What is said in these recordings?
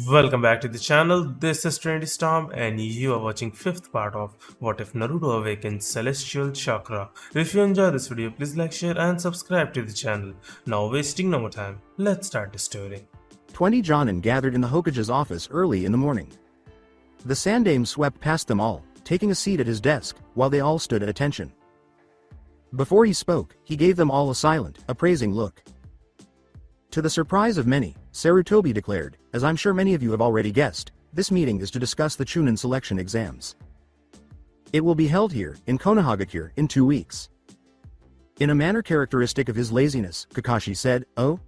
Welcome back to the channel. This is Trendy Storm and you are watching 5th part of What If Naruto Awakens Celestial Chakra. If you enjoy this video, please like, share and subscribe to the channel. Now wasting no more time, let's start the story. 20 Jonin gathered in the Hokage's office early in the morning. The Sandaime swept past them all, taking a seat at his desk, while they all stood at attention. Before he spoke, he gave them all a silent, appraising look. To the surprise of many, Sarutobi declared, as I'm sure many of you have already guessed, this meeting is to discuss the Chunin selection exams. It will be held here, in Konohagakure, in 2 weeks. In a manner characteristic of his laziness, Kakashi said, "Oh?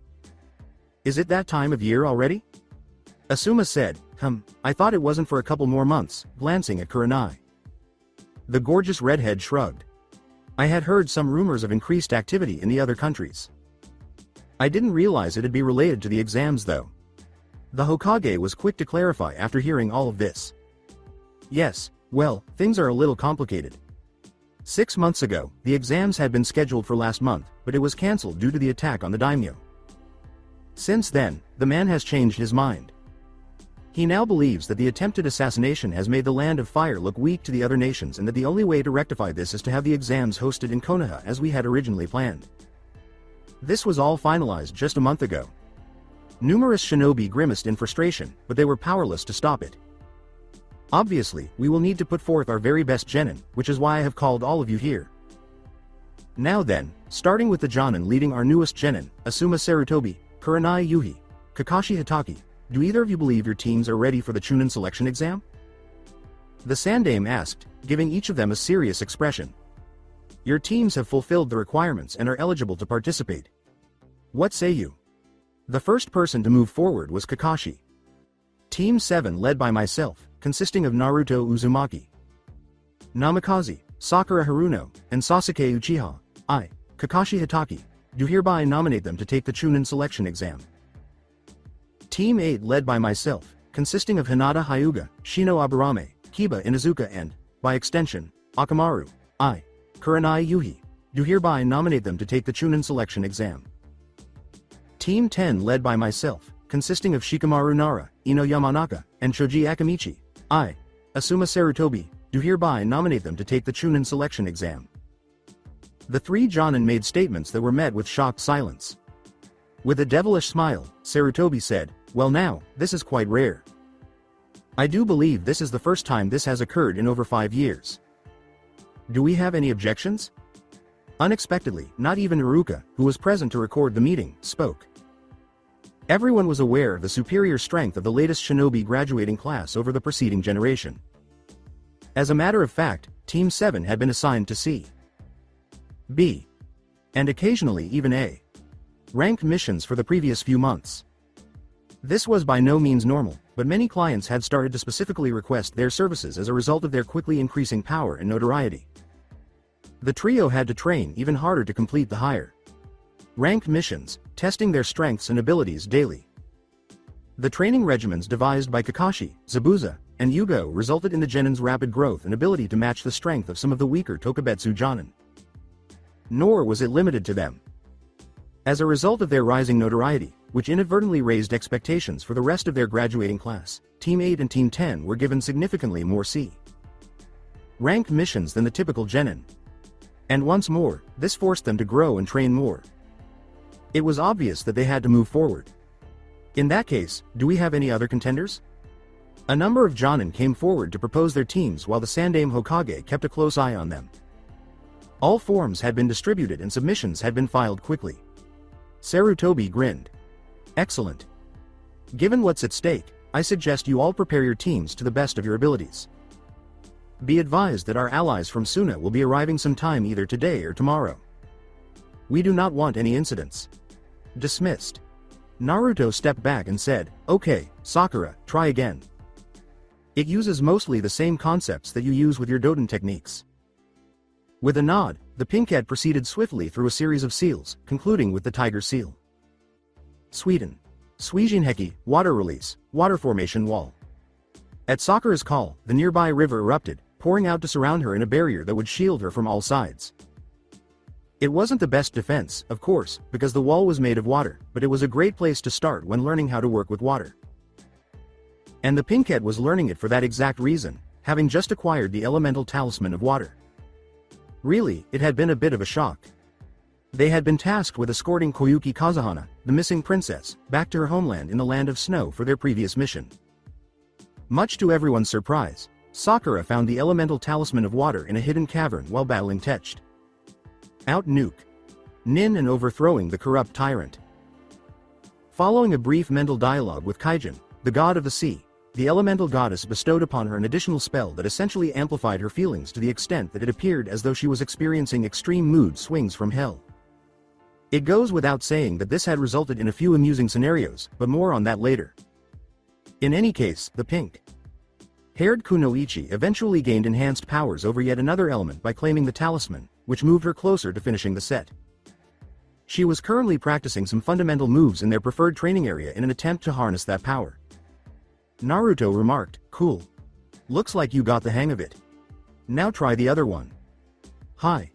Is it that time of year already?" Asuma said, I thought it wasn't for a couple more months," glancing at Kurenai. The gorgeous redhead shrugged. "I had heard some rumors of increased activity in the other countries. I didn't realize it'd be related to the exams though." The Hokage was quick to clarify after hearing all of this. "Yes, well, things are a little complicated. 6 months ago, the exams had been scheduled for last month, but it was cancelled due to the attack on the daimyo. Since then, the man has changed his mind. He now believes that the attempted assassination has made the Land of Fire look weak to the other nations and that the only way to rectify this is to have the exams hosted in Konoha as we had originally planned. This was all finalized just a month ago." Numerous shinobi grimaced in frustration, but they were powerless to stop it. "Obviously, we will need to put forth our very best genin, which is why I have called all of you here. Now then, starting with the Jonin leading our newest genin, Asuma Sarutobi, Kurenai Yuhi, Kakashi Hitaki, do either of you believe your teams are ready for the Chunin selection exam?" The Sandaime asked, giving each of them a serious expression. "Your teams have fulfilled the requirements and are eligible to participate. What say you?" The first person to move forward was Kakashi. Team 7 led by myself, consisting of Naruto Uzumaki, Namikaze, Sakura Haruno, and Sasuke Uchiha, I, Kakashi Hitaki, do hereby nominate them to take the Chunin selection exam. Team 8 led by myself, consisting of Hinata Hyuga, Shino Aburame, Kiba Inuzuka and, by extension, Akamaru, I, Kurenai Yuhi, do hereby nominate them to take the Chunin selection exam. Team 10 led by myself, consisting of Shikamaru Nara, Ino Yamanaka, and Shoji Akamichi, I, Asuma Sarutobi, do hereby nominate them to take the Chunin selection exam. The 3 Jonin made statements that were met with shocked silence. With a devilish smile, Sarutobi said, "Well now, this is quite rare. I do believe this is the first time this has occurred in over 5 years. Do we have any objections?" Unexpectedly, not even Iruka, who was present to record the meeting, spoke. Everyone was aware of the superior strength of the latest shinobi graduating class over the preceding generation. As a matter of fact, Team 7 had been assigned to C, B, and occasionally even A rank missions for the previous few months. This was by no means normal, but many clients had started to specifically request their services as a result of their quickly increasing power and notoriety. The trio had to train even harder to complete the higher rank missions, testing their strengths and abilities daily. The training regimens devised by Kakashi, Zabuza, and Yugo resulted in the genin's rapid growth and ability to match the strength of some of the weaker Tokubetsu Jonin. Nor was it limited to them. As a result of their rising notoriety, which inadvertently raised expectations for the rest of their graduating class, Team 8 and Team 10 were given significantly more C rank missions than the typical genin. And once more, this forced them to grow and train more. It was obvious that they had to move forward. In that case, do we have any other contenders? A number of Jonin came forward to propose their teams while the Sandaime Hokage kept a close eye on them. All forms had been distributed and submissions had been filed quickly. Sarutobi grinned. "Excellent. Given what's at stake, I suggest you all prepare your teams to the best of your abilities. Be advised that our allies from Suna will be arriving sometime either today or tomorrow. We do not want any incidents." Dismissed. Naruto stepped back and said, "Okay, Sakura, try again. It uses mostly the same concepts that you use with your Doden techniques." With a nod, the pinkhead proceeded swiftly through a series of seals, concluding with the tiger seal. Sweden. Suijinheki, water release, water formation wall. At Sakura's call, the nearby river erupted, pouring out to surround her in a barrier that would shield her from all sides. It wasn't the best defense, of course, because the wall was made of water, but it was a great place to start when learning how to work with water. And the pinkette was learning it for that exact reason, having just acquired the elemental talisman of water. Really, it had been a bit of a shock. They had been tasked with escorting Koyuki Kazuhana, the missing princess, back to her homeland in the Land of Snow for their previous mission. Much to everyone's surprise, Sakura found the elemental talisman of water in a hidden cavern while battling Techt. Out nuke. Nin and overthrowing the corrupt tyrant. Following a brief mental dialogue with Kaijin, the god of the sea, the elemental goddess bestowed upon her an additional spell that essentially amplified her feelings to the extent that it appeared as though she was experiencing extreme mood swings from hell. It goes without saying that this had resulted in a few amusing scenarios, but more on that later. In any case, the pink-haired Kunoichi eventually gained enhanced powers over yet another element by claiming the talisman, which moved her closer to finishing the set. She was currently practicing some fundamental moves in their preferred training area in an attempt to harness that power. Naruto remarked, "Cool. Looks like you got the hang of it. Now try the other one." "Hi,"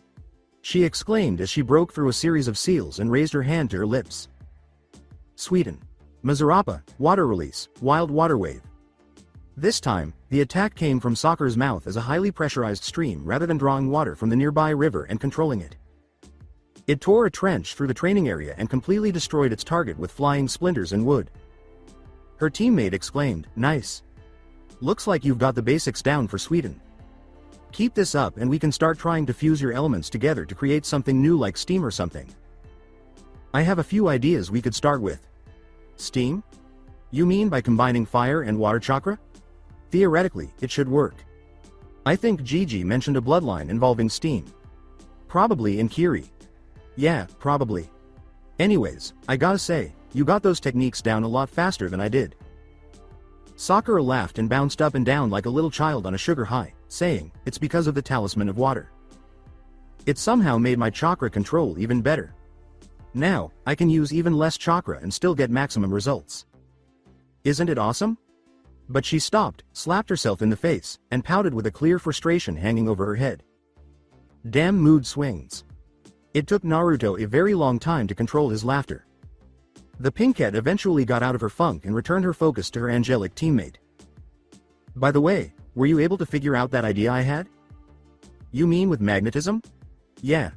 she exclaimed as she broke through a series of seals and raised her hand to her lips. Sweden. Mazarapa, water release, wild water wave. This time, the attack came from Sakura's mouth as a highly pressurized stream rather than drawing water from the nearby river and controlling it. It tore a trench through the training area and completely destroyed its target with flying splinters and wood. Her teammate exclaimed, "Nice. Looks like you've got the basics down for Sweden. Keep this up and we can start trying to fuse your elements together to create something new like steam or something. I have a few ideas we could start with." "Steam? You mean by combining fire and water chakra? Theoretically, it should work. I think Gigi mentioned a bloodline involving steam. Probably in Kiri. Yeah, probably. Anyways, I gotta say, you got those techniques down a lot faster than I did." Sakura laughed and bounced up and down like a little child on a sugar high, saying, "It's because of the talisman of water. It somehow made my chakra control even better. Now, I can use even less chakra and still get maximum results. Isn't it awesome?" But she stopped, slapped herself in the face, and pouted with a clear frustration hanging over her head. Damn mood swings. It took Naruto a very long time to control his laughter. The pinkette eventually got out of her funk and returned her focus to her angelic teammate. "By the way, were you able to figure out that idea I had?" "You mean with magnetism?" "Yeah.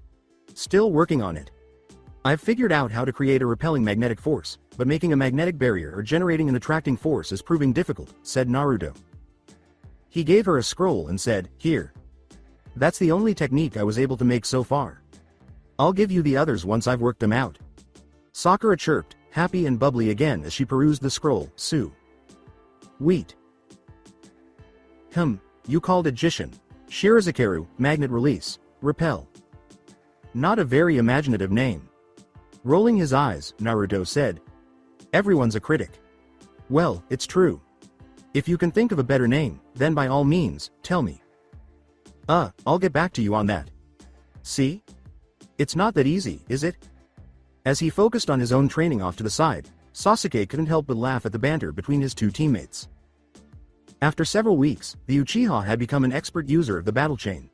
Still working on it. I've figured out how to create a repelling magnetic force, but making a magnetic barrier or generating an attracting force is proving difficult," said Naruto. He gave her a scroll and said, "Here. That's the only technique I was able to make so far. I'll give you the others once I've worked them out." Sakura chirped, happy and bubbly again as she perused the scroll. "Sue. Wheat. You called it Jishin. Shirazukaru, magnet release, repel. Not a very imaginative name." Rolling his eyes, Naruto said, "Everyone's a critic. Well, it's true. If you can think of a better name, then by all means, tell me. I'll get back to you on that. See? It's not that easy, is it?" As he focused on his own training off to the side, Sasuke couldn't help but laugh at the banter between his two teammates. After several weeks, the Uchiha had become an expert user of the battle chain.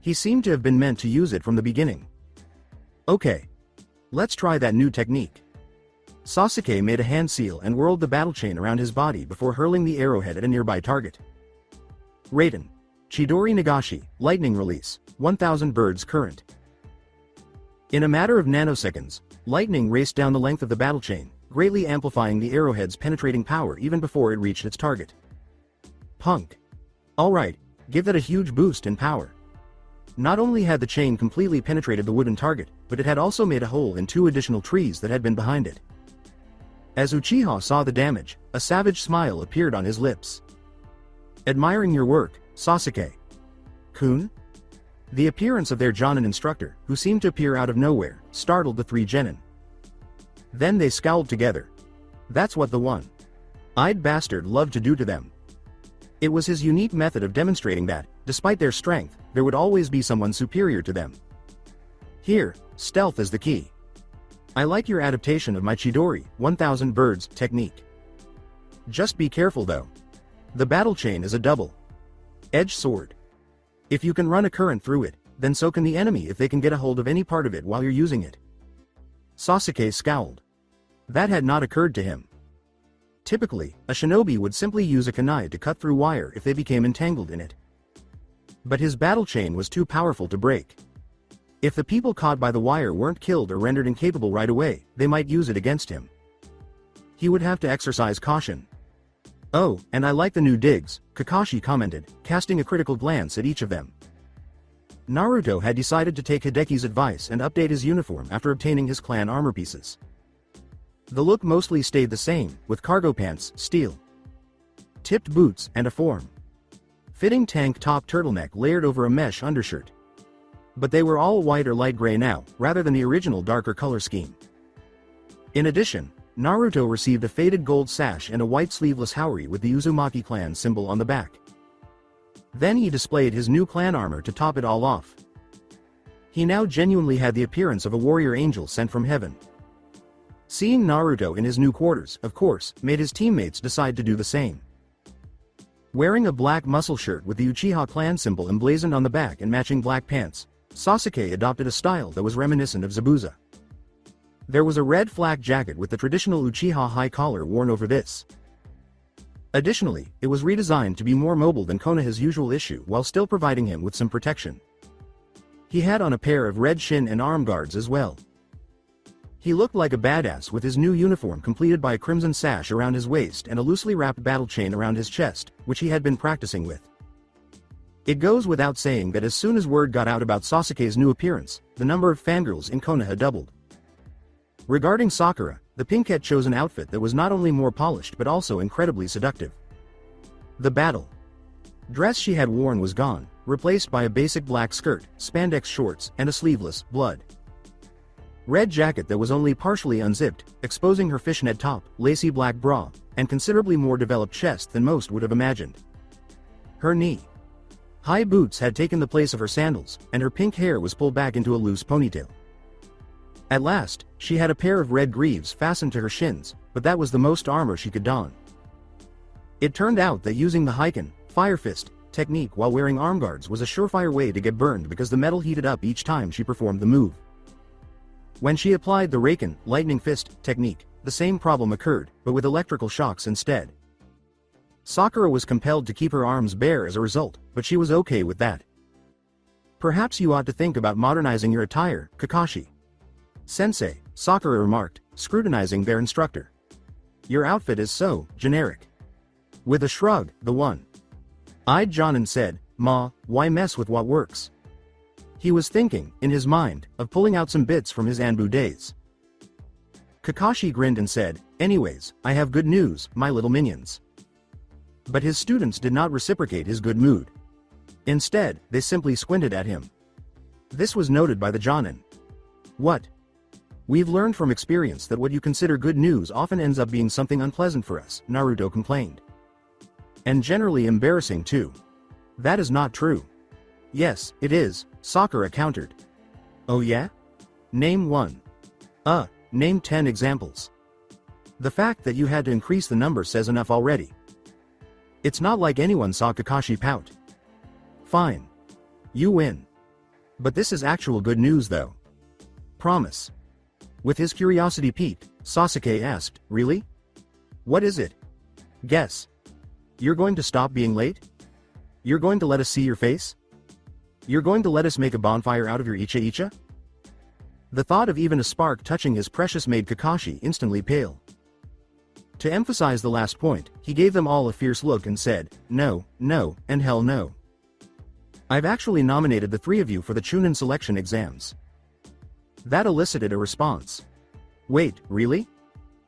He seemed to have been meant to use it from the beginning. "Okay. Let's try that new technique." Sasuke made a hand seal and whirled the battle chain around his body before hurling the arrowhead at a nearby target. Raiden. Chidori Nagashi, lightning release, 1000 birds current. In a matter of nanoseconds, lightning raced down the length of the battle chain, greatly amplifying the arrowhead's penetrating power even before it reached its target. Punk. Alright, give that a huge boost in power. Not only had the chain completely penetrated the wooden target, but it had also made a hole in 2 additional trees that had been behind it. As Uchiha saw the damage, a savage smile appeared on his lips. "Admiring your work, Sasuke-kun?" The appearance of their Jonin instructor, who seemed to appear out of nowhere, startled the 3 genin. Then they scowled together. That's what the one-eyed bastard loved to do to them. It was his unique method of demonstrating that, despite their strength, there would always be someone superior to them. "Here, stealth is the key. I like your adaptation of my Chidori, 1000 birds, technique. Just be careful though. The battle chain is a double-edged sword. If you can run a current through it, then so can the enemy if they can get a hold of any part of it while you're using it." Sasuke scowled. That had not occurred to him. Typically, a shinobi would simply use a kunai to cut through wire if they became entangled in it. But his battle chain was too powerful to break. If the people caught by the wire weren't killed or rendered incapable right away, they might use it against him. He would have to exercise caution. "Oh, and I like the new digs," Kakashi commented, casting a critical glance at each of them. Naruto had decided to take Hideki's advice and update his uniform after obtaining his clan armor pieces. The look mostly stayed the same, with cargo pants, steel tipped boots, and a form-fitting tank top turtleneck layered over a mesh undershirt. But they were all white or light gray now, rather than the original darker color scheme. In addition, Naruto received a faded gold sash and a white sleeveless haori with the Uzumaki clan symbol on the back. Then he displayed his new clan armor to top it all off. He now genuinely had the appearance of a warrior angel sent from heaven. Seeing Naruto in his new quarters, of course, made his teammates decide to do the same. Wearing a black muscle shirt with the Uchiha clan symbol emblazoned on the back and matching black pants, Sasuke adopted a style that was reminiscent of Zabuza. There was a red flak jacket with the traditional Uchiha high collar worn over this. Additionally, it was redesigned to be more mobile than Konoha's usual issue while still providing him with some protection. He had on a pair of red shin and arm guards as well. He looked like a badass with his new uniform completed by a crimson sash around his waist and a loosely wrapped battle chain around his chest, which he had been practicing with. It goes without saying that as soon as word got out about Sasuke's new appearance, the number of fangirls in Konoha doubled. Regarding Sakura, the Pinkette chose an outfit that was not only more polished but also incredibly seductive. The battle dress she had worn was gone, replaced by a basic black skirt, spandex shorts, and a sleeveless, red jacket that was only partially unzipped, exposing her fishnet top, lacy black bra, and considerably more developed chest than most would have imagined. Her knee-high boots had taken the place of her sandals, and her pink hair was pulled back into a loose ponytail. At last, she had a pair of red greaves fastened to her shins, but that was the most armor she could don. It turned out that using the Heiken, Fire Fist, technique while wearing arm guards was a surefire way to get burned because the metal heated up each time she performed the move. When she applied the Raken, Lightning Fist, technique, the same problem occurred, but with electrical shocks instead. Sakura was compelled to keep her arms bare as a result, but she was okay with that. "Perhaps you ought to think about modernizing your attire, Kakashi Sensei," Sakura remarked, scrutinizing their instructor. "Your outfit is so generic." With a shrug, the one-eyed Jonin said, "Ma, why mess with what works?" He was thinking, in his mind, of pulling out some bits from his Anbu days. Kakashi grinned and said, "Anyways, I have good news, my little minions." But his students did not reciprocate his good mood. Instead, they simply squinted at him. This was noted by the Jonin. "What? We've learned from experience that what you consider good news often ends up being something unpleasant for us," Naruto complained. "And generally embarrassing too." "That is not true." "Yes, it is," Sakura countered. "Oh yeah? Name one." Name 10 examples." "The fact that you had to increase the number says enough already." It's not like anyone saw Kakashi pout. "Fine. You win. But this is actual good news though. Promise." With his curiosity piqued, Sasuke asked, "Really? What is it?" "Guess. You're going to stop being late? You're going to let us see your face? You're going to let us make a bonfire out of your Icha-Icha?" The thought of even a spark touching his precious made Kakashi instantly pale. To emphasize the last point, he gave them all a fierce look and said, "No, no, and hell no. I've actually nominated the three of you for the Chunin selection exams." That elicited a response. "Wait, really?"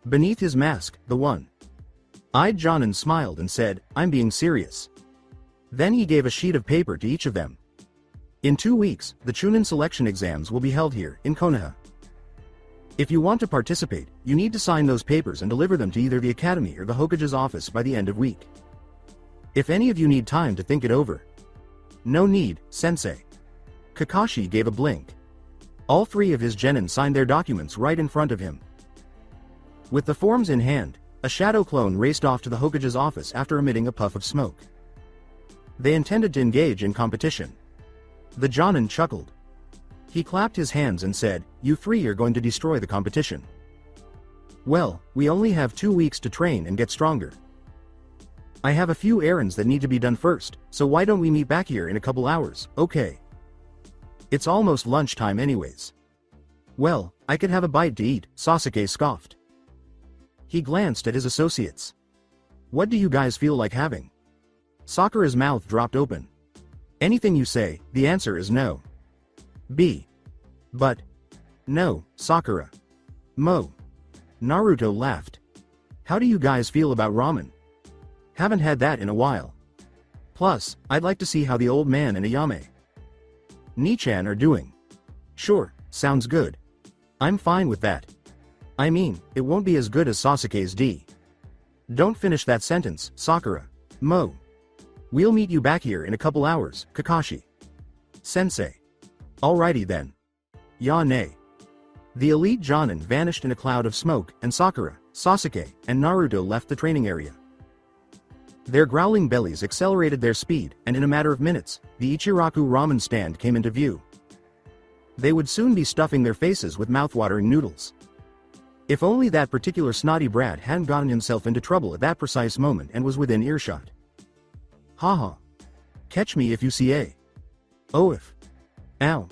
Beneath his mask, the one-eyed Jonin smiled and said, "I'm being serious." Then he gave a sheet of paper to each of them. "In 2 weeks, the Chunin selection exams will be held here, in Konoha. If you want to participate, you need to sign those papers and deliver them to either the academy or the Hokage's office by the end of week. If any of you need time to think it over." "No need, sensei." Kakashi gave a blink. All three of his genin signed their documents right in front of him. With the forms in hand, a shadow clone raced off to the Hokage's office after emitting a puff of smoke. They intended to engage in competition. The Jonin chuckled. He clapped his hands and said, "You three are going to destroy the competition." Well, we only have 2 weeks to train and get stronger. I have a few errands that need to be done first, so why don't we meet back here in a couple hours, okay? It's almost lunchtime anyways. Well, I could have a bite to eat, Sasuke scoffed. He glanced at his associates. What do you guys feel like having? Sakura's mouth dropped open. Anything you say, the answer is no. B. But. No, Sakura. Mo. Naruto laughed. How do you guys feel about ramen? Haven't had that in a while. Plus, I'd like to see how the old man and Ayame Nichan are doing. Sure, sounds good. I'm fine with that. I mean, it won't be as good as Sasuke's D. Don't finish that sentence, Sakura. Mo. We'll meet you back here in a couple hours, Kakashi. Sensei. Alrighty then. Ya nay. The elite Jonin vanished in a cloud of smoke, and Sakura, Sasuke, and Naruto left the training area. Their growling bellies accelerated their speed, and in a matter of minutes, the Ichiraku ramen stand came into view. They would soon be stuffing their faces with mouthwatering noodles. If only that particular snotty brat hadn't gotten himself into trouble at that precise moment and was within earshot. Haha. Catch me if you see a. Oh if. Ow.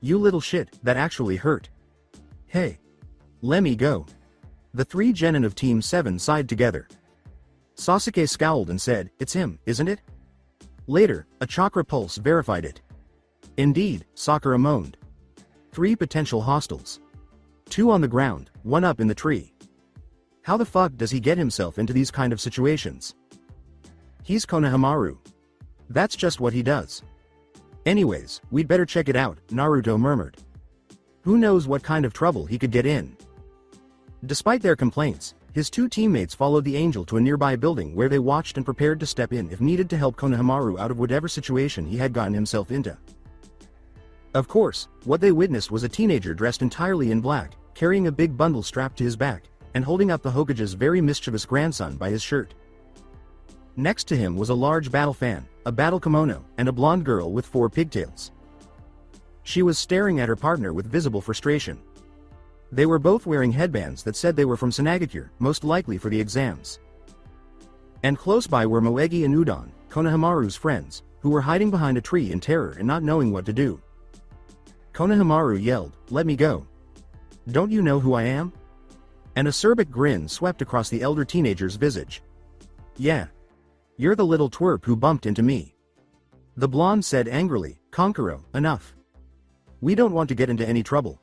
You little shit, that actually hurt. Hey. Lemme go. The 3 genin of Team 7 sighed together. Sasuke scowled and said, it's him, isn't it? Later, a chakra pulse verified it. Indeed, Sakura moaned. 3 potential hostiles. 2 on the ground, 1 up in the tree. How the fuck does he get himself into these kind of situations? He's Konohamaru. That's just what he does. Anyways, we'd better check it out, Naruto murmured. Who knows what kind of trouble he could get in. Despite their complaints, his 2 teammates followed the angel to a nearby building where they watched and prepared to step in if needed to help Konohamaru out of whatever situation he had gotten himself into. Of course, what they witnessed was a teenager dressed entirely in black, carrying a big bundle strapped to his back, and holding up the Hokage's very mischievous grandson by his shirt. Next to him was a large battle fan, a battle kimono, and a blonde girl with 4 pigtails. She was staring at her partner with visible frustration. They were both wearing headbands that said they were from Sunagakure, most likely for the exams. And close by were Moegi and Udon, Konohamaru's friends, who were hiding behind a tree in terror and not knowing what to do. Konohamaru yelled, "Let me go. Don't you know who I am?" An acerbic grin swept across the elder teenager's visage. "Yeah. You're the little twerp who bumped into me." The blonde said angrily, "Kankuro, enough. We don't want to get into any trouble."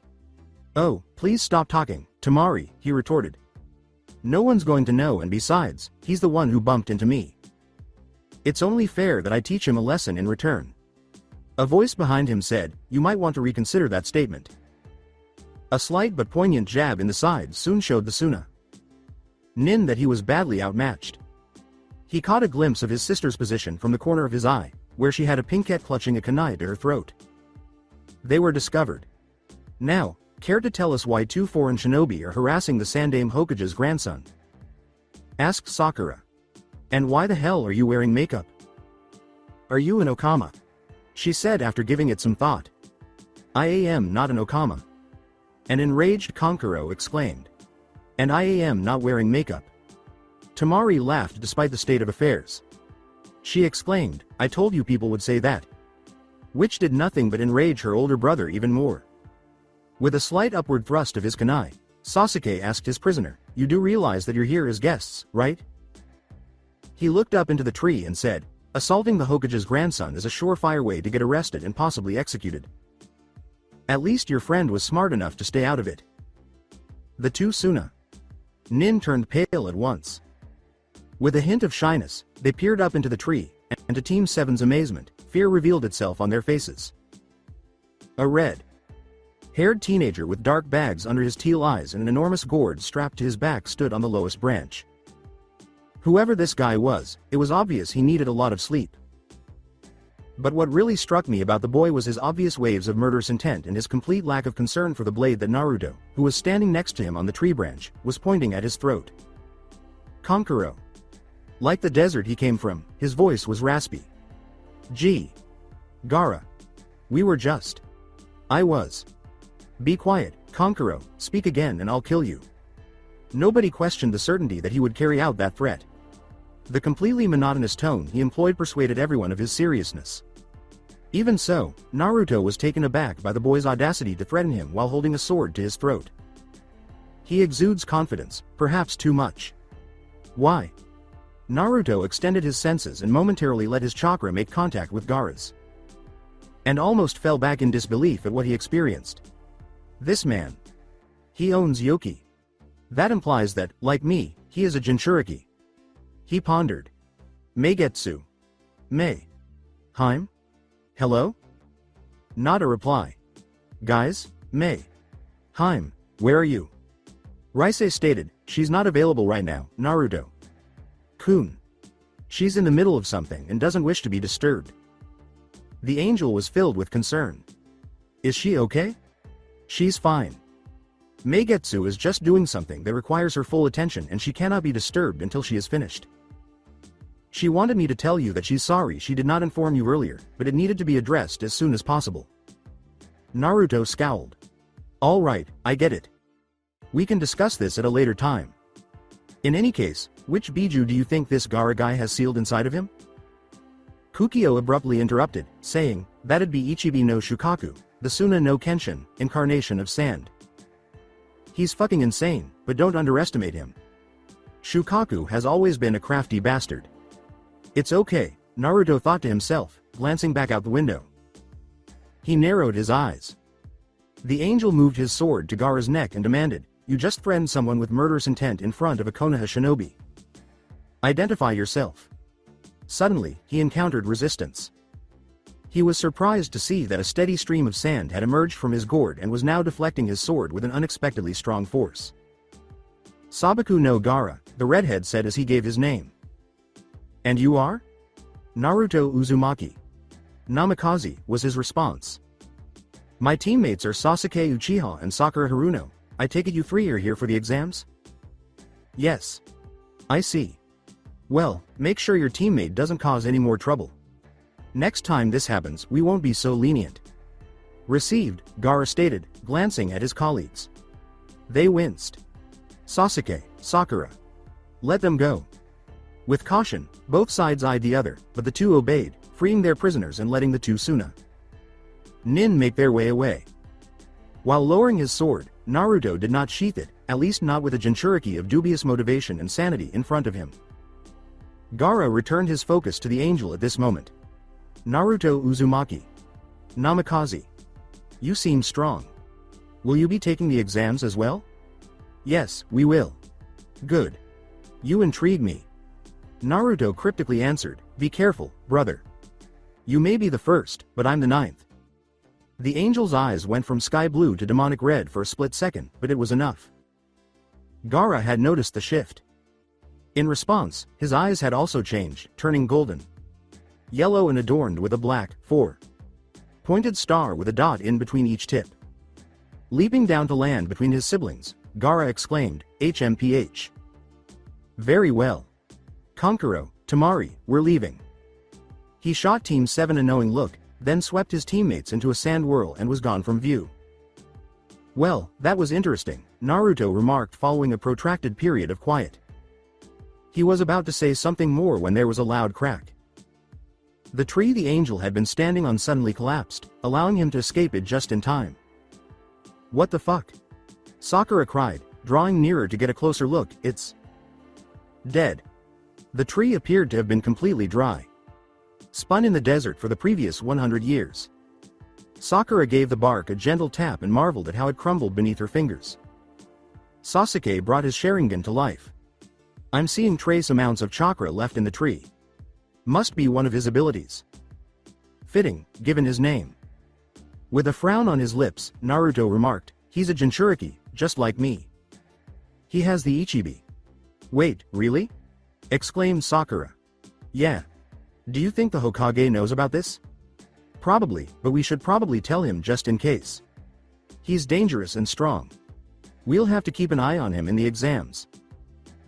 "Oh, please stop talking, Tamari," he retorted. "No one's going to know, and besides, he's the one who bumped into me. It's only fair that I teach him a lesson in return." A voice behind him said, "You might want to reconsider that statement." A slight but poignant jab in the side soon showed the Suna Nin that he was badly outmatched. He caught a glimpse of his sister's position from the corner of his eye, where she had a pinkette clutching a kunai to her throat. They were discovered. "Now, care to tell us why 2 foreign shinobi are harassing the Sandaime Hokage's grandson?" asked Sakura. "And why the hell are you wearing makeup? Are you an Okama?" she said after giving it some thought. "I am not an Okama." An enraged Kankuro exclaimed. "And I am not wearing makeup." Tamari laughed despite the state of affairs. She exclaimed, "I told you people would say that." Which did nothing but enrage her older brother even more. With a slight upward thrust of his kunai, Sasuke asked his prisoner, "You do realize that you're here as guests, right?" He looked up into the tree and said, "Assaulting the Hokage's grandson is a surefire way to get arrested and possibly executed. At least your friend was smart enough to stay out of it." The 2 Suna Nin turned pale at once. With a hint of shyness, they peered up into the tree, and to Team 7's amazement, fear revealed itself on their faces. A red-haired teenager with dark bags under his teal eyes and an enormous gourd strapped to his back stood on the lowest branch. Whoever this guy was, it was obvious he needed a lot of sleep. But what really struck me about the boy was his obvious waves of murderous intent and his complete lack of concern for the blade that Naruto, who was standing next to him on the tree branch, was pointing at his throat. Kankuro. Like the desert he came from, his voice was raspy. "Gee. Gaara. We were just. I was. Be quiet, Kankuro, speak again and I'll kill you." Nobody questioned the certainty that he would carry out that threat. The completely monotonous tone he employed persuaded everyone of his seriousness. Even so, Naruto was taken aback by the boy's audacity to threaten him while holding a sword to his throat. He exudes confidence, perhaps too much. Why? Naruto extended his senses and momentarily let his chakra make contact with Gaara's. And almost fell back in disbelief at what he experienced. This man. He owns Yoki. That implies that, like me, he is a Jinchuriki. He pondered. Meigetsu. Mei. Heim? Hello? Not a reply. Guys, Mei. Heim, where are you? Raise stated, she's not available right now, Naruto. Kun. She's in the middle of something and doesn't wish to be disturbed. The angel was filled with concern. Is she okay? She's fine. Meigetsu is just doing something that requires her full attention and she cannot be disturbed until she is finished. She wanted me to tell you that she's sorry she did not inform you earlier, but it needed to be addressed as soon as possible. Naruto scowled. All right, I get it. We can discuss this at a later time. In any case, which Biju do you think this Gaara guy has sealed inside of him? Kukio abruptly interrupted, saying, that'd be Ichibi no Shukaku, the Suna no Kenshin, incarnation of sand. He's fucking insane, but don't underestimate him. Shukaku has always been a crafty bastard. It's okay, Naruto thought to himself, glancing back out the window. He narrowed his eyes. The angel moved his sword to Gaara's neck and demanded, you just threatened someone with murderous intent in front of a Konoha shinobi. Identify yourself. Suddenly, he encountered resistance. He was surprised to see that a steady stream of sand had emerged from his gourd and was now deflecting his sword with an unexpectedly strong force. Sabaku no Gaara, the redhead said as he gave his name. And you are? Naruto Uzumaki. Namikaze, was his response. My teammates are Sasuke Uchiha and Sakura Haruno. I take it you three are here for the exams? Yes. I see. Well, make sure your teammate doesn't cause any more trouble. Next time this happens, we won't be so lenient. Received, Gaara stated, glancing at his colleagues. They winced. Sasuke, Sakura. Let them go. With caution, both sides eyed the other, but the two obeyed, freeing their prisoners and letting the two Suna Nin make their way away. While lowering his sword, Naruto did not sheath it, at least not with a Jinchuriki of dubious motivation and sanity in front of him. Gaara returned his focus to the angel at this moment. Naruto Uzumaki. Namikaze. You seem strong. Will you be taking the exams as well? Yes, we will. Good. You intrigue me. Naruto cryptically answered, be careful, brother. You may be the first, but I'm the ninth. The angel's eyes went from sky blue to demonic red for a split second, but it was enough. Gaara had noticed the shift. In response, his eyes had also changed, turning golden. Yellow and adorned with a black, pointed star with a dot in between each tip. Leaping down to land between his siblings, Gaara exclaimed, HMPH. Very well. Kankuro, Tamari, we're leaving. He shot Team 7 a knowing look, then swept his teammates into a sand whirl and was gone from view. Well, that was interesting, Naruto remarked following a protracted period of quiet. He was about to say something more when there was a loud crack. The tree the angel had been standing on suddenly collapsed, allowing him to escape it just in time. What the fuck? Sakura cried, drawing nearer to get a closer look. It's dead. The tree appeared to have been completely dry. Spun in the desert for the previous 100 years. Sakura gave the bark a gentle tap and marveled at how it crumbled beneath her fingers. Sasuke brought his Sharingan to life. I'm seeing trace amounts of chakra left in the tree. Must be one of his abilities. Fitting, given his name. With a frown on his lips, Naruto remarked, he's a Jinchuriki, just like me. He has the Ichibi. Wait, really? Exclaimed Sakura. Yeah. Do you think the Hokage knows about this? Probably, but we should probably tell him just in case. He's dangerous and strong. We'll have to keep an eye on him in the exams.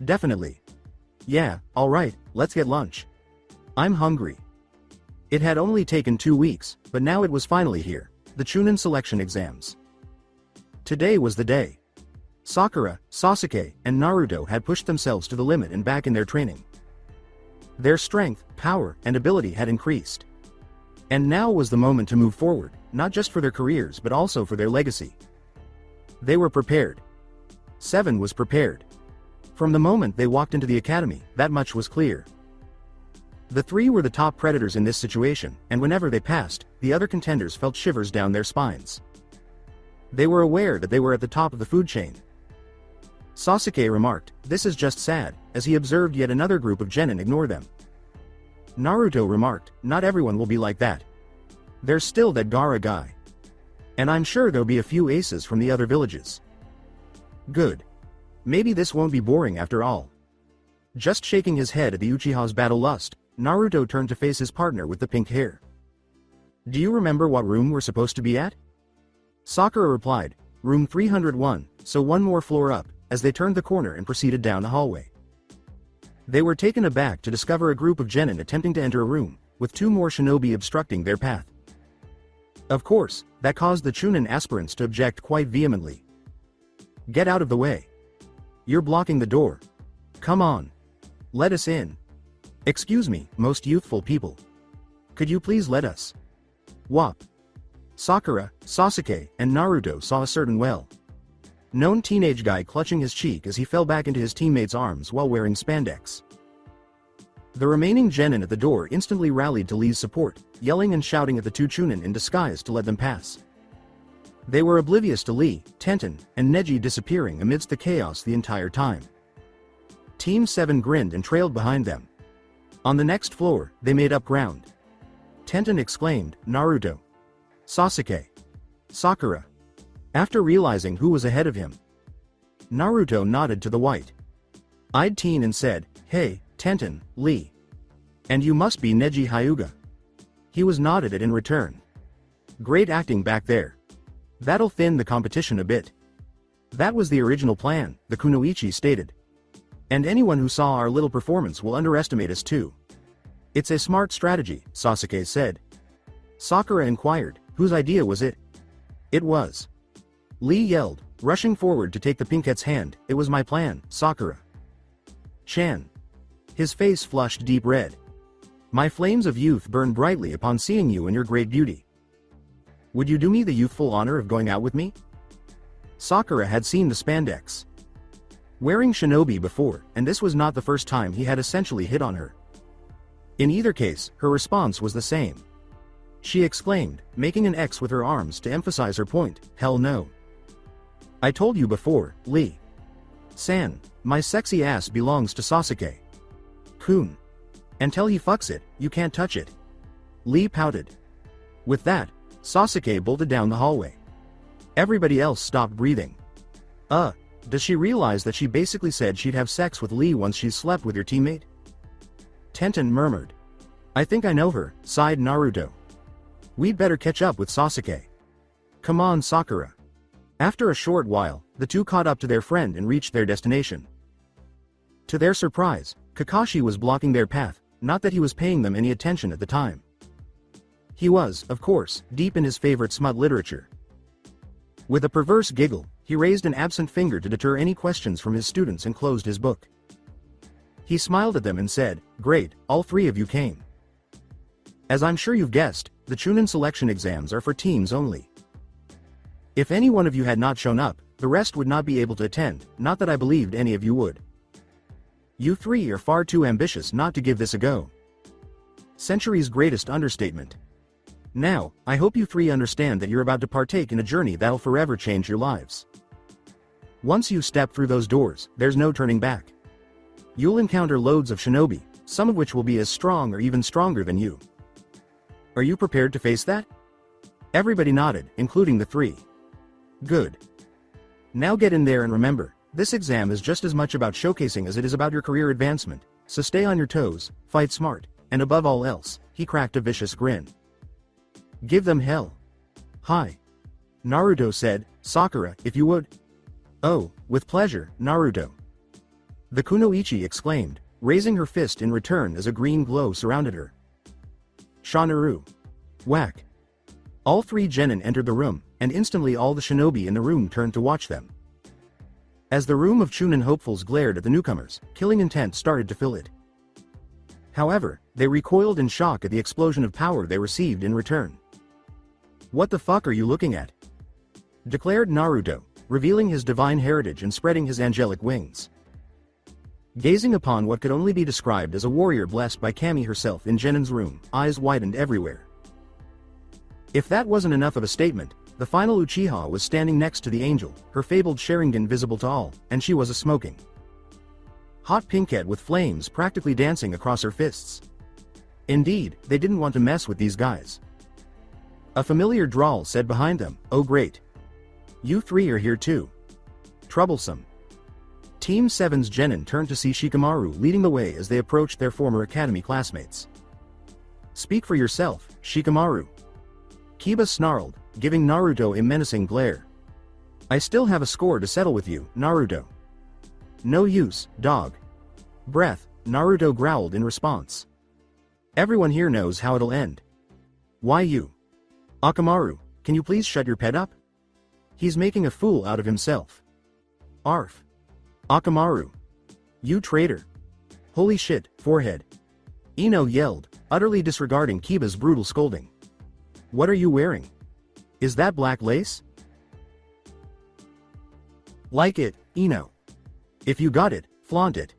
Definitely. Yeah, alright, let's get lunch. I'm hungry. It had only taken 2 weeks, but now it was finally here, the Chunin selection exams. Today was the day. Sakura, Sasuke, and Naruto had pushed themselves to the limit and back in their training. Their strength, power, and ability had increased. And now was the moment to move forward, not just for their careers but also for their legacy. They were prepared. 7 was prepared. From the moment they walked into the academy, that much was clear. The 3 were the top predators in this situation, and whenever they passed, the other contenders felt shivers down their spines. They were aware that they were at the top of the food chain. Sasuke remarked, "This is just sad," as he observed yet another group of genin ignore them. Naruto remarked, "Not everyone will be like that. There's still that Gaara guy. And I'm sure there'll be a few aces from the other villages." Good. Maybe this won't be boring after all. Just shaking his head at the Uchiha's battle lust, Naruto turned to face his partner with the pink hair. "Do you remember what room we're supposed to be at?" Sakura replied, "Room 301, so one more floor up," as they turned the corner and proceeded down the hallway. They were taken aback to discover a group of genin attempting to enter a room, with 2 more shinobi obstructing their path. Of course, that caused the Chunin aspirants to object quite vehemently. "Get out of the way. You're blocking the door. Come on. Let us in. Excuse me, most youthful people. Could you please let us?" Wop. Sakura, Sasuke, and Naruto saw a certain well-known teenage guy clutching his cheek as he fell back into his teammates' arms while wearing spandex. The remaining genin at the door instantly rallied to Lee's support, yelling and shouting at the 2 Chunin in disguise to let them pass. They were oblivious to Lee, Tenten, and Neji disappearing amidst the chaos the entire time. Team 7 grinned and trailed behind them. On the next floor, they made up ground. Tenten exclaimed, "Naruto! Sasuke! Sakura!" After realizing who was ahead of him. Naruto nodded to the white-eyed teen and said, "Hey, Tenten, Lee. And you must be Neji Hyuga." He was nodded at in return. "Great acting back there. That'll thin the competition a bit." "That was the original plan," the Kunoichi stated. "And anyone who saw our little performance will underestimate us too." "It's a smart strategy," Sasuke said. Sakura inquired, "Whose idea was it?" "It was." Lee yelled, rushing forward to take the pinkette's hand, "It was my plan, Sakura." Chan. His face flushed deep red. "My flames of youth burn brightly upon seeing you in your great beauty. Would you do me the youthful honor of going out with me?" Sakura had seen the spandex wearing shinobi before, and this was not the first time he had essentially hit on her. In either case, her response was the same. She exclaimed, making an X with her arms to emphasize her point, "Hell no. I told you before, Lee. San, my sexy ass belongs to Sasuke. Kun. Until he fucks it, you can't touch it." Lee pouted. With that, Sasuke bolted down the hallway. Everybody else stopped breathing. Does she realize that she basically said she'd have sex with Lee once she's slept with your teammate? Tenten murmured. "I think I know her," sighed Naruto. "We'd better catch up with Sasuke. Come on, Sakura." After a short while, the 2 caught up to their friend and reached their destination. To their surprise, Kakashi was blocking their path, not that he was paying them any attention at the time. He was, of course, deep in his favorite smut literature. With a perverse giggle, he raised an absent finger to deter any questions from his students and closed his book. He smiled at them and said, "Great, all 3 of you came. As I'm sure you've guessed, the Chunin selection exams are for teams only. If any one of you had not shown up, the rest would not be able to attend, not that I believed any of you would. You 3 are far too ambitious not to give this a go." Century's greatest understatement. Now, I hope you 3 understand that you're about to partake in a journey that'll forever change your lives. Once you step through those doors, there's no turning back. You'll encounter loads of shinobi, some of which will be as strong or even stronger than you. Are you prepared to face that? Everybody nodded, including the 3. Good. Now get in there and remember, this exam is just as much about showcasing as it is about your career advancement, so stay on your toes, fight smart, and above all else, he cracked a vicious grin. Give them hell. Hi. Naruto said, Sakura, if you would. Oh, with pleasure, Naruto. The Kunoichi exclaimed, raising her fist in return as a green glow surrounded her. Shanaru. Whack. All 3 genin entered the room, and instantly all the shinobi in the room turned to watch them. As the room of Chunin hopefuls glared at the newcomers, killing intent started to fill it. However, they recoiled in shock at the explosion of power they received in return. "What the fuck are you looking at?" declared Naruto, revealing his divine heritage and spreading his angelic wings. Gazing upon what could only be described as a warrior blessed by Kami herself in Genin's room, eyes widened everywhere. If that wasn't enough of a statement, the final Uchiha was standing next to the angel, her fabled Sharingan visible to all, and she was a smoking hot pinkette with flames practically dancing across her fists. Indeed, they didn't want to mess with these guys. A familiar drawl said behind them, "Oh great. You three are here too. Troublesome." Team 7's Genin turned to see Shikamaru leading the way as they approached their former academy classmates. "Speak for yourself, Shikamaru." Kiba snarled, giving Naruto a menacing glare. "I still have a score to settle with you, Naruto." "No use, dog." Breath, Naruto growled in response. "Everyone here knows how it'll end." "Why you? Akamaru, can you please shut your pet up? He's making a fool out of himself." "Arf. Akamaru. You traitor. Holy shit, forehead." Ino yelled, utterly disregarding Kiba's brutal scolding. "What are you wearing? Is that black lace?" "Like it, Ino. If you got it, flaunt it."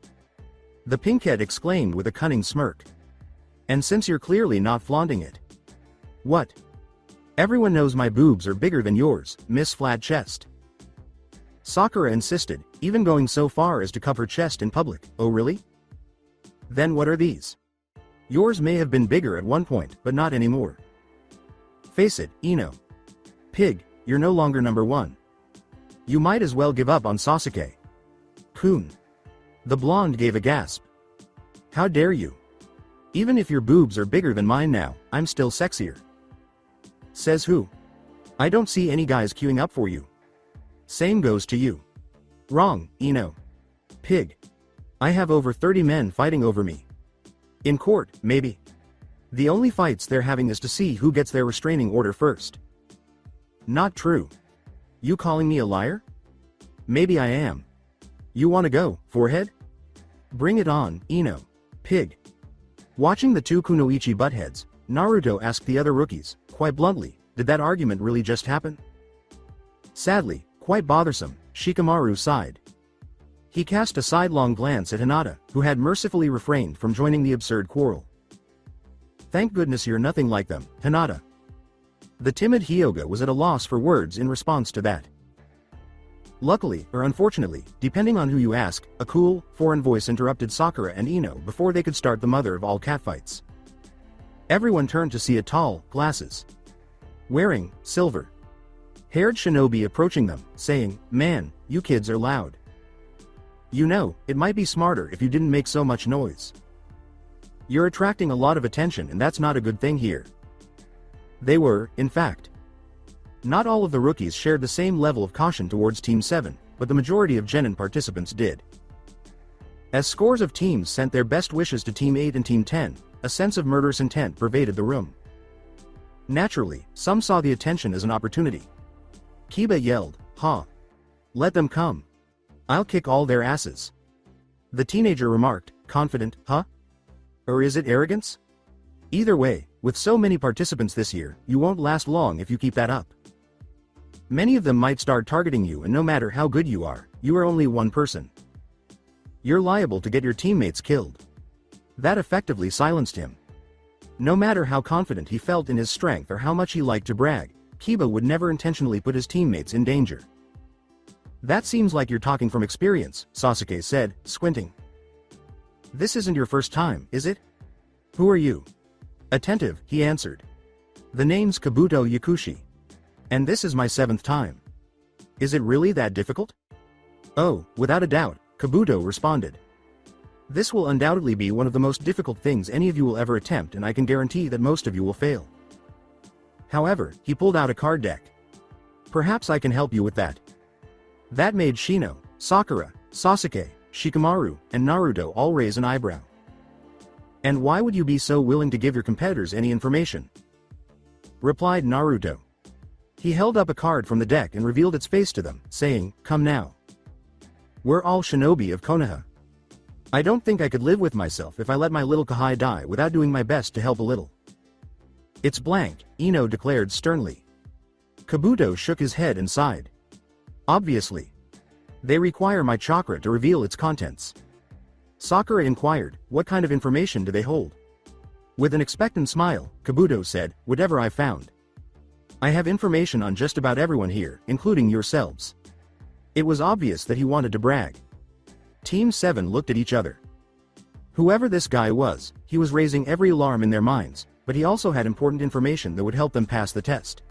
The pinkhead exclaimed with a cunning smirk. "And since you're clearly not flaunting it." "What? Everyone knows my boobs are bigger than yours, Miss Flat Chest." Sakura insisted, even going so far as to cup her chest in public. "Oh really? Then what are these? Yours may have been bigger at one point, but not anymore. Face it, Ino. Pig, you're no longer number one. You might as well give up on Sasuke." "Kun." The blonde gave a gasp. "How dare you? Even if your boobs are bigger than mine now, I'm still sexier." "Says who? I don't see any guys queuing up for you." "Same goes to you." "Wrong, Ino. Pig. I have over 30 men fighting over me. In court, maybe. The only fights they're having is to see who gets their restraining order first." "Not true. You calling me a liar?" "Maybe I am. You wanna go, forehead? Bring it on, Ino. Pig." Watching the two Kunoichi buttheads, Naruto asked the other rookies, quite bluntly, did that argument really just happen? Sadly, quite bothersome, Shikamaru sighed. He cast a sidelong glance at Hinata, who had mercifully refrained from joining the absurd quarrel. "Thank goodness you're nothing like them, Hinata." The timid Hyoga was at a loss for words in response to that. Luckily, or unfortunately, depending on who you ask, a cool, foreign voice interrupted Sakura and Ino before they could start the mother of all catfights. Everyone turned to see a tall, glasses wearing, silver-haired shinobi approaching them, saying, "Man, you kids are loud. You know, it might be smarter if you didn't make so much noise. You're attracting a lot of attention and that's not a good thing here." They were, in fact. Not all of the rookies shared the same level of caution towards Team 7, but the majority of Genin participants did. As scores of teams sent their best wishes to Team 8 and Team 10, a sense of murderous intent pervaded the room. Naturally, some saw the attention as an opportunity. Kiba yelled, "Ha! Let them come. I'll kick all their asses." The teenager remarked, confident, "Huh? Or is it arrogance? Either way, with so many participants this year, you won't last long if you keep that up. Many of them might start targeting you and no matter how good you are only one person. You're liable to get your teammates killed." That effectively silenced him. No matter how confident he felt in his strength or how much he liked to brag, Kiba would never intentionally put his teammates in danger. "That seems like you're talking from experience," Sasuke said, squinting. "This isn't your first time, is it? Who are you?" "Attentive," he answered. "The name's Kabuto Yakushi. And this is my 7th time. Is it really that difficult?" "Oh, without a doubt," Kabuto responded. "This will undoubtedly be one of the most difficult things any of you will ever attempt and I can guarantee that most of you will fail." However, he pulled out a card deck. "Perhaps I can help you with that." That made Shino, Sakura, Sasuke, Shikamaru, and Naruto all raise an eyebrow. "And why would you be so willing to give your competitors any information?" replied Naruto. He held up a card from the deck and revealed its face to them, saying, "Come now." We're all shinobi of Konoha. I don't think I could live with myself if I let my little Kahai die without doing my best to help a little. It's blank, Ino declared sternly. Kabuto shook his head and sighed. Obviously. They require my chakra to reveal its contents. Sakura inquired, what kind of information do they hold? With an expectant smile, Kabuto said, whatever I found. I have information on just about everyone here, including yourselves. It was obvious that he wanted to brag. Team 7 looked at each other. Whoever this guy was, he was raising every alarm in their minds, but he also had important information that would help them pass the test.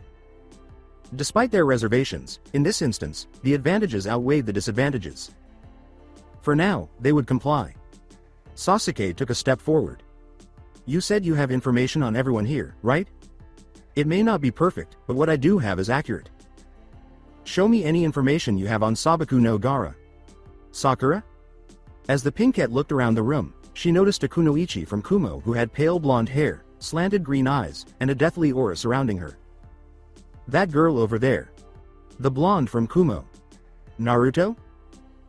Despite their reservations, in this instance, the advantages outweighed the disadvantages. For now, they would comply. Sasuke took a step forward. You said you have information on everyone here, right? It may not be perfect, but what I do have is accurate. Show me any information you have on Sabaku no Gaara. Sakura? As the pinkette looked around the room, she noticed a kunoichi from Kumo who had pale blonde hair, slanted green eyes, and a deathly aura surrounding her. That girl over there. The blonde from Kumo. Naruto?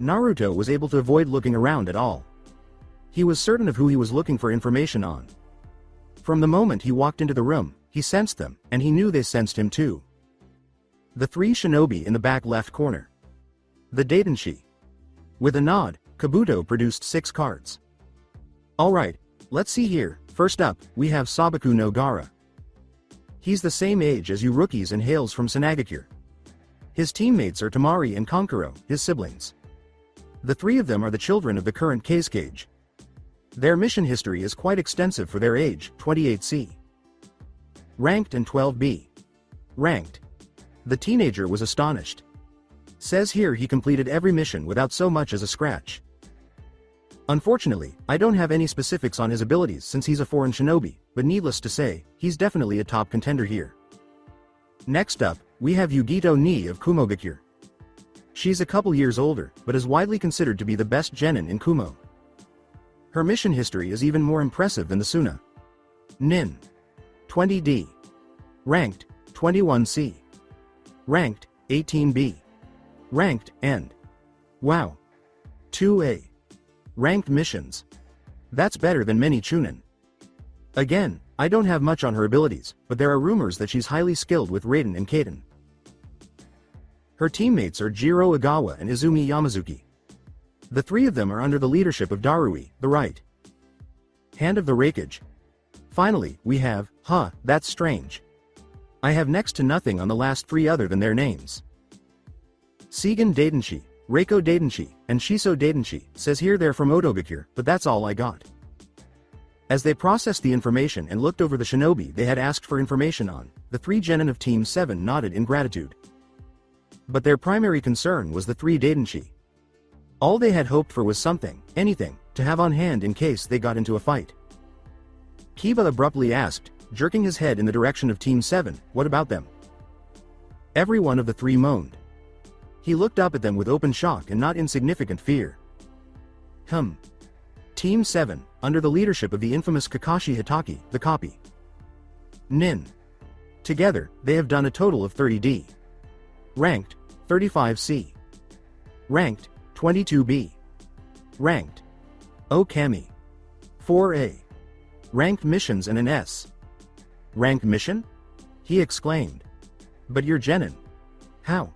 Naruto was able to avoid looking around at all. He was certain of who he was looking for information on. From the moment he walked into the room, he sensed them, and he knew they sensed him too. The three shinobi in the back left corner. The Daidenshi. With a nod, Kabuto produced 6 cards. Alright, let's see here. First up, we have Sabaku no Gaara. He's the same age as you rookies and hails from Sanagakure. His teammates are Tamari and Kankuro, his siblings. The 3 of them are the children of the current Case Cage. Their mission history is quite extensive for their age, 28C. Ranked and 12B. Ranked. The teenager was astonished. Says here he completed every mission without so much as a scratch. Unfortunately, I don't have any specifics on his abilities since he's a foreign shinobi, but needless to say, he's definitely a top contender here. Next up, we have Yugito Ni of Kumogakure. She's a couple years older, but is widely considered to be the best genin in Kumo. Her mission history is even more impressive than the Suna. Nin. 20D. Ranked, 21C. Ranked, 18B. Ranked, and. Wow. 2A. Ranked missions. That's better than many Chunin. Again, I don't have much on her abilities, but there are rumors that she's highly skilled with Raiden and Kaden. Her teammates are Jiro Agawa and Izumi Yamazuki. The 3 of them are under the leadership of Darui, the right hand of the Raikage. Finally, we have, that's strange. I have next to nothing on the last 3 other than their names. Seigen Daidenshi, Reiko Daidenshi, and Shiso Daidenshi, says here they're from Otogakure, but that's all I got. As they processed the information and looked over the shinobi they had asked for information on, the 3 genin of Team 7 nodded in gratitude. But their primary concern was the 3 Daidenshi. All they had hoped for was something, anything, to have on hand in case they got into a fight. Kiba abruptly asked, jerking his head in the direction of Team 7, what about them? Every one of the 3 moaned. He looked up at them with open shock and not insignificant fear. Team 7, under the leadership of the infamous Kakashi Hitaki, the copy. Nin. Together, they have done a total of 30D. Ranked, 35C. Ranked, 22B. Ranked. Okami. 4A. Ranked missions and an S. Ranked mission? He exclaimed. But you're genin. How?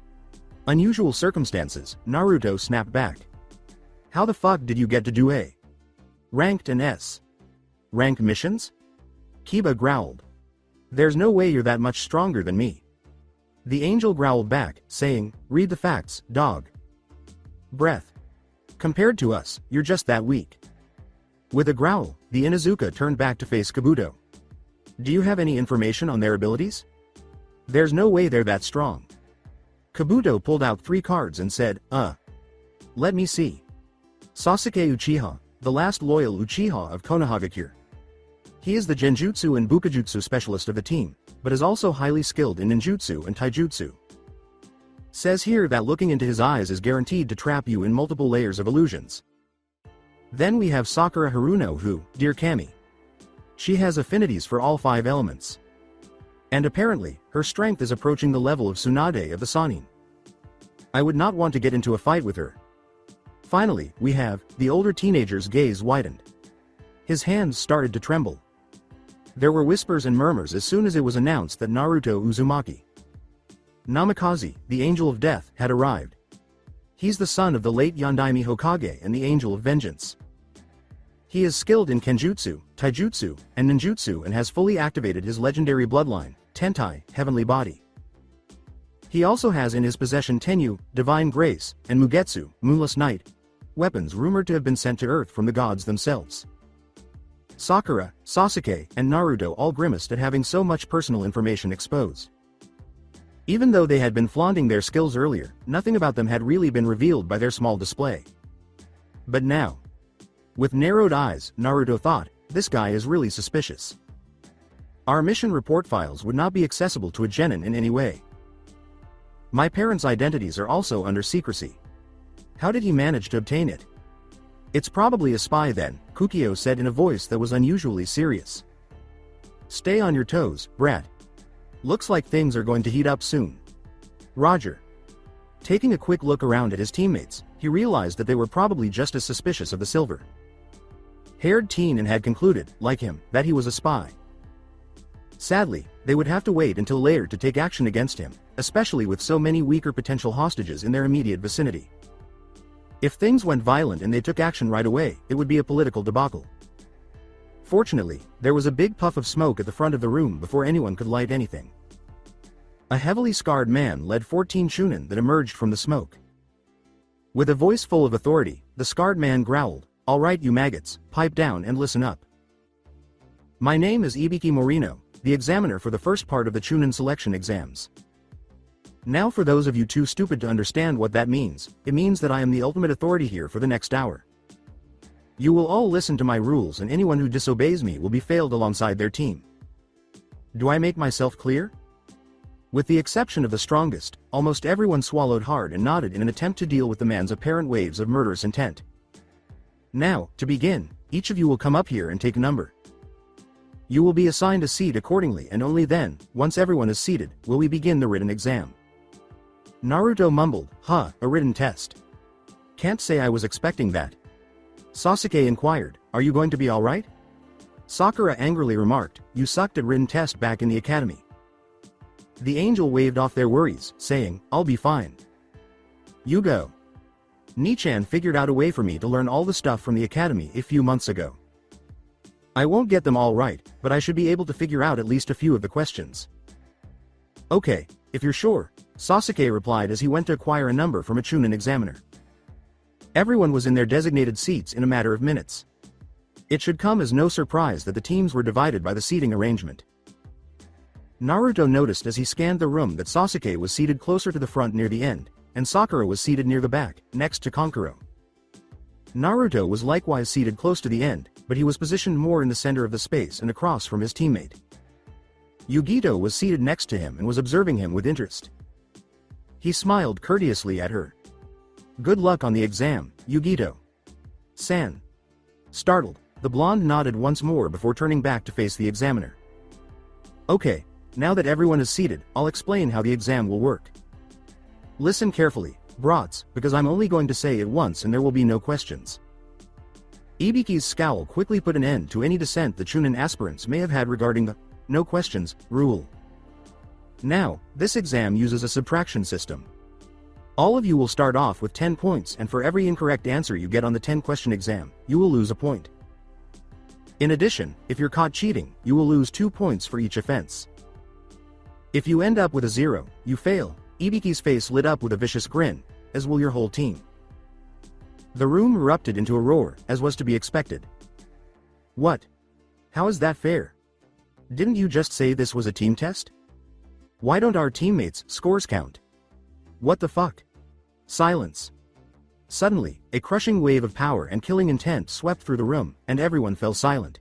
Unusual circumstances, Naruto snapped back. How the fuck did you get to do A? Ranked and S. Ranked missions? Kiba growled. There's no way you're that much stronger than me. The angel growled back, saying, read the facts, dog. Breath. Compared to us, you're just that weak. With a growl, the Inuzuka turned back to face Kabuto. Do you have any information on their abilities? There's no way they're that strong. Kabuto pulled out 3 cards and said, Let me see. Sasuke Uchiha, the last loyal Uchiha of Konohagakure. He is the Genjutsu and Bukajutsu specialist of the team, but is also highly skilled in ninjutsu and taijutsu. Says here that looking into his eyes is guaranteed to trap you in multiple layers of illusions. Then we have Sakura Haruno who, dear Kami. She has affinities for all 5 elements. And apparently, her strength is approaching the level of Tsunade of the Sannin. I would not want to get into a fight with her. Finally, we have, the older teenager's gaze widened. His hands started to tremble. There were whispers and murmurs as soon as it was announced that Naruto Uzumaki, Namikaze, the Angel of Death, had arrived. He's the son of the late Yondaime Hokage and the Angel of Vengeance. He is skilled in Kenjutsu, Taijutsu, and Ninjutsu and has fully activated his legendary bloodline, Tentai, Heavenly Body. He also has in his possession Tenyu, Divine Grace, and Mugetsu, Moonless Night, weapons rumored to have been sent to Earth from the gods themselves. Sakura, Sasuke, and Naruto all grimaced at having so much personal information exposed. Even though they had been flaunting their skills earlier, nothing about them had really been revealed by their small display. But now, with narrowed eyes, Naruto thought, this guy is really suspicious. Our mission report files would not be accessible to a genin in any way. My parents' identities are also under secrecy. How did he manage to obtain it? It's probably a spy then, Kukio said in a voice that was unusually serious. Stay on your toes, brat. Looks like things are going to heat up soon. Roger. Taking a quick look around at his teammates, he realized that they were probably just as suspicious of the silver-haired teen and had concluded, like him, that he was a spy. Sadly, they would have to wait until later to take action against him, especially with so many weaker potential hostages in their immediate vicinity. If things went violent and they took action right away, it would be a political debacle. Fortunately, there was a big puff of smoke at the front of the room before anyone could light anything. A heavily scarred man led 14 Chunin that emerged from the smoke. With a voice full of authority, the scarred man growled, "All right, you maggots, pipe down and listen up. My name is Ibiki Morino, the examiner for the first part of the Chunin selection exams. Now for those of you too stupid to understand what that means, it means that I am the ultimate authority here for the next hour. You will all listen to my rules and anyone who disobeys me will be failed alongside their team. Do I make myself clear?" With the exception of the strongest, almost everyone swallowed hard and nodded in an attempt to deal with the man's apparent waves of murderous intent. Now, to begin, each of you will come up here and take a number. You will be assigned a seat accordingly and only then, once everyone is seated, will we begin the written exam. Naruto mumbled, a written test. Can't say I was expecting that. Sasuke inquired, are you going to be alright? Sakura angrily remarked, you sucked at written test back in the academy. The angel waved off their worries, saying, I'll be fine. You go. Nichan figured out a way for me to learn all the stuff from the academy a few months ago. I won't get them all right, but I should be able to figure out at least a few of the questions. Okay, if you're sure, Sasuke replied as he went to acquire a number from a Chunin examiner. Everyone was in their designated seats in a matter of minutes. It should come as no surprise that the teams were divided by the seating arrangement. Naruto noticed as he scanned the room that Sasuke was seated closer to the front near the end, and Sakura was seated near the back, next to Kankuro. Naruto was likewise seated close to the end, but he was positioned more in the center of the space and across from his teammate. Yugito was seated next to him and was observing him with interest. He smiled courteously at her. Good luck on the exam, Yugito. San. Startled, the blonde nodded once more before turning back to face the examiner. Okay, now that everyone is seated, I'll explain how the exam will work. Listen carefully, brats, because I'm only going to say it once and there will be no questions. Ibiki's scowl quickly put an end to any dissent the Chunin aspirants may have had regarding the no questions rule. Now, this exam uses a subtraction system. All of you will start off with 10 points and for every incorrect answer you get on the 10-question exam, you will lose a point. In addition, if you're caught cheating, you will lose 2 points for each offense. If you end up with a 0, you fail. Ibiki's face lit up with a vicious grin, as will your whole team. The room erupted into a roar, as was to be expected. What? How is that fair? Didn't you just say this was a team test? Why don't our teammates' scores count? What the fuck? Silence. Suddenly, a crushing wave of power and killing intent swept through the room, and everyone fell silent.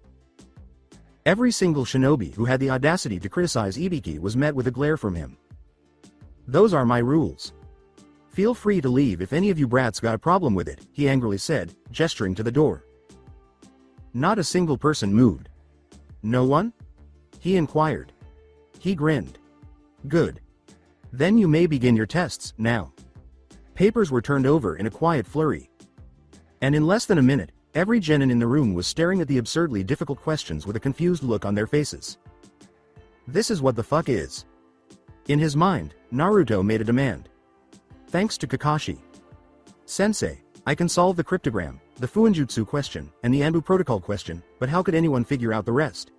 Every single shinobi who had the audacity to criticize Ibiki was met with a glare from him. Those are my rules. Feel free to leave if any of you brats got a problem with it, he angrily said, gesturing to the door. Not a single person moved. No one? He inquired. He grinned. Good. Then you may begin your tests, now. Papers were turned over in a quiet flurry. And in less than a minute, every genin in the room was staring at the absurdly difficult questions with a confused look on their faces. This is what the fuck is. In his mind, Naruto made a demand. Thanks to Kakashi. Sensei, I can solve the cryptogram, the Fuinjutsu question, and the Anbu protocol question, but how could anyone figure out the rest?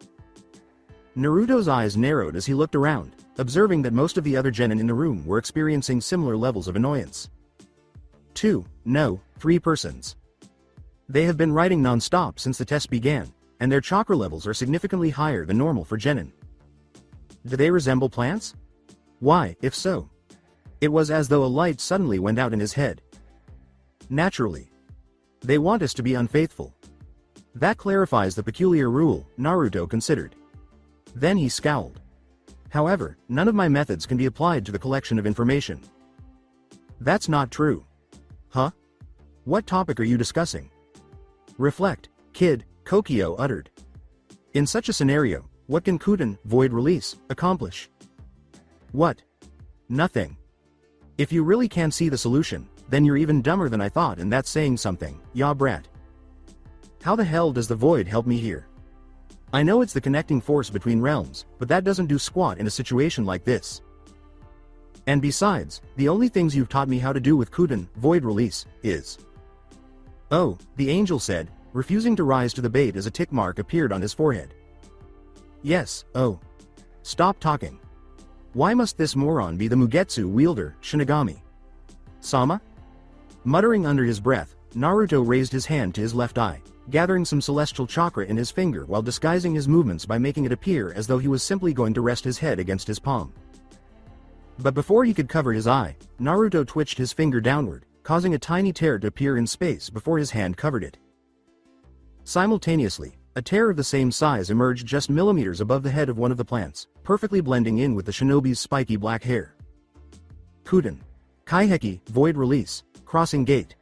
Naruto's eyes narrowed as he looked around, observing that most of the other genin in the room were experiencing similar levels of annoyance. 3 persons. They have been writing non-stop since the test began, and their chakra levels are significantly higher than normal for genin. Do they resemble plants? Why, if so? It was as though a light suddenly went out in his head. Naturally. They want us to be unfaithful. That clarifies the peculiar rule, Naruto considered. Then he scowled. However, none of my methods can be applied to the collection of information. That's not true. Huh? What topic are you discussing? Reflect, kid, Kokio uttered. In such a scenario, what can Kuden, void release, accomplish? What? Nothing. If you really can't see the solution, then you're even dumber than I thought, and that's saying something, ya brat. How the hell does the void help me here? I know it's the connecting force between realms, but that doesn't do squat in a situation like this. And besides, the only things you've taught me how to do with Kuden, void release, is... Oh, the angel said, refusing to rise to the bait as a tick mark appeared on his forehead. Yes, oh. Stop talking. Why must this moron be the Mugetsu wielder, Shinigami? Sama? Muttering under his breath, Naruto raised his hand to his left eye, gathering some celestial chakra in his finger while disguising his movements by making it appear as though he was simply going to rest his head against his palm. But before he could cover his eye, Naruto twitched his finger downward, causing a tiny tear to appear in space before his hand covered it. Simultaneously, a tear of the same size emerged just millimeters above the head of one of the plants, perfectly blending in with the shinobi's spiky black hair. Kuden. Kaiheki, void release, crossing gate.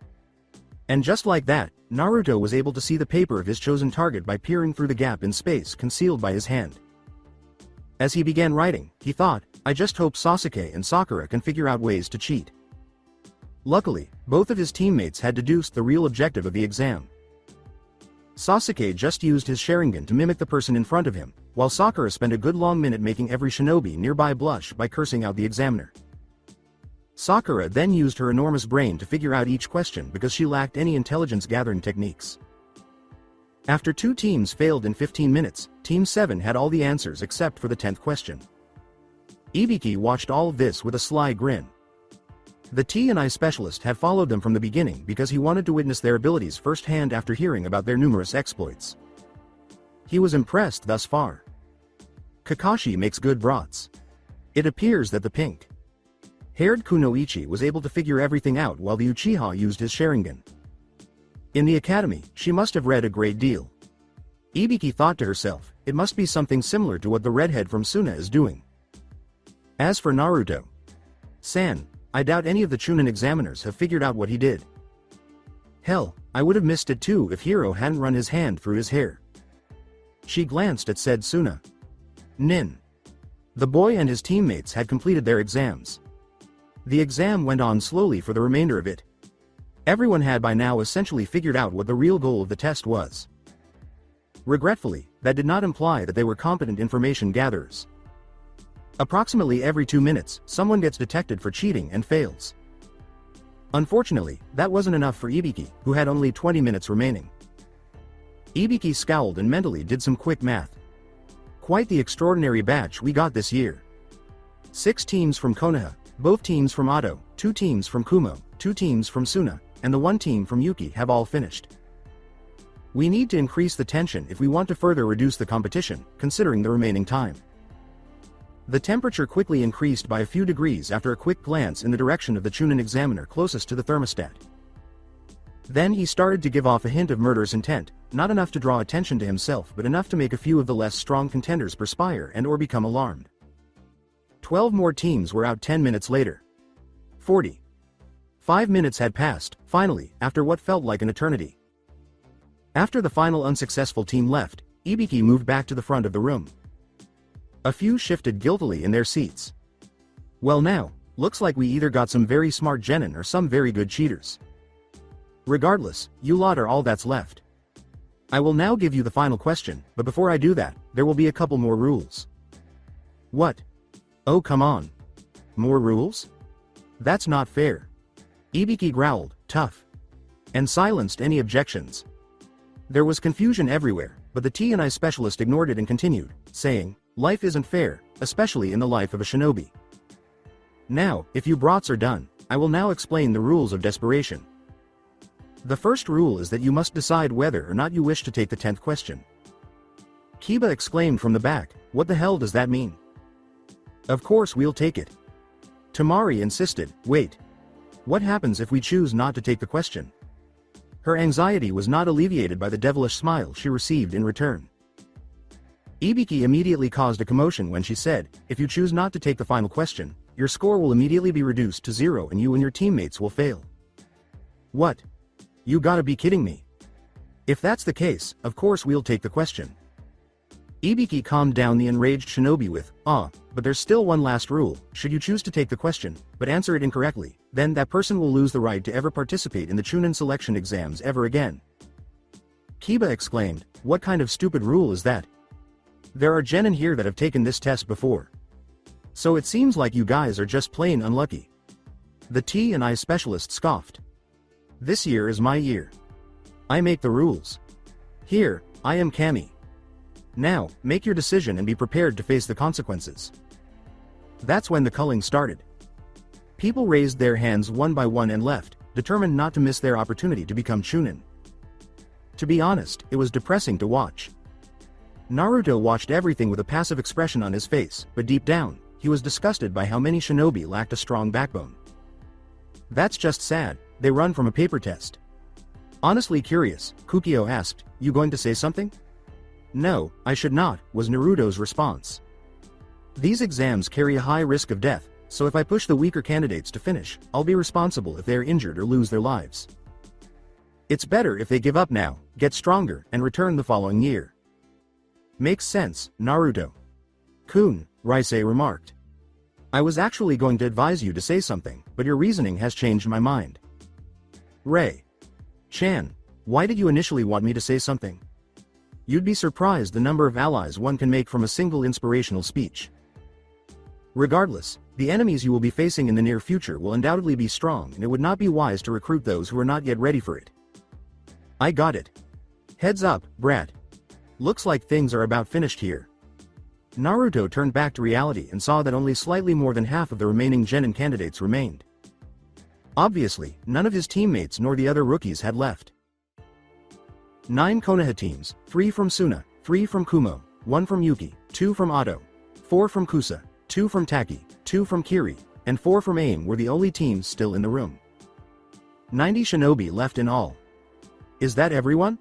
And just like that, Naruto was able to see the paper of his chosen target by peering through the gap in space concealed by his hand. As he began writing, he thought, I just hope Sasuke and Sakura can figure out ways to cheat. Luckily, both of his teammates had deduced the real objective of the exam. Sasuke just used his Sharingan to mimic the person in front of him, while Sakura spent a good long minute making every shinobi nearby blush by cursing out the examiner. Sakura then used her enormous brain to figure out each question because she lacked any intelligence-gathering techniques. After 2 teams failed in 15 minutes, Team 7 had all the answers except for the 10th question. Ibiki watched all of this with a sly grin. The T&I specialist had followed them from the beginning because he wanted to witness their abilities firsthand after hearing about their numerous exploits. He was impressed thus far. Kakashi makes good broths. It appears that the pink-haired Kunoichi was able to figure everything out while the Uchiha used his Sharingan. In the academy, she must have read a great deal. Ibiki thought to herself, it must be something similar to what the redhead from Suna is doing. As for Naruto-san, I doubt any of the Chunin examiners have figured out what he did. Hell, I would have missed it too if Hiro hadn't run his hand through his hair. She glanced at said Suna. Nin. The boy and his teammates had completed their exams. The exam went on slowly for the remainder of it. Everyone had by now essentially figured out what the real goal of the test was. Regretfully, that did not imply that they were competent information gatherers. Approximately every 2 minutes, someone gets detected for cheating and fails. Unfortunately, that wasn't enough for Ibiki, who had only 20 minutes remaining. Ibiki scowled and mentally did some quick math. Quite the extraordinary batch we got this year. 6 teams from Konoha, both teams from Ado, 2 teams from Kumo, 2 teams from Suna, and the 1 team from Yuki have all finished. We need to increase the tension if we want to further reduce the competition, considering the remaining time. The temperature quickly increased by a few degrees after a quick glance in the direction of the Chunin examiner closest to the thermostat. Then he started to give off a hint of murderous intent, not enough to draw attention to himself but enough to make a few of the less strong contenders perspire and or become alarmed. 12 more teams were out 10 minutes later. 45 minutes had passed, finally, after what felt like an eternity. After the final unsuccessful team left, Ibiki moved back to the front of the room. A few shifted guiltily in their seats. Well now, looks like we either got some very smart genin or some very good cheaters. Regardless, you lot are all that's left. I will now give you the final question, but before I do that, there will be a couple more rules. What? Oh come on. More rules? That's not fair. Ibiki growled, tough. And silenced any objections. There was confusion everywhere, but the T&I specialist ignored it and continued, saying, life isn't fair, especially in the life of a shinobi. Now, if you brats are done, I will now explain the rules of desperation. The first rule is that you must decide whether or not you wish to take the 10th question. Kiba exclaimed from the back, what the hell does that mean? Of course we'll take it. Tamari insisted, wait. What happens if we choose not to take the question? Her anxiety was not alleviated by the devilish smile she received in return. Ibiki immediately caused a commotion when she said, if you choose not to take the final question, your score will immediately be reduced to 0 and you and your teammates will fail. What? You gotta be kidding me. If that's the case, of course we'll take the question. Ibiki calmed down the enraged shinobi with, but there's still one last rule, should you choose to take the question, but answer it incorrectly, then that person will lose the right to ever participate in the Chunin selection exams ever again. Kiba exclaimed, what kind of stupid rule is that? There are genin here that have taken this test before. So it seems like you guys are just plain unlucky. The T&I specialist scoffed. This year is my year. I make the rules. Here, I am Kami. Now, make your decision and be prepared to face the consequences. That's when the culling started. People raised their hands one by one and left, determined not to miss their opportunity to become Chunin. To be honest, it was depressing to watch. Naruto watched everything with a passive expression on his face, but deep down, he was disgusted by how many shinobi lacked a strong backbone. That's just sad, they run from a paper test. Honestly curious, Kukio asked, you going to say something? No, I should not, was Naruto's response. These exams carry a high risk of death, so if I push the weaker candidates to finish, I'll be responsible if they are injured or lose their lives. It's better if they give up now, get stronger, and return the following year. Makes sense, Naruto. Kun, Raisei remarked. I was actually going to advise you to say something, but your reasoning has changed my mind. Chan, why did you initially want me to say something? You'd be surprised the number of allies one can make from a single inspirational speech. Regardless, the enemies you will be facing in the near future will undoubtedly be strong and it would not be wise to recruit those who are not yet ready for it. I got it. Heads up, brat. Looks like things are about finished here. Naruto turned back to reality and saw that only slightly more than half of the remaining genin candidates remained. Obviously, none of his teammates nor the other rookies had left. 9 Konoha teams, 3 from Suna, 3 from Kumo, 1 from Yuki, 2 from Ado, 4 from Kusa, 2 from Taki, 2 from Kiri, and 4 from AIM were the only teams still in the room. 90 shinobi left in all. Is that everyone?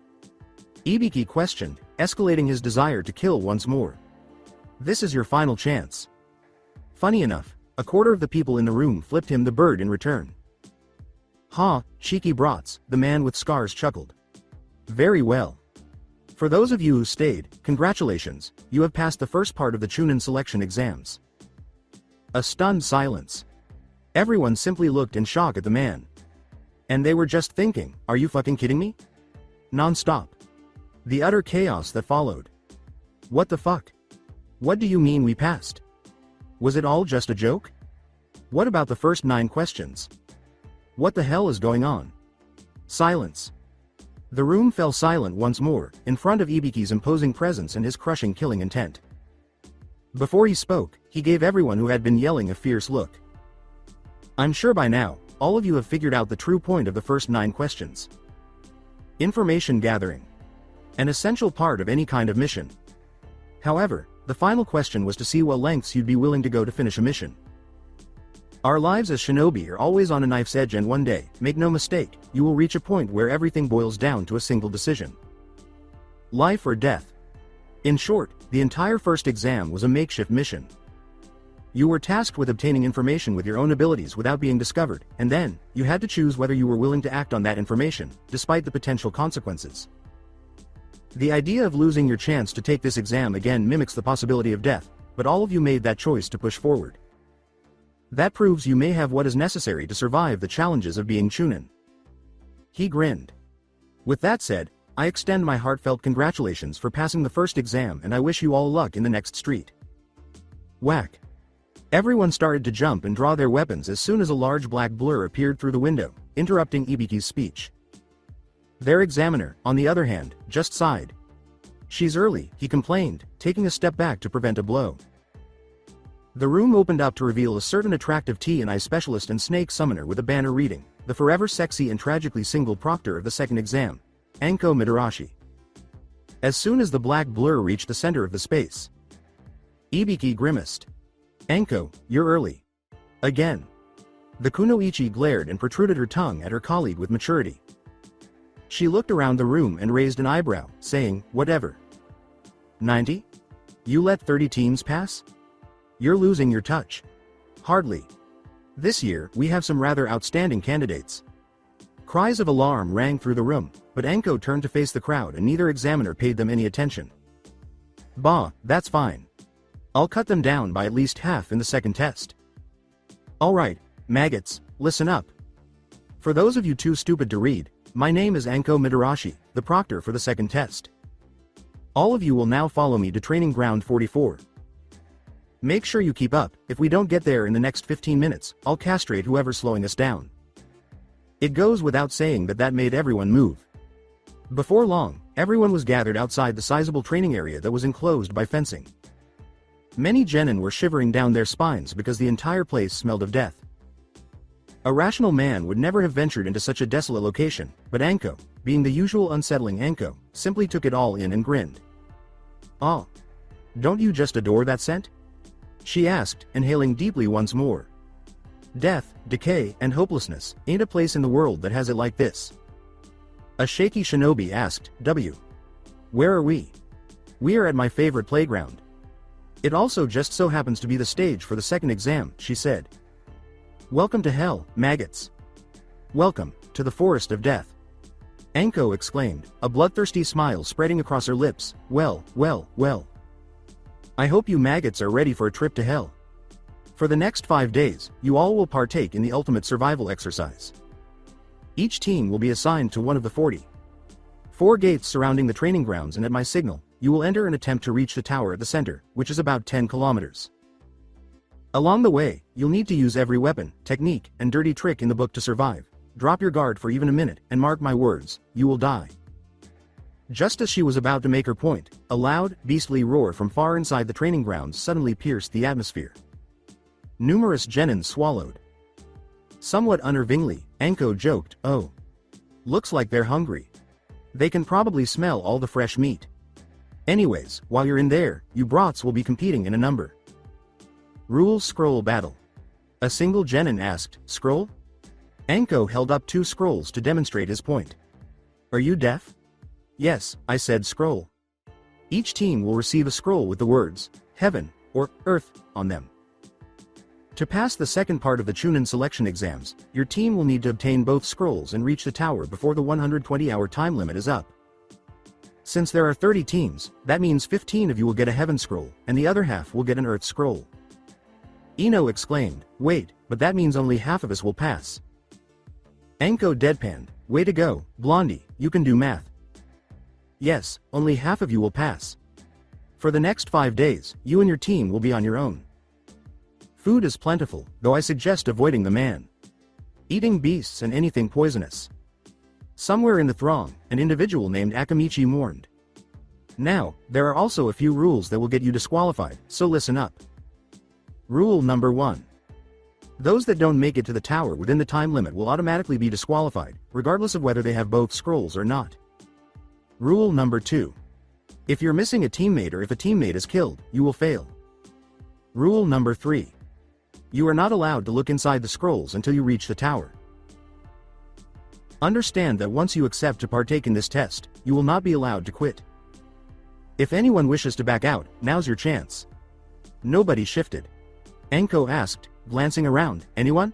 Ibiki questioned, escalating his desire to kill once more. This is your final chance. Funny enough, a quarter of the people in the room flipped him the bird in return. Ha, cheeky brats, the man with scars chuckled. Very well. For those of you who stayed, congratulations, you have passed the first part of the Chunin selection exams. A stunned silence. Everyone simply looked in shock at the man. And they were just thinking, are you fucking kidding me? Non-stop. The utter chaos that followed. What the fuck? What do you mean we passed? Was it all just a joke? What about the first 9 questions? What the hell is going on? Silence. The room fell silent once more, in front of Ibiki's imposing presence and his crushing killing intent. Before he spoke, he gave everyone who had been yelling a fierce look. I'm sure by now, all of you have figured out the true point of the first 9 questions. Information gathering. An essential part of any kind of mission. However, the final question was to see what lengths you'd be willing to go to finish a mission. Our lives as shinobi are always on a knife's edge and one day, make no mistake, you will reach a point where everything boils down to a single decision. Life or death. In short, the entire first exam was a makeshift mission. You were tasked with obtaining information with your own abilities without being discovered, and then, you had to choose whether you were willing to act on that information, despite the potential consequences. The idea of losing your chance to take this exam again mimics the possibility of death, but all of you made that choice to push forward. That proves you may have what is necessary to survive the challenges of being Chunin. He grinned. With that said, I extend my heartfelt congratulations for passing the first exam and I wish you all luck in the next street. Whack. Everyone started to jump and draw their weapons as soon as a large black blur appeared through the window, interrupting Ibiki's speech. Their examiner, on the other hand, just sighed. She's early, he complained, taking a step back to prevent a blow. The room opened up to reveal a certain attractive T&I specialist and snake summoner with a banner reading, the forever sexy and tragically single proctor of the second exam, Anko Midarashi. As soon as the black blur reached the center of the space, Ibiki grimaced. Anko, you're early. Again. The kunoichi glared and protruded her tongue at her colleague with maturity. She looked around the room and raised an eyebrow, saying, whatever. 90? You let 30 teams pass? You're losing your touch. Hardly. This year, we have some rather outstanding candidates. Cries of alarm rang through the room, but Anko turned to face the crowd and neither examiner paid them any attention. Bah, that's fine. I'll cut them down by at least half in the second test. Alright, maggots, listen up. For those of you too stupid to read, my name is Anko Midarashi, the proctor for the second test. All of you will now follow me to training ground 44. Make sure you keep up, if we don't get there in the next 15 minutes, I'll castrate whoever's slowing us down. It goes without saying that made everyone move. Before long, everyone was gathered outside the sizable training area that was enclosed by fencing. Many genin were shivering down their spines because the entire place smelled of death. A rational man would never have ventured into such a desolate location, but Anko, being the usual unsettling Anko, simply took it all in and grinned. Oh. Don't you just adore that scent? She asked, inhaling deeply once more. Death, decay, and hopelessness, ain't a place in the world that has it like this. A shaky shinobi asked, Where are we? We are at my favorite playground. It also just so happens to be the stage for the second exam, she said. Welcome to hell, maggots. Welcome, to the forest of death. Anko exclaimed, a bloodthirsty smile spreading across her lips. Well. I hope you maggots are ready for a trip to hell. For the next 5 days, you all will partake in the ultimate survival exercise. Each team will be assigned to one of the 44 gates surrounding the training grounds and at my signal, you will enter and attempt to reach the tower at the center, which is about 10 kilometers. Along the way, you'll need to use every weapon, technique, and dirty trick in the book to survive. Drop your guard for even a minute, and mark my words, you will die. Just as she was about to make her point, a loud, beastly roar from far inside the training grounds suddenly pierced the atmosphere. Numerous genin swallowed. Somewhat unnervingly, Anko joked, oh. Looks like they're hungry. They can probably smell all the fresh meat. Anyways, while you're in there, you brats will be competing in a number. Rules scroll battle. A single genin asked, scroll? Anko held up 2 scrolls to demonstrate his point. Are you deaf? Yes, I said scroll. Each team will receive a scroll with the words, heaven, or earth, on them. To pass the second part of the Chunin selection exams, your team will need to obtain both scrolls and reach the tower before the 120-hour time limit is up. Since there are 30 teams, that means 15 of you will get a heaven scroll, and the other half will get an earth scroll. Ino exclaimed, wait, but that means only half of us will pass. Anko deadpanned, way to go, Blondie, you can do math. Yes, only half of you will pass. For the next 5 days, you and your team will be on your own. Food is plentiful, though I suggest avoiding the man-eating beasts and anything poisonous. Somewhere in the throng, an individual named Akamichi mourned. Now, there are also a few rules that will get you disqualified, so listen up. Rule number 1. Those that don't make it to the tower within the time limit will automatically be disqualified, regardless of whether they have both scrolls or not. Rule number 2. If you're missing a teammate or if a teammate is killed, you will fail. Rule number 3. You are not allowed to look inside the scrolls until you reach the tower. Understand that once you accept to partake in this test, you will not be allowed to quit. If anyone wishes to back out, now's your chance. Nobody shifted. Anko asked, glancing around, anyone?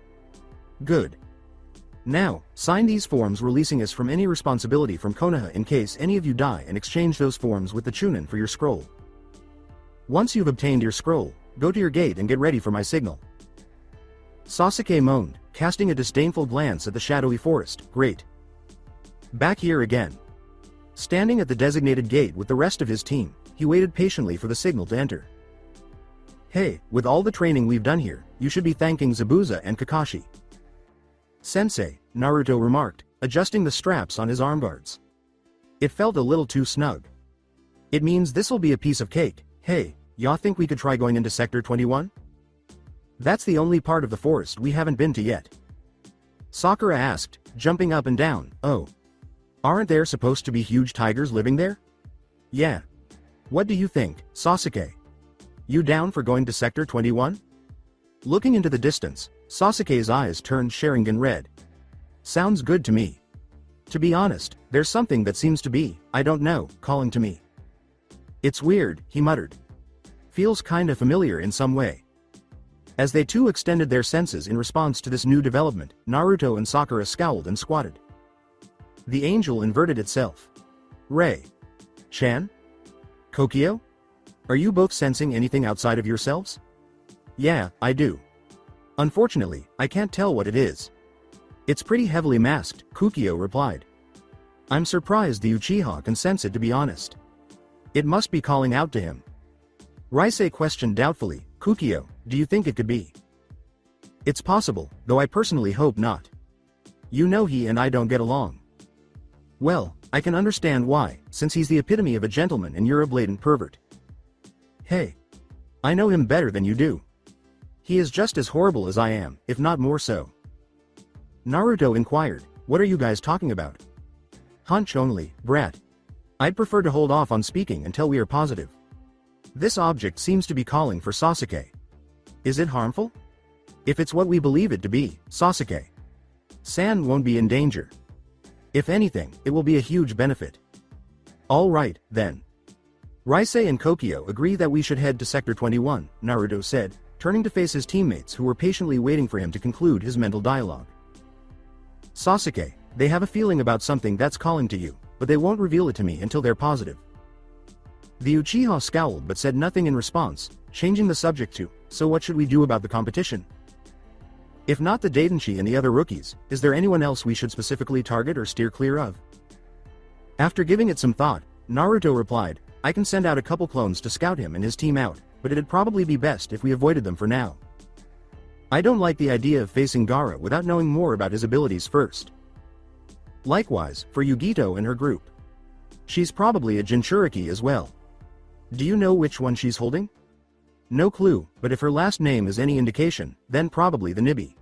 Good. Now, sign these forms releasing us from any responsibility from Konoha in case any of you die and exchange those forms with the Chunin for your scroll. Once you've obtained your scroll, go to your gate and get ready for my signal. Sasuke moaned, casting a disdainful glance at the shadowy forest. Great. Back here again. Standing at the designated gate with the rest of his team, he waited patiently for the signal to enter. Hey, with all the training we've done here, you should be thanking Zabuza and Kakashi. Sensei, Naruto remarked, adjusting the straps on his armguards. It felt a little too snug. It means this'll be a piece of cake. Hey, y'all think we could try going into Sector 21? That's the only part of the forest we haven't been to yet. Sakura asked, jumping up and down. Oh. Aren't there supposed to be huge tigers living there? Yeah. What do you think, Sasuke? You down for going to Sector 21? Looking into the distance, Sasuke's eyes turned Sharingan red. Sounds good to me. To be honest, there's something that seems to be, I don't know, calling to me. It's weird, he muttered. Feels kinda familiar in some way. As they too extended their senses in response to this new development, Naruto and Sakura scowled and squatted. The angel inverted itself. Chan? Kokyo? Are you both sensing anything outside of yourselves? Yeah, I do. Unfortunately, I can't tell what it is. It's pretty heavily masked, Kukio replied. I'm surprised the Uchiha can sense it, to be honest. It must be calling out to him. Raisei questioned doubtfully, Kukio, do you think it could be? It's possible, though I personally hope not. You know he and I don't get along. Well, I can understand why, since he's the epitome of a gentleman and you're a blatant pervert. Hey. I know him better than you do. He is just as horrible as I am, if not more so. Naruto inquired, what are you guys talking about? Hunch only, brat. I'd prefer to hold off on speaking until we are positive. This object seems to be calling for Sasuke. Is it harmful? If it's what we believe it to be, Sasuke-san won't be in danger. If anything, it will be a huge benefit. All right, then. Raisei and Kokyo agree that we should head to Sector 21, Naruto said, turning to face his teammates who were patiently waiting for him to conclude his mental dialogue. Sasuke, they have a feeling about something that's calling to you, but they won't reveal it to me until they're positive. The Uchiha scowled but said nothing in response, changing the subject to, so what should we do about the competition? If not the Daidenshi and the other rookies, is there anyone else we should specifically target or steer clear of? After giving it some thought, Naruto replied, I can send out a couple clones to scout him and his team out, but it'd probably be best if we avoided them for now. I don't like the idea of facing Gaara without knowing more about his abilities first. Likewise, for Yugito and her group. She's probably a Jinchuriki as well. Do you know which one she's holding? No clue, but if her last name is any indication, then probably the Nibi.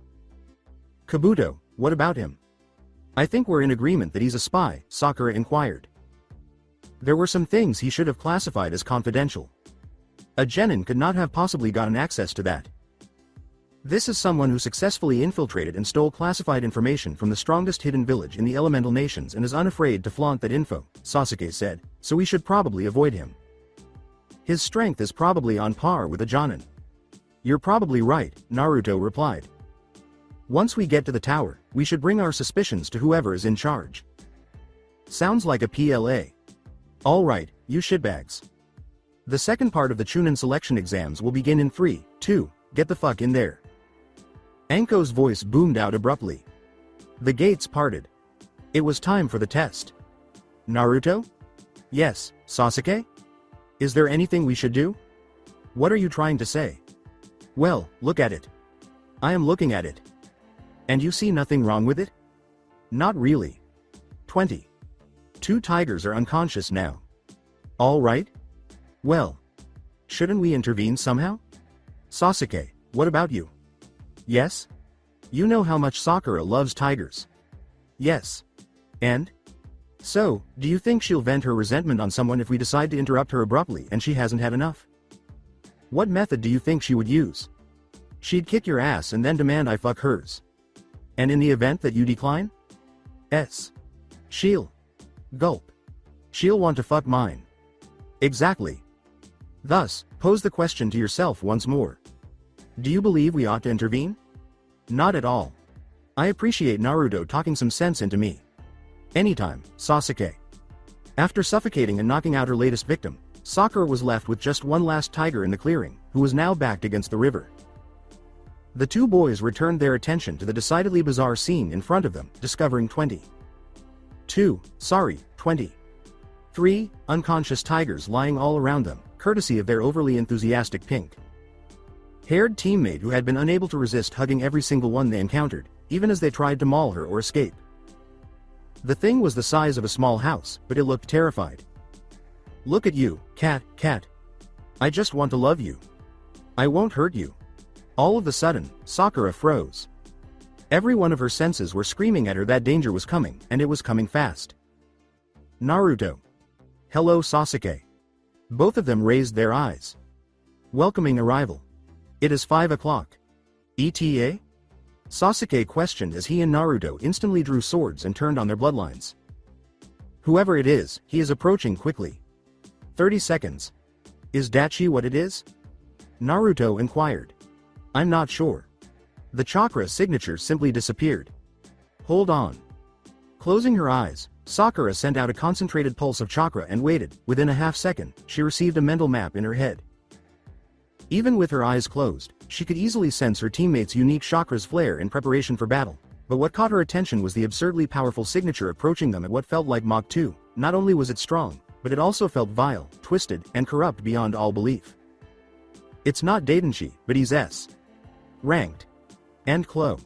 Kabuto, what about him? I think we're in agreement that he's a spy, Sakura inquired. There were some things he should have classified as confidential. A genin could not have possibly gotten access to that. This is someone who successfully infiltrated and stole classified information from the strongest hidden village in the elemental nations and is unafraid to flaunt that info, Sasuke said, so we should probably avoid him. His strength is probably on par with a Jonin. You're probably right, Naruto replied. Once we get to the tower, we should bring our suspicions to whoever is in charge. Sounds like a PLA. Alright, you shitbags. The second part of the Chunin selection exams will begin in 3, 2, get the fuck in there. Anko's voice boomed out abruptly. The gates parted. It was time for the test. Naruto? Yes, Sasuke? Is there anything we should do? What are you trying to say? Well, look at it. I am looking at it. And you see nothing wrong with it? Not really. 20. 2 tigers are unconscious now. All right? Well. Shouldn't we intervene somehow? Sasuke, what about you? Yes? You know how much Sakura loves tigers. Yes. And? So, do you think she'll vent her resentment on someone if we decide to interrupt her abruptly and she hasn't had enough? What method do you think she would use? She'd kick your ass and then demand I fuck hers. And in the event that you decline? She'll. Gulp. She'll want to fuck mine. Exactly. Thus, pose the question to yourself once more. Do you believe we ought to intervene? Not at all. I appreciate Naruto talking some sense into me. Anytime, Sasuke. After suffocating and knocking out her latest victim, Sakura was left with just one last tiger in the clearing, who was now backed against the river. The two boys returned their attention to the decidedly bizarre scene in front of them, discovering 20. 2, sorry, 20. 3, unconscious tigers lying all around them, courtesy of their overly enthusiastic pink-haired teammate who had been unable to resist hugging every single one they encountered, even as they tried to maul her or escape. The thing was the size of a small house, but it looked terrified. Look at you, cat. I just want to love you. I won't hurt you. All of a sudden, Sakura froze. Every one of her senses were screaming at her that danger was coming, and it was coming fast. Naruto. Hello Sasuke. Both of them raised their eyes. Welcoming arrival. It is 5 o'clock. ETA? Sasuke questioned as he and Naruto instantly drew swords and turned on their bloodlines. Whoever it is, he is approaching quickly. 30 seconds. Is Dachi what it is? Naruto inquired. I'm not sure. The chakra signature simply disappeared. Hold on. Closing her eyes, Sakura sent out a concentrated pulse of chakra and waited. Within a half second, she received a mental map in her head. Even with her eyes closed, she could easily sense her teammates' unique chakra's flare in preparation for battle. But what caught her attention was the absurdly powerful signature approaching them at what felt like Mach 2. Not only was it strong, but it also felt vile, twisted, and corrupt beyond all belief. It's not Daidenshi, but he's S. Ranked. And Klo.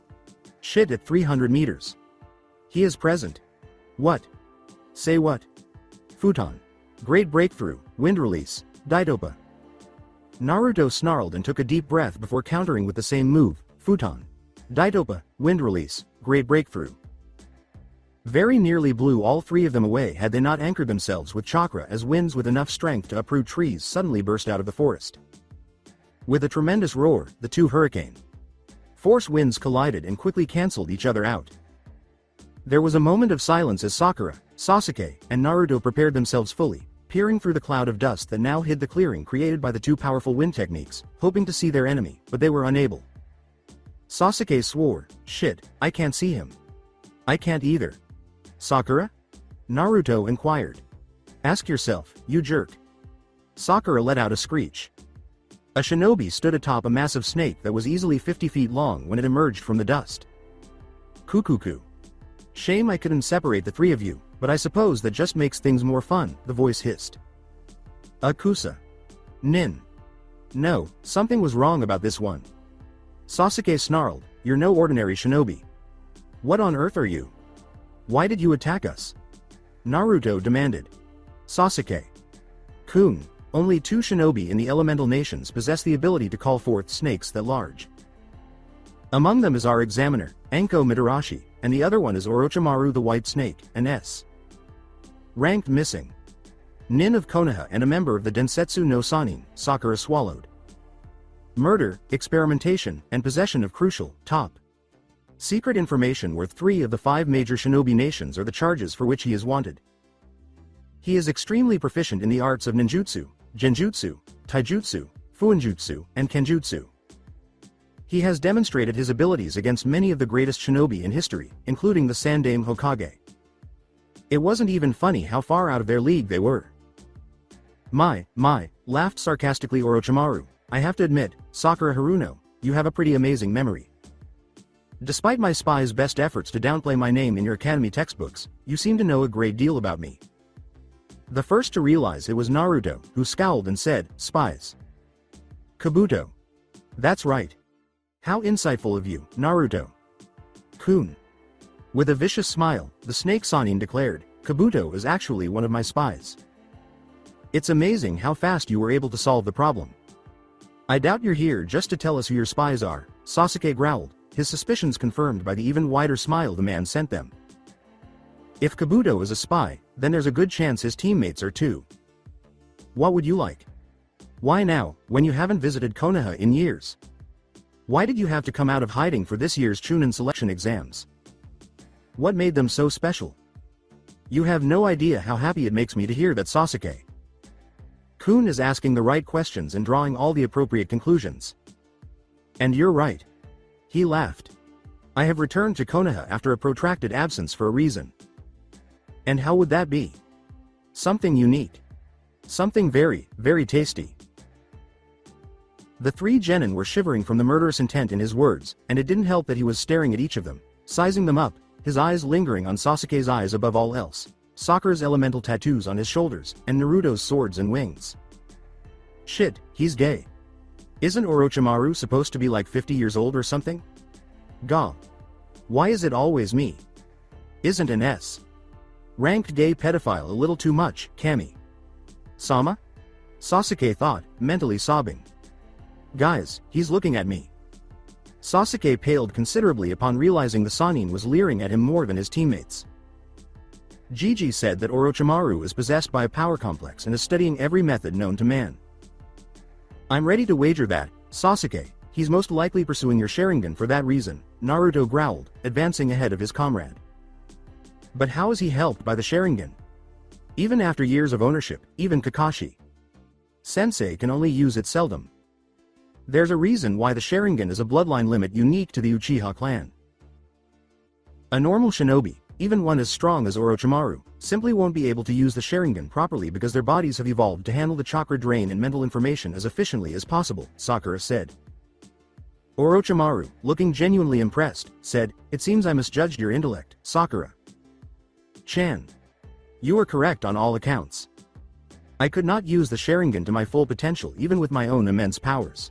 Shit at 300 meters. He is present. What? Say what? Futon. Great breakthrough, wind release, Daidopa. Naruto snarled and took a deep breath before countering with the same move, Futon. Daidopa, wind release, great breakthrough. Very nearly blew all three of them away had they not anchored themselves with chakra as winds with enough strength to uproot trees suddenly burst out of the forest. With a tremendous roar, the two hurricane force winds collided and quickly cancelled each other out. There was a moment of silence as Sakura, Sasuke, and Naruto prepared themselves fully, peering through the cloud of dust that now hid the clearing created by the two powerful wind techniques, hoping to see their enemy, but they were unable. Sasuke swore, shit, I can't see him. I can't either. Sakura? Naruto inquired. Ask yourself, you jerk. Sakura let out a screech. A shinobi stood atop a massive snake that was easily 50 feet long when it emerged from the dust. Kukuku. Shame I couldn't separate the three of you, but I suppose that just makes things more fun, the voice hissed. Akusa. Nin. No, something was wrong about this one. Sasuke snarled, you're no ordinary shinobi. What on earth are you? Why did you attack us? Naruto demanded. Sasuke-kun, only two shinobi in the elemental nations possess the ability to call forth snakes that large. Among them is our examiner, Anko Midarashi, and the other one is Orochimaru the White Snake, an S. Ranked missing. Nin of Konoha and a member of the Densetsu no Sanin, Sakura swallowed. Murder, experimentation, and possession of crucial, top secret information worth 3 of the 5 major shinobi nations are the charges for which he is wanted. He is extremely proficient in the arts of ninjutsu, genjutsu, taijutsu, fuinjutsu, and kenjutsu. He has demonstrated his abilities against many of the greatest shinobi in history, including the Sandaime Hokage. It wasn't even funny how far out of their league they were. My, laughed sarcastically Orochimaru. I have to admit, Sakura Haruno, you have a pretty amazing memory. Despite my spy's best efforts to downplay my name in your academy textbooks, you seem to know a great deal about me. The first to realize it was Naruto, who scowled and said, spies. Kabuto. That's right. How insightful of you, Naruto. Kun. With a vicious smile, the snake Sanin declared, Kabuto is actually one of my spies. It's amazing how fast you were able to solve the problem. I doubt you're here just to tell us who your spies are, Sasuke growled, his suspicions confirmed by the even wider smile the man sent them. If Kabuto is a spy, then there's a good chance his teammates are too. What would you like? Why now, when you haven't visited Konoha in years? Why did you have to come out of hiding for this year's Chunin selection exams? What made them so special? You have no idea how happy it makes me to hear that Sasuke Kun is asking the right questions and drawing all the appropriate conclusions. And you're right. He laughed. I have returned to Konoha after a protracted absence for a reason. And how would that be? Something unique. Something very, very tasty. The 3 genin were shivering from the murderous intent in his words, and it didn't help that he was staring at each of them, sizing them up, his eyes lingering on Sasuke's eyes above all else, Sakura's elemental tattoos on his shoulders, and Naruto's swords and wings. Shit, he's gay. Isn't Orochimaru supposed to be like 50 years old or something? Gah. Why is it always me? Isn't an S. Ranked gay pedophile a little too much, Kami? Sama? Sasuke thought, mentally sobbing. Guys, he's looking at me. Sasuke paled considerably upon realizing the Sannin was leering at him more than his teammates. Gigi said that Orochimaru is possessed by a power complex and is studying every method known to man. I'm ready to wager that, Sasuke, he's most likely pursuing your Sharingan for that reason, Naruto growled, advancing ahead of his comrade. But how is he helped by the Sharingan? Even after years of ownership, even Kakashi Sensei can only use it seldom. There's a reason why the Sharingan is a bloodline limit unique to the Uchiha clan. A normal shinobi, even one as strong as Orochimaru, simply won't be able to use the Sharingan properly because their bodies have evolved to handle the chakra drain and mental information as efficiently as possible, Sakura said. Orochimaru, looking genuinely impressed, said, "It seems I misjudged your intellect, Sakura. Chan. You are correct on all accounts. I could not use the Sharingan to my full potential even with my own immense powers.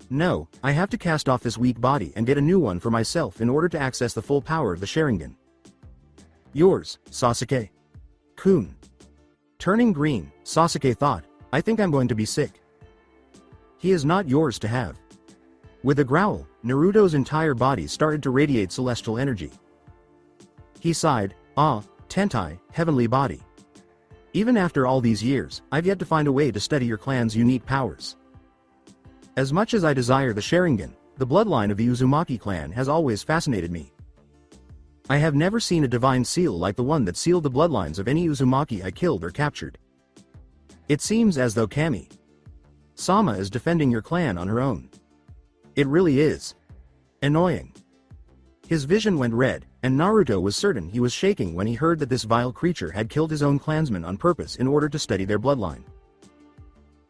No, I have to cast off this weak body and get a new one for myself in order to access the full power of the Sharingan. Yours, Sasuke. Kun." Turning green, Sasuke thought, "I think I'm going to be sick." He is not yours to have. With a growl, Naruto's entire body started to radiate celestial energy. He sighed, "Ah, Tentai, heavenly body. Even after all these years, I've yet to find a way to study your clan's unique powers. As much as I desire the Sharingan, the bloodline of the Uzumaki clan has always fascinated me. I have never seen a divine seal like the one that sealed the bloodlines of any Uzumaki I killed or captured. It seems as though Kami Sama is defending your clan on her own. It really is annoying." His vision went red, and Naruto was certain he was shaking when he heard that this vile creature had killed his own clansmen on purpose in order to study their bloodline.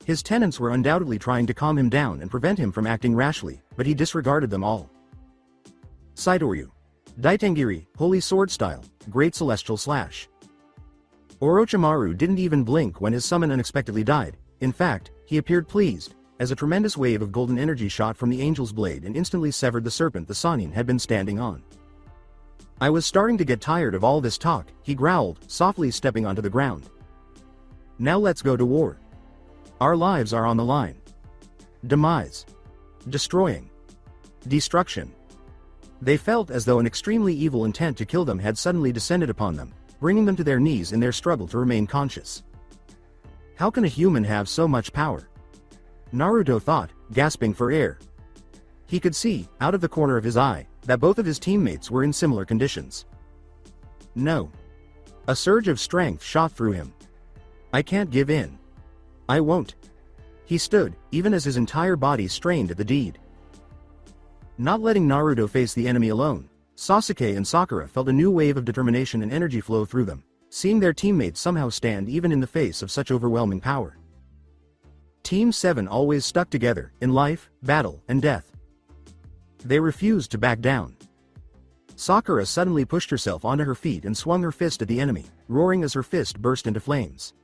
His tenants were undoubtedly trying to calm him down and prevent him from acting rashly, but he disregarded them all. Saidoryu. Daitengiri, Holy Sword Style, Great Celestial Slash. Orochimaru didn't even blink when his summon unexpectedly died. In fact, he appeared pleased, as a tremendous wave of golden energy shot from the angel's blade and instantly severed the serpent the Sannin had been standing on. I was starting to get tired of all this talk, he growled, softly stepping onto the ground. Now let's go to war. Our lives are on the line. Demise. Destroying. Destruction. They felt as though an extremely evil intent to kill them had suddenly descended upon them, bringing them to their knees in their struggle to remain conscious. How can a human have so much power? Naruto thought, gasping for air. He could see, out of the corner of his eye, that both of his teammates were in similar conditions. No. A surge of strength shot through him. I can't give in. I won't. He stood, even as his entire body strained at the deed. Not letting Naruto face the enemy alone, Sasuke and Sakura felt a new wave of determination and energy flow through them, seeing their teammates somehow stand even in the face of such overwhelming power. Team 7 always stuck together, in life, battle, and death. They refused to back down. Sakura suddenly pushed herself onto her feet and swung her fist at the enemy, roaring as her fist burst into flames.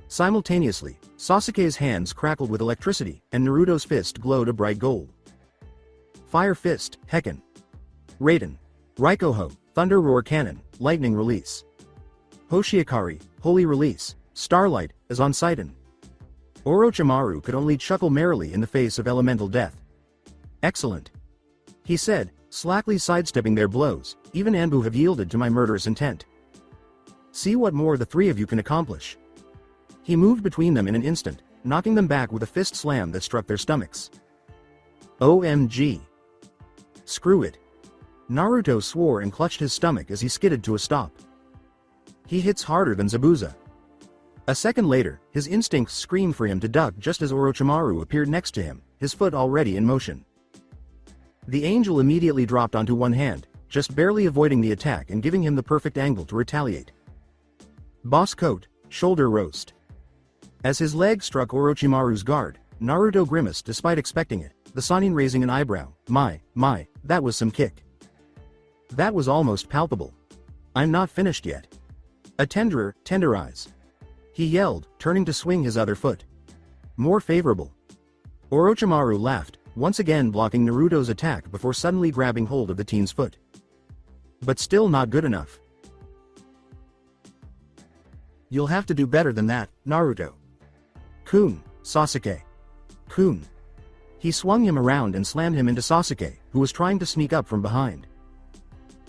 Simultaneously, Sasuke's hands crackled with electricity, and Naruto's fist glowed a bright gold. Fire Fist, Hekken. Raiden. Raikoho, Thunder Roar Cannon, Lightning Release. Hoshiakari, Holy Release, Starlight, as on Sidon. Orochimaru could only chuckle merrily in the face of elemental death. Excellent. He said, slackly sidestepping their blows, even Anbu have yielded to my murderous intent. See what more the three of you can accomplish. He moved between them in an instant, knocking them back with a fist slam that struck their stomachs. OMG. Screw it. Naruto swore and clutched his stomach as he skidded to a stop. He hits harder than Zabuza. A second later, his instincts screamed for him to duck just as Orochimaru appeared next to him, his foot already in motion. The angel immediately dropped onto one hand, just barely avoiding the attack and giving him the perfect angle to retaliate. Boss coat, shoulder roast. As his leg struck Orochimaru's guard, Naruto grimaced despite expecting it, the Sannin raising an eyebrow. My, that was some kick. That was almost palpable. I'm not finished yet. A tender eyes. He yelled, turning to swing his other foot. More favorable. Orochimaru laughed, once again blocking Naruto's attack before suddenly grabbing hold of the teen's foot. But still not good enough. You'll have to do better than that, Naruto. Kun, Sasuke. Kun. He swung him around and slammed him into Sasuke, who was trying to sneak up from behind.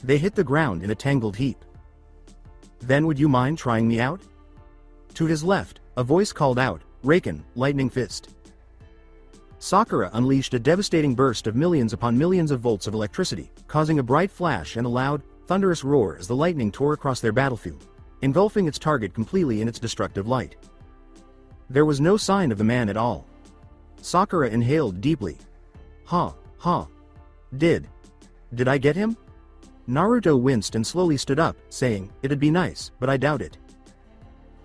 They hit the ground in a tangled heap. Then would you mind trying me out? To his left, a voice called out, Raken, lightning fist. Sakura unleashed a devastating burst of millions upon millions of volts of electricity, causing a bright flash and a loud, thunderous roar as the lightning tore across their battlefield, engulfing its target completely in its destructive light. There was no sign of the man at all. Sakura inhaled deeply. Ha. Did I get him? Naruto winced and slowly stood up, saying, it'd be nice, but I doubt it.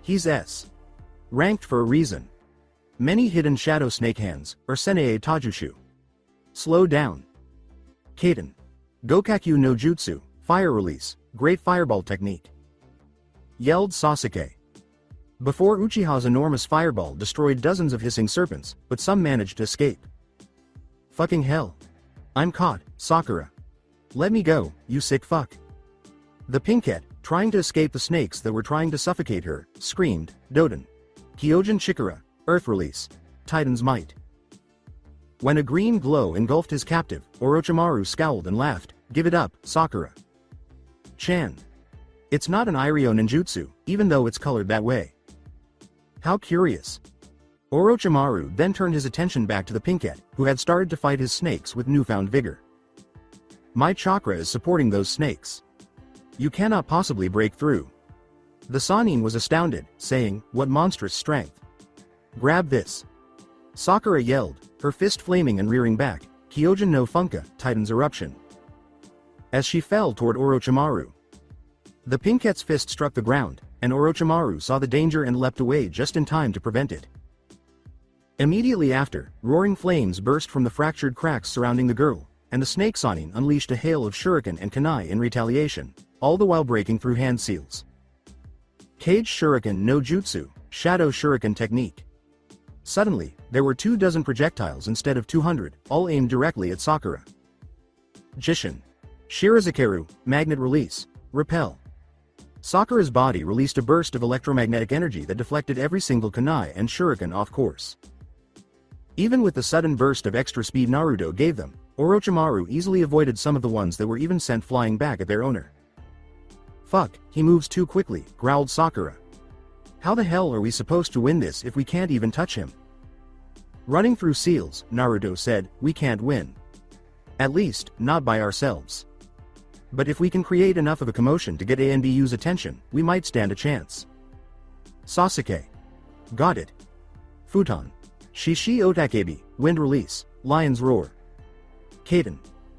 He's S. Ranked for a reason. Many hidden shadow snake hands, or Senei Tajushu. Slow down. Kaden. Gokakyu no Jutsu, fire release, great fireball technique. Yelled Sasuke. Before Uchiha's enormous fireball destroyed dozens of hissing serpents, but some managed to escape. Fucking hell. I'm caught, Sakura. Let me go, you sick fuck. The pinkette, trying to escape the snakes that were trying to suffocate her, screamed, Doden. Kyojin Chikara, Earth Release, Titan's Might. When a green glow engulfed his captive, Orochimaru scowled and laughed, give it up, Sakura. Chan. It's not an Iryo ninjutsu, even though it's colored that way. How curious. Orochimaru then turned his attention back to the pinkette, who had started to fight his snakes with newfound vigor. My chakra is supporting those snakes. You cannot possibly break through. The Sannin was astounded, saying, what monstrous strength. Grab this. Sakura yelled, her fist flaming and rearing back, Kyojin no Funka, Titan's eruption. As she fell toward Orochimaru. The pinkette's fist struck the ground, and Orochimaru saw the danger and leapt away just in time to prevent it. Immediately after, roaring flames burst from the fractured cracks surrounding the girl, and the snake Sannin unleashed a hail of shuriken and kunai in retaliation, all the while breaking through hand seals. Cage Shuriken no Jutsu, Shadow Shuriken Technique. Suddenly, there were 24 projectiles instead of 200, all aimed directly at Sakura. Jishin. Shirazukeru, Magnet Release, Repel. Sakura's body released a burst of electromagnetic energy that deflected every single kunai and shuriken off course. Even with the sudden burst of extra speed Naruto gave them, Orochimaru easily avoided some of the ones that were even sent flying back at their owner. Fuck, he moves too quickly, growled Sakura. How the hell are we supposed to win this if we can't even touch him? Running through seals, Naruto said, we can't win. At least, not by ourselves. But if we can create enough of a commotion to get ANBU's attention, we might stand a chance. Sasuke. Got it. Futon. Shishi Otakebi, Wind Release, Lion's Roar. Kaden.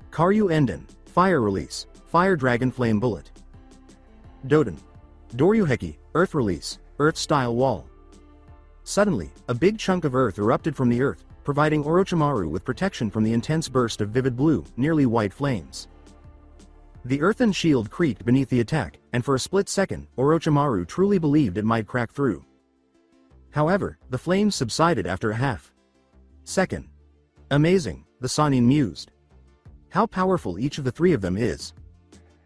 Karyu Enden, Fire Release, Fire Dragon Flame Bullet. Doden. Doryuheki, Earth Release, Earth-Style Wall. Suddenly, a big chunk of earth erupted from the earth, providing Orochimaru with protection from the intense burst of vivid blue, nearly white flames. The earthen shield creaked beneath the attack, and for a split second, Orochimaru truly believed it might crack through. However, the flames subsided after a half-second. Amazing, the Sannin mused. How powerful each of the three of them is.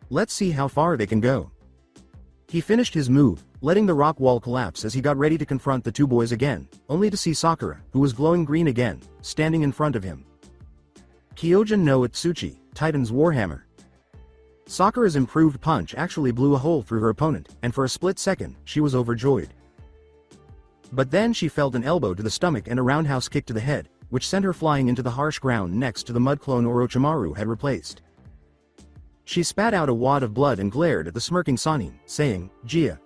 Let's see how far they can go. He finished his move, letting the rock wall collapse as he got ready to confront the two boys again, only to see Sakura, who was glowing green again, standing in front of him. Kyojin no Itsuchi, Titan's Warhammer. Sakura's improved punch actually blew a hole through her opponent, and for a split second, she was overjoyed. But then she felt an elbow to the stomach and a roundhouse kick to the head, which sent her flying into the harsh ground next to the mud clone Orochimaru had replaced. She spat out a wad of blood and glared at the smirking Sannin, saying, Gia.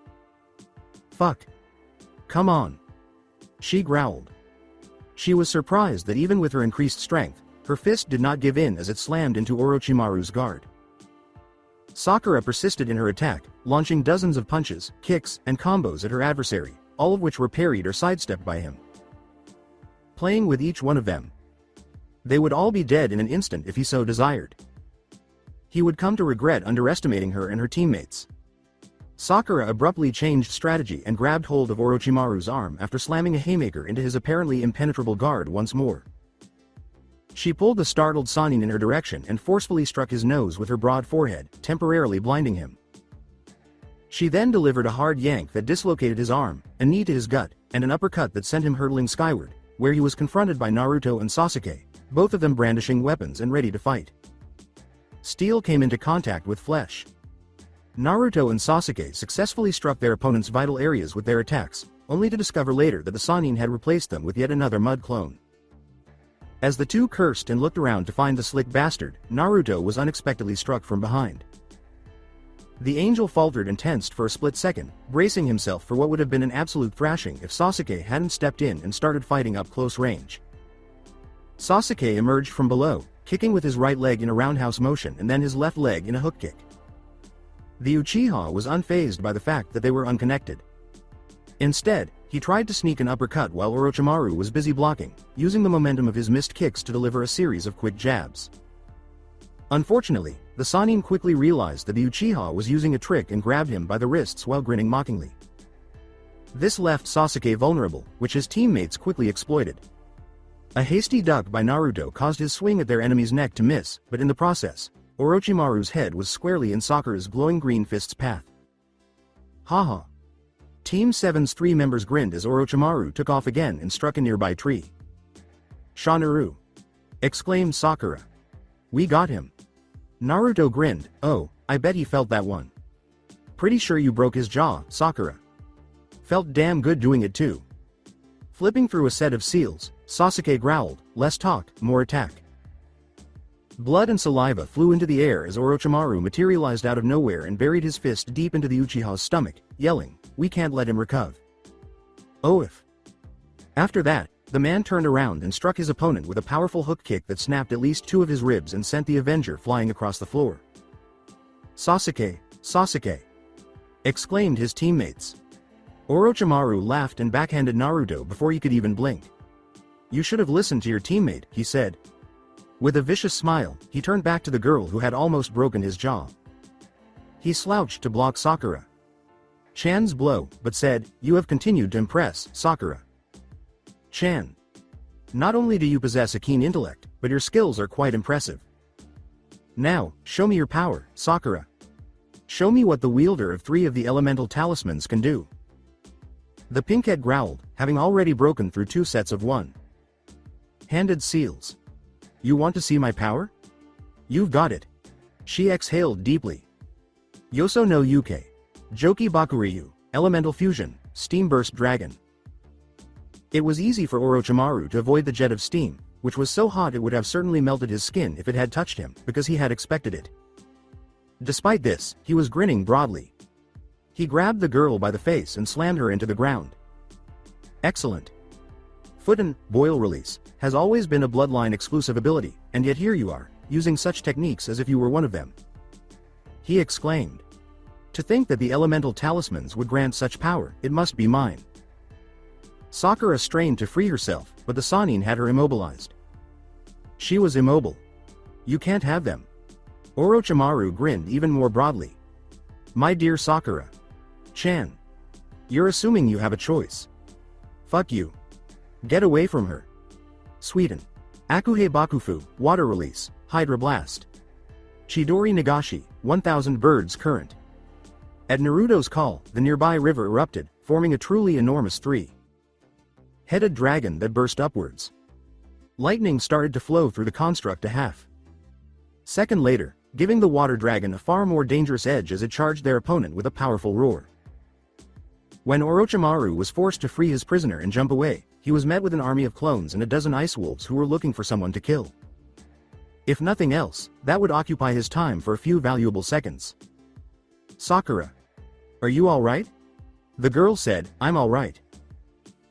Fuck. Come on. She growled. She was surprised that even with her increased strength, her fist did not give in as it slammed into Orochimaru's guard. Sakura persisted in her attack, launching dozens of punches, kicks, and combos at her adversary, all of which were parried or sidestepped by him. Playing with each one of them. They would all be dead in an instant if he so desired. He would come to regret underestimating her and her teammates. Sakura abruptly changed strategy and grabbed hold of Orochimaru's arm after slamming a haymaker into his apparently impenetrable guard once more. She pulled the startled Sannin in her direction and forcefully struck his nose with her broad forehead, temporarily blinding him. She then delivered a hard yank that dislocated his arm, a knee to his gut, and an uppercut that sent him hurtling skyward, where he was confronted by Naruto and Sasuke, both of them brandishing weapons and ready to fight. Steel came into contact with flesh. Naruto and Sasuke successfully struck their opponent's vital areas with their attacks, only to discover later that the Sannin had replaced them with yet another mud clone. As the two cursed and looked around to find the slick bastard, Naruto was unexpectedly struck from behind. The angel faltered and tensed for a split second, bracing himself for what would have been an absolute thrashing if Sasuke hadn't stepped in and started fighting up close range. Sasuke emerged from below, kicking with his right leg in a roundhouse motion and then his left leg in a hook kick. The Uchiha was unfazed by the fact that they were unconnected. Instead, he tried to sneak an uppercut while Orochimaru was busy blocking, using the momentum of his missed kicks to deliver a series of quick jabs. Unfortunately, the Sannin quickly realized that the Uchiha was using a trick and grabbed him by the wrists while grinning mockingly. This left Sasuke vulnerable, which his teammates quickly exploited. A hasty duck by Naruto caused his swing at their enemy's neck to miss, but in the process, Orochimaru's head was squarely in Sakura's glowing green fist's path. Haha. Team 7's three members grinned as Orochimaru took off again and struck a nearby tree. "Shanaru!" exclaimed Sakura. "We got him." Naruto grinned. "Oh, I bet he felt that one." "Pretty sure you broke his jaw, Sakura." "Felt damn good doing it too." Flipping through a set of seals, Sasuke growled, "Less talk, more attack." Blood and saliva flew into the air as Orochimaru materialized out of nowhere and buried his fist deep into the Uchiha's stomach, yelling, "We can't let him recover." "Oh if." After that, the man turned around and struck his opponent with a powerful hook kick that snapped at least two of his ribs and sent the Avenger flying across the floor. "Sasuke, Sasuke!" exclaimed his teammates. Orochimaru laughed and backhanded Naruto before he could even blink. "You should have listened to your teammate," he said. With a vicious smile, he turned back to the girl who had almost broken his jaw. He slouched to block Sakura Chan's blow, but said, "You have continued to impress, Sakura Chan. Not only do you possess a keen intellect, but your skills are quite impressive. Now, show me your power, Sakura. Show me what the wielder of three of the elemental talismans can do." The pinkhead growled, having already broken through two sets of one-handed seals. "You want to see my power? You've got it." She exhaled deeply. "Yoso no Yuke. Joki Bakuryu, Elemental Fusion, Steam Burst Dragon." It was easy for Orochimaru to avoid the jet of steam, which was so hot it would have certainly melted his skin if it had touched him, because he had expected it. Despite this, he was grinning broadly. He grabbed the girl by the face and slammed her into the ground. "Excellent. Futon, Boil Release, has always been a bloodline exclusive ability, and yet here you are, using such techniques as if you were one of them," he exclaimed. "To think that the elemental talismans would grant such power, it must be mine." Sakura strained to free herself, but the Sannin had her immobilized. She was immobile. "You can't have them." Orochimaru grinned even more broadly. "My dear Sakura Chan. You're assuming you have a choice. Fuck you. Get away from her." Sweden. Akuhei Bakufu, Water Release, Hydra Blast. Chidori Nagashi, 1000 Birds Current. At Naruto's call, the nearby river erupted, forming a truly enormous three-headed dragon that burst upwards. Lightning started to flow through the construct a half-second later, giving the water dragon a far more dangerous edge as it charged their opponent with a powerful roar. When Orochimaru was forced to free his prisoner and jump away, he was met with an army of clones and a dozen ice wolves who were looking for someone to kill. If nothing else, that would occupy his time for a few valuable seconds. "Sakura. Are you alright?" The girl said, "I'm alright.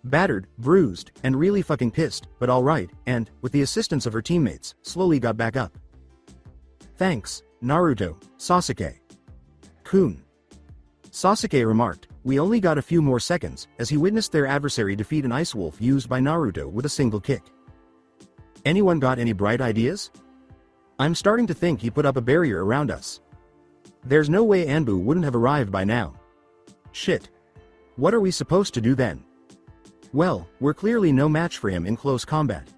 Battered, bruised, and really fucking pissed, but alright," and, with the assistance of her teammates, slowly got back up. "Thanks, Naruto, Sasuke Kun." Sasuke remarked, "We only got a few more seconds," as he witnessed their adversary defeat an ice wolf used by Naruto with a single kick. "Anyone got any bright ideas?" I'm starting to think he put up a barrier around us. There's no way Anbu wouldn't have arrived by now. Shit. What are we supposed to do then? Well, we're clearly no match for him in close combat.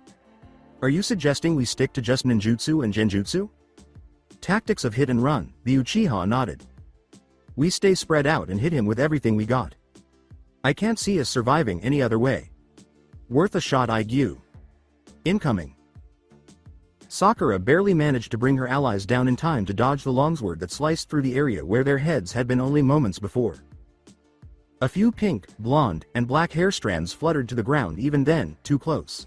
Are you suggesting we stick to just ninjutsu and genjutsu? Tactics of hit and run, the Uchiha nodded. We stay spread out and hit him with everything we got. I can't see us surviving any other way. Worth a shot, IQ. Incoming. Sakura barely managed to bring her allies down in time to dodge the longsword that sliced through the area where their heads had been only moments before. A few pink, blonde, and black hair strands fluttered to the ground, even then, too close.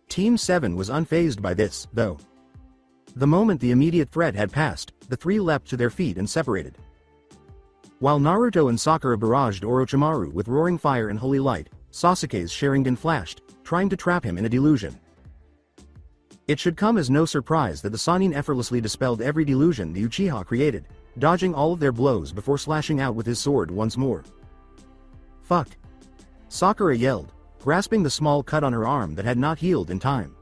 Team 7 was unfazed by this, though. The moment the immediate threat had passed, the three leapt to their feet and separated. While Naruto and Sakura barraged Orochimaru with roaring fire and holy light, Sasuke's Sharingan flashed, trying to trap him in a delusion. It should come as no surprise that the Sannin effortlessly dispelled every delusion the Uchiha created, dodging all of their blows before slashing out with his sword once more. Fuck! Sakura yelled, grasping the small cut on her arm that had not healed in time.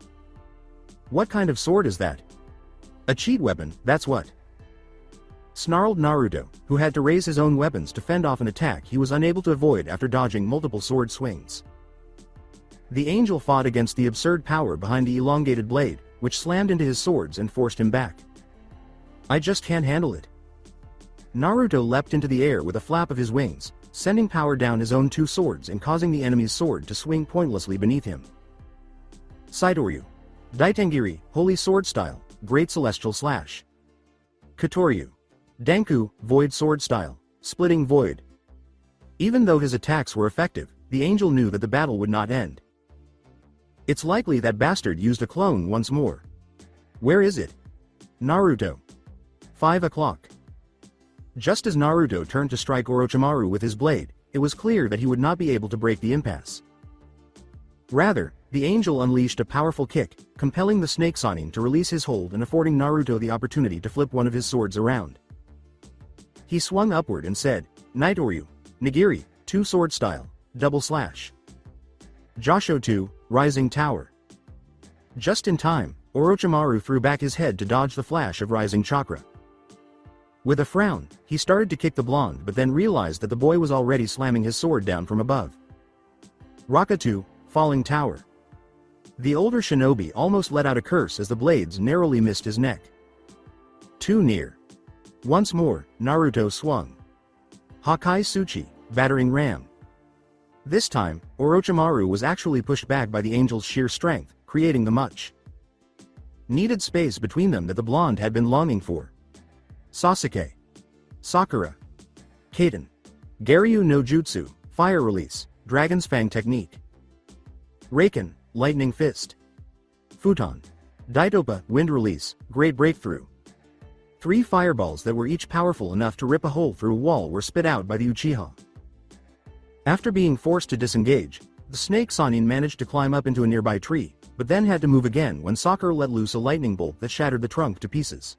What kind of sword is that? A cheat weapon, that's what. Snarled Naruto, who had to raise his own weapons to fend off an attack he was unable to avoid after dodging multiple sword swings. The angel fought against the absurd power behind the elongated blade, which slammed into his swords and forced him back. I just can't handle it. Naruto leapt into the air with a flap of his wings, sending power down his own two swords and causing the enemy's sword to swing pointlessly beneath him. Saitoryu. Daitengiri, Holy Sword Style, Great Celestial Slash. Katoryu. Danku, Void Sword Style, Splitting Void. Even though his attacks were effective, the angel knew that the battle would not end. It's likely that bastard used a clone once more. Where is it? Naruto. 5 o'clock. Just as Naruto turned to strike Orochimaru with his blade, it was clear that he would not be able to break the impasse. Rather, the angel unleashed a powerful kick, compelling the snake Sannin to release his hold and affording Naruto the opportunity to flip one of his swords around. He swung upward and said, Nitoryu, Nigiri, 2 sword style, double slash. Josho 2, Rising Tower. Just in time, Orochimaru threw back his head to dodge the flash of Rising Chakra. With a frown, he started to kick the blonde but then realized that the boy was already slamming his sword down from above. Rakatu, Falling Tower. The older shinobi almost let out a curse as the blades narrowly missed his neck. Too near. Once more, Naruto swung. Hakai Tsuchi, Battering Ram. This time, Orochimaru was actually pushed back by the angel's sheer strength, creating the much needed space between them that the blonde had been longing for. Sasuke. Sakura. Kaden. Garyu no Jutsu, Fire Release, Dragon's Fang Technique. Raken, Lightning Fist. Futon. Daitopa, Wind Release, Great Breakthrough. 3 fireballs that were each powerful enough to rip a hole through a wall were spit out by the Uchiha. After being forced to disengage, the snake Sannin managed to climb up into a nearby tree, but then had to move again when Sakura let loose a lightning bolt that shattered the trunk to pieces.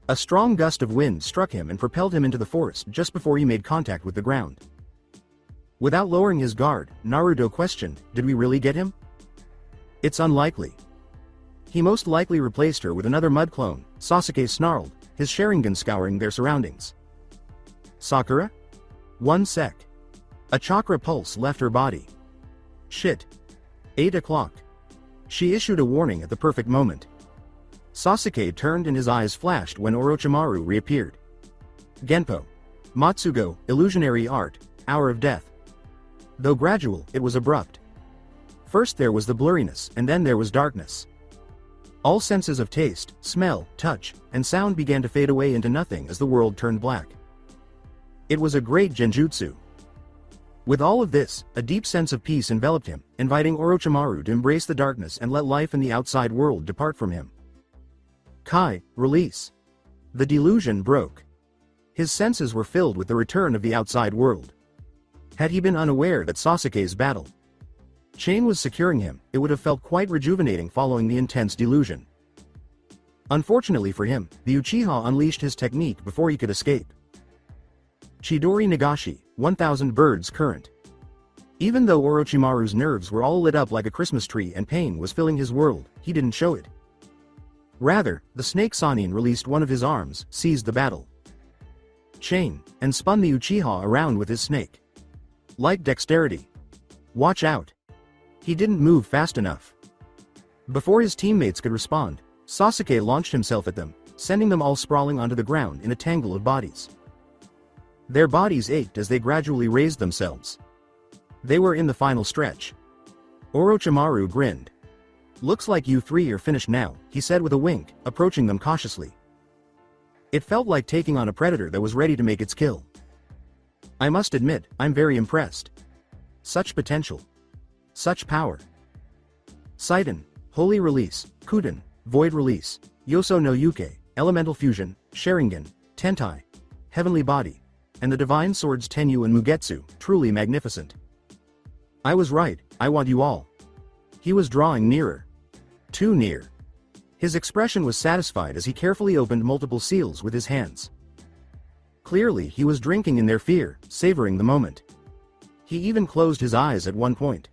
A strong gust of wind struck him and propelled him into the forest just before he made contact with the ground. Without lowering his guard, Naruto questioned, did we really get him? It's unlikely. He most likely replaced her with another mud clone, Sasuke snarled, his Sharingan scouring their surroundings. Sakura? 1 sec. A chakra pulse left her body. Shit. 8 o'clock. She issued a warning at the perfect moment. Sasuke turned and his eyes flashed when Orochimaru reappeared. Genpo. Matsugo, Illusionary Art, Hour of Death. Though gradual, it was abrupt. First there was the blurriness, and then there was darkness. All senses of taste, smell, touch, and sound began to fade away into nothing as the world turned black. It was a great genjutsu. With all of this, a deep sense of peace enveloped him, inviting Orochimaru to embrace the darkness and let life in the outside world depart from him. Kai, release. The delusion broke. His senses were filled with the return of the outside world. Had he been unaware that Sasuke's battle chain was securing him, it would have felt quite rejuvenating following the intense delusion. Unfortunately for him, the Uchiha unleashed his technique before he could escape. Chidori Nagashi, 1000 Birds Current. Even though Orochimaru's nerves were all lit up like a Christmas tree and pain was filling his world, he didn't show it. Rather, the snake Sannin released one of his arms, seized the battle chain, and spun the Uchiha around with his snake. Like dexterity. Watch out. He didn't move fast enough. Before his teammates could respond, Sasuke launched himself at them, sending them all sprawling onto the ground in a tangle of bodies. Their bodies ached as they gradually raised themselves. They were in the final stretch. Orochimaru grinned. "Looks like you three are finished now," he said with a wink, approaching them cautiously. It felt like taking on a predator that was ready to make its kill. "I must admit, I'm very impressed. Such potential. Such power. Saiden, Holy Release, Kuden, Void Release, Yoso no Yuke, Elemental Fusion, Sharingan, Tentai, Heavenly Body, and the Divine Swords Tenyu and Mugetsu, truly magnificent. I was right, I want you all." He was drawing nearer. Too near. His expression was satisfied as he carefully opened multiple seals with his hands. Clearly he was drinking in their fear, savoring the moment. He even closed his eyes at one point.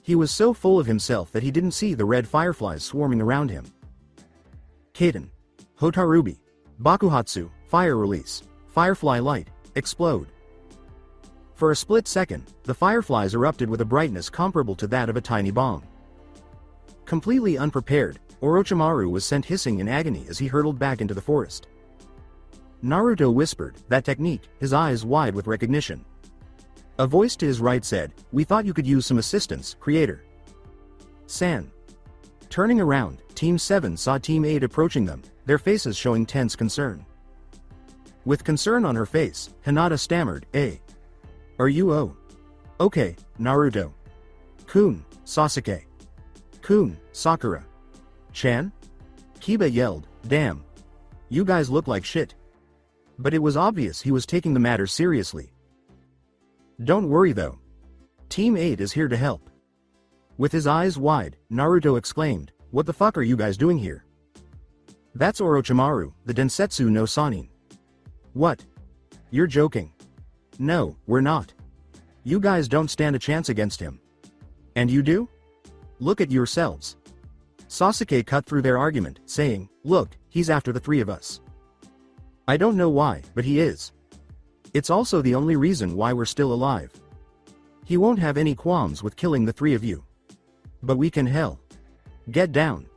He was so full of himself that he didn't see the red fireflies swarming around him. Kaden. Hotarubi. Bakuhatsu, Fire Release, Firefly Light, Explode. For a split second, the fireflies erupted with a brightness comparable to that of a tiny bomb. Completely unprepared, Orochimaru was sent hissing in agony as he hurtled back into the forest. Naruto whispered, "That technique," his eyes wide with recognition. A voice to his right said, "We thought you could use some assistance, Creator." San. Turning around, Team 7 saw Team 8 approaching them, their faces showing tense concern. With concern on her face, Hinata stammered, "Are you okay, Naruto? Kun, Sasuke. Kun, Sakura. Chan?" Kiba yelled, "Damn. You guys look like shit." But it was obvious he was taking the matter seriously. "Don't worry though. Team 8 is here to help." With his eyes wide, Naruto exclaimed, "What the fuck are you guys doing here?" "That's Orochimaru, the Densetsu no Sannin." "What? You're joking." "No, we're not. You guys don't stand a chance against him." "And you do? Look at yourselves." Sasuke cut through their argument, saying, "Look, he's after the three of us. I don't know why, but he is. It's also the only reason why we're still alive. He won't have any qualms with killing the three of you. But we can get down.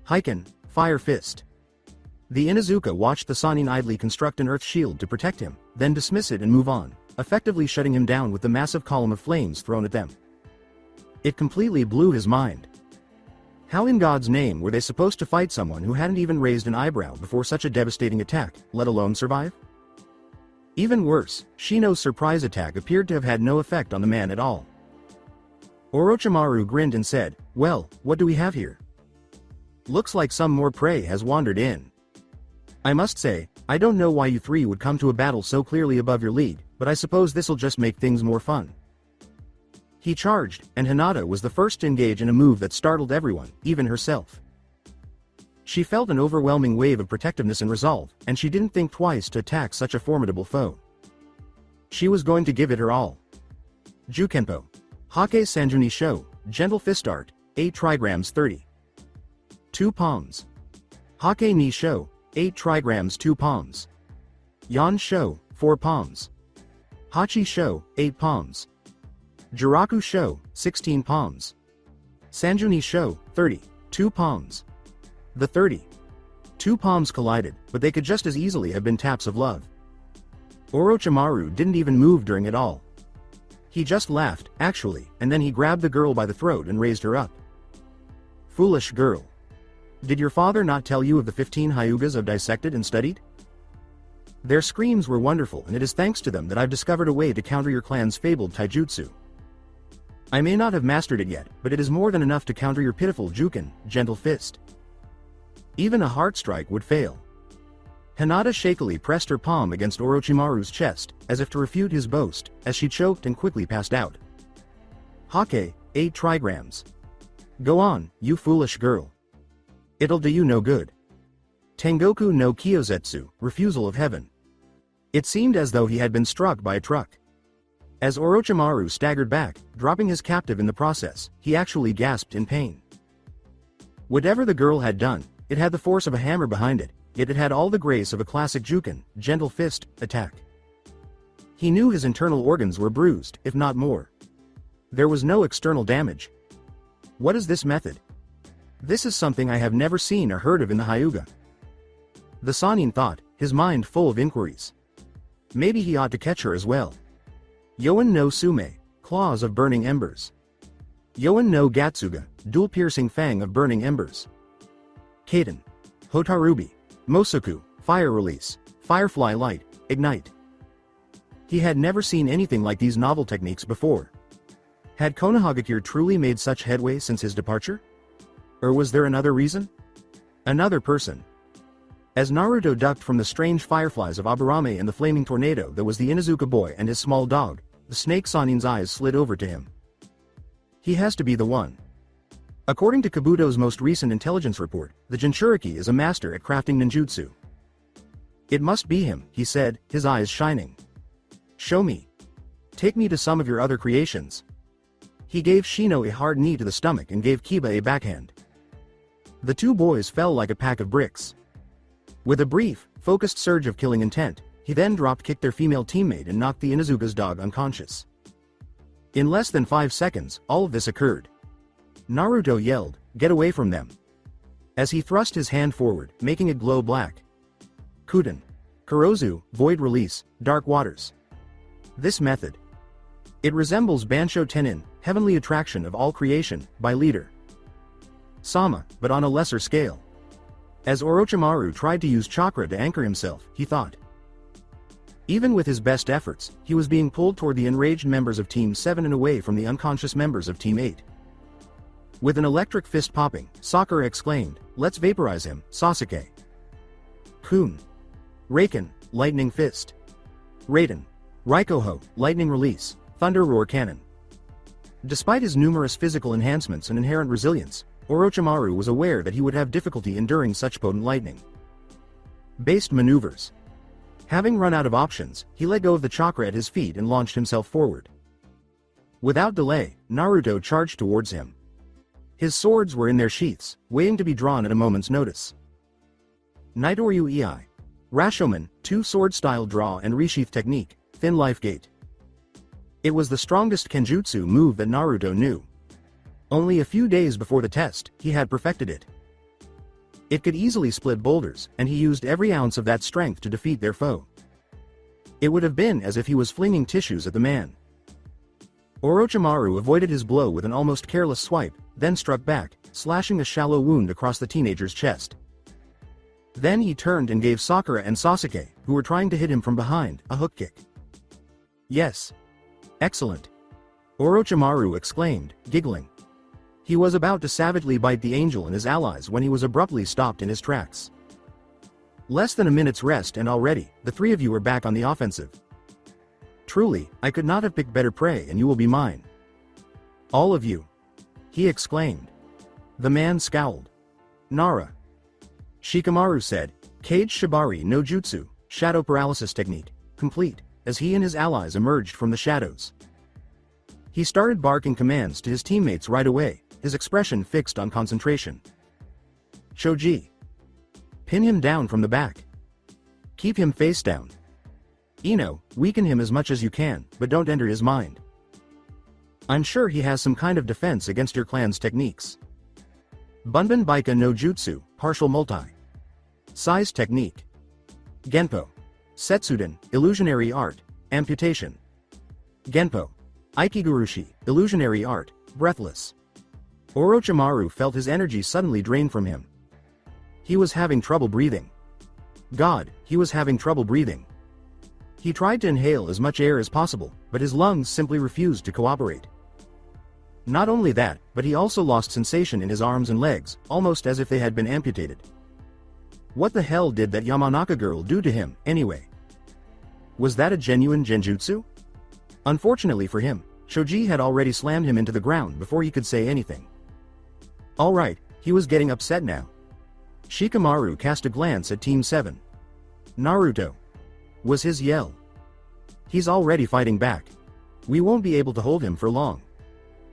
Heiken, Fire Fist." The Inuzuka watched the Sannin idly construct an earth shield to protect him, then dismiss it and move on, effectively shutting him down with the massive column of flames thrown at them. It completely blew his mind. How in God's name were they supposed to fight someone who hadn't even raised an eyebrow before such a devastating attack, let alone survive? Even worse, Shino's surprise attack appeared to have had no effect on the man at all. Orochimaru grinned and said, "Well, what do we have here? Looks like some more prey has wandered in. I must say, I don't know why you three would come to a battle so clearly above your league, but I suppose this'll just make things more fun." He charged, and Hinata was the first to engage in a move that startled everyone, even herself. She felt an overwhelming wave of protectiveness and resolve, and she didn't think twice to attack such a formidable foe. She was going to give it her all. Jukenpo. Hake Sanjuni Sho, Gentle Fist Art, 8 trigrams 30. 2 palms. Hake Ni Sho, 8 trigrams 2 palms. Yan Sho, 4 palms. Hachi Sho, 8 palms. Jiraku Sho, 16 palms. Sanjuni Sho, 30, 2 palms. The 32 palms collided, but they could just as easily have been taps of love. Orochimaru didn't even move during it all. He just laughed, actually, and then he grabbed the girl by the throat and raised her up. "Foolish girl. Did your father not tell you of the 15 Hyugas I've dissected and studied? Their screams were wonderful, and it is thanks to them that I've discovered a way to counter your clan's fabled taijutsu. I may not have mastered it yet, but it is more than enough to counter your pitiful Juken, Gentle Fist. Even a heart strike would fail." Hinata shakily pressed her palm against Orochimaru's chest, as if to refute his boast, as she choked and quickly passed out. "Hake, 8 trigrams. Go on, you foolish girl. It'll do you no good." Tengoku no Kyozetsu, Refusal of Heaven. It seemed as though he had been struck by a truck. As Orochimaru staggered back, dropping his captive in the process, he actually gasped in pain. Whatever the girl had done, It had the force of a hammer behind it, yet it had all the grace of a classic Juken, gentle fist, attack. He knew his internal organs were bruised, if not more. There was no external damage. What is this method? This is something I have never seen or heard of in the Hyuga. The Sannin thought, his mind full of inquiries. Maybe he ought to catch her as well. Yoan no Sume, claws of burning embers. Yoan no Gatsuga, dual-piercing fang of burning embers. Kaden. Hotarubi. Mosoku, fire release, firefly light, ignite. He had never seen anything like these novel techniques before. Had Konohagakure truly made such headway since his departure? Or was there another reason? Another person. As Naruto ducked from the strange fireflies of Aburame and the flaming tornado that was the Inuzuka boy and his small dog, the snake Sannin's eyes slid over to him. He has to be the one. According to Kabuto's most recent intelligence report, the Jinchuriki is a master at crafting ninjutsu. It must be him, he said, his eyes shining. Show me. Take me to some of your other creations. He gave Shino a hard knee to the stomach and gave Kiba a backhand. The two boys fell like a pack of bricks. With a brief, focused surge of killing intent, he then drop-kicked their female teammate and knocked the Inuzuka's dog unconscious. In less than 5 seconds, all of this occurred. Naruto yelled, "Get away from them!" as he thrust his hand forward, making it glow black. Kuden. Kurozu, void release, dark waters. This method. It resembles Bansho Tenin, heavenly attraction of all creation, by leader Sama, but on a lesser scale. As Orochimaru tried to use Chakra to anchor himself, he thought. Even with his best efforts, he was being pulled toward the enraged members of Team 7 and away from the unconscious members of Team 8. With an electric fist popping, Sakura exclaimed, "Let's vaporize him, Sasuke." Kun. Raken, lightning fist. Raiden. Raikoho, lightning release, thunder roar cannon. Despite his numerous physical enhancements and inherent resilience, Orochimaru was aware that he would have difficulty enduring such potent lightning based maneuvers. Having run out of options, he let go of the chakra at his feet and launched himself forward. Without delay, Naruto charged towards him. His swords were in their sheaths, waiting to be drawn at a moment's notice. Nitoryu Ei. Rashomon, 2 sword-style draw and resheath technique, thin life gate. It was the strongest kenjutsu move that Naruto knew. Only a few days before the test, he had perfected it. It could easily split boulders, and he used every ounce of that strength to defeat their foe. It would have been as if he was flinging tissues at the man. Orochimaru avoided his blow with an almost careless swipe, then struck back, slashing a shallow wound across the teenager's chest. Then he turned and gave Sakura and Sasuke, who were trying to hit him from behind, a hook kick. Yes. Excellent. Orochimaru exclaimed, giggling. He was about to savagely bite the angel and his allies when he was abruptly stopped in his tracks. Less than a minute's rest and already, the three of you are back on the offensive. Truly, I could not have picked better prey and you will be mine. All of you. He exclaimed. The man scowled. Nara. Shikamaru said, Kage Shibari no Jutsu, shadow paralysis technique, complete, as he and his allies emerged from the shadows. He started barking commands to his teammates right away, his expression fixed on concentration. Shoji. Pin him down from the back. Keep him face down. Ino, weaken him as much as you can, but don't enter his mind. I'm sure he has some kind of defense against your clan's techniques. Bunban Baika no Jutsu, partial multi. Size technique. Genpo. Setsuden, illusionary art, amputation. Genpo. Aikigurushi, illusionary art, breathless. Orochimaru felt his energy suddenly drain from him. He was having trouble breathing. God, he was having trouble breathing. He tried to inhale as much air as possible, but his lungs simply refused to cooperate. Not only that, but he also lost sensation in his arms and legs, almost as if they had been amputated. What the hell did that Yamanaka girl do to him, anyway? Was that a genuine genjutsu? Unfortunately for him, Shoji had already slammed him into the ground before he could say anything. Alright, he was getting upset now. Shikamaru cast a glance at Team 7. Naruto. Was his yell. He's already fighting back. We won't be able to hold him for long.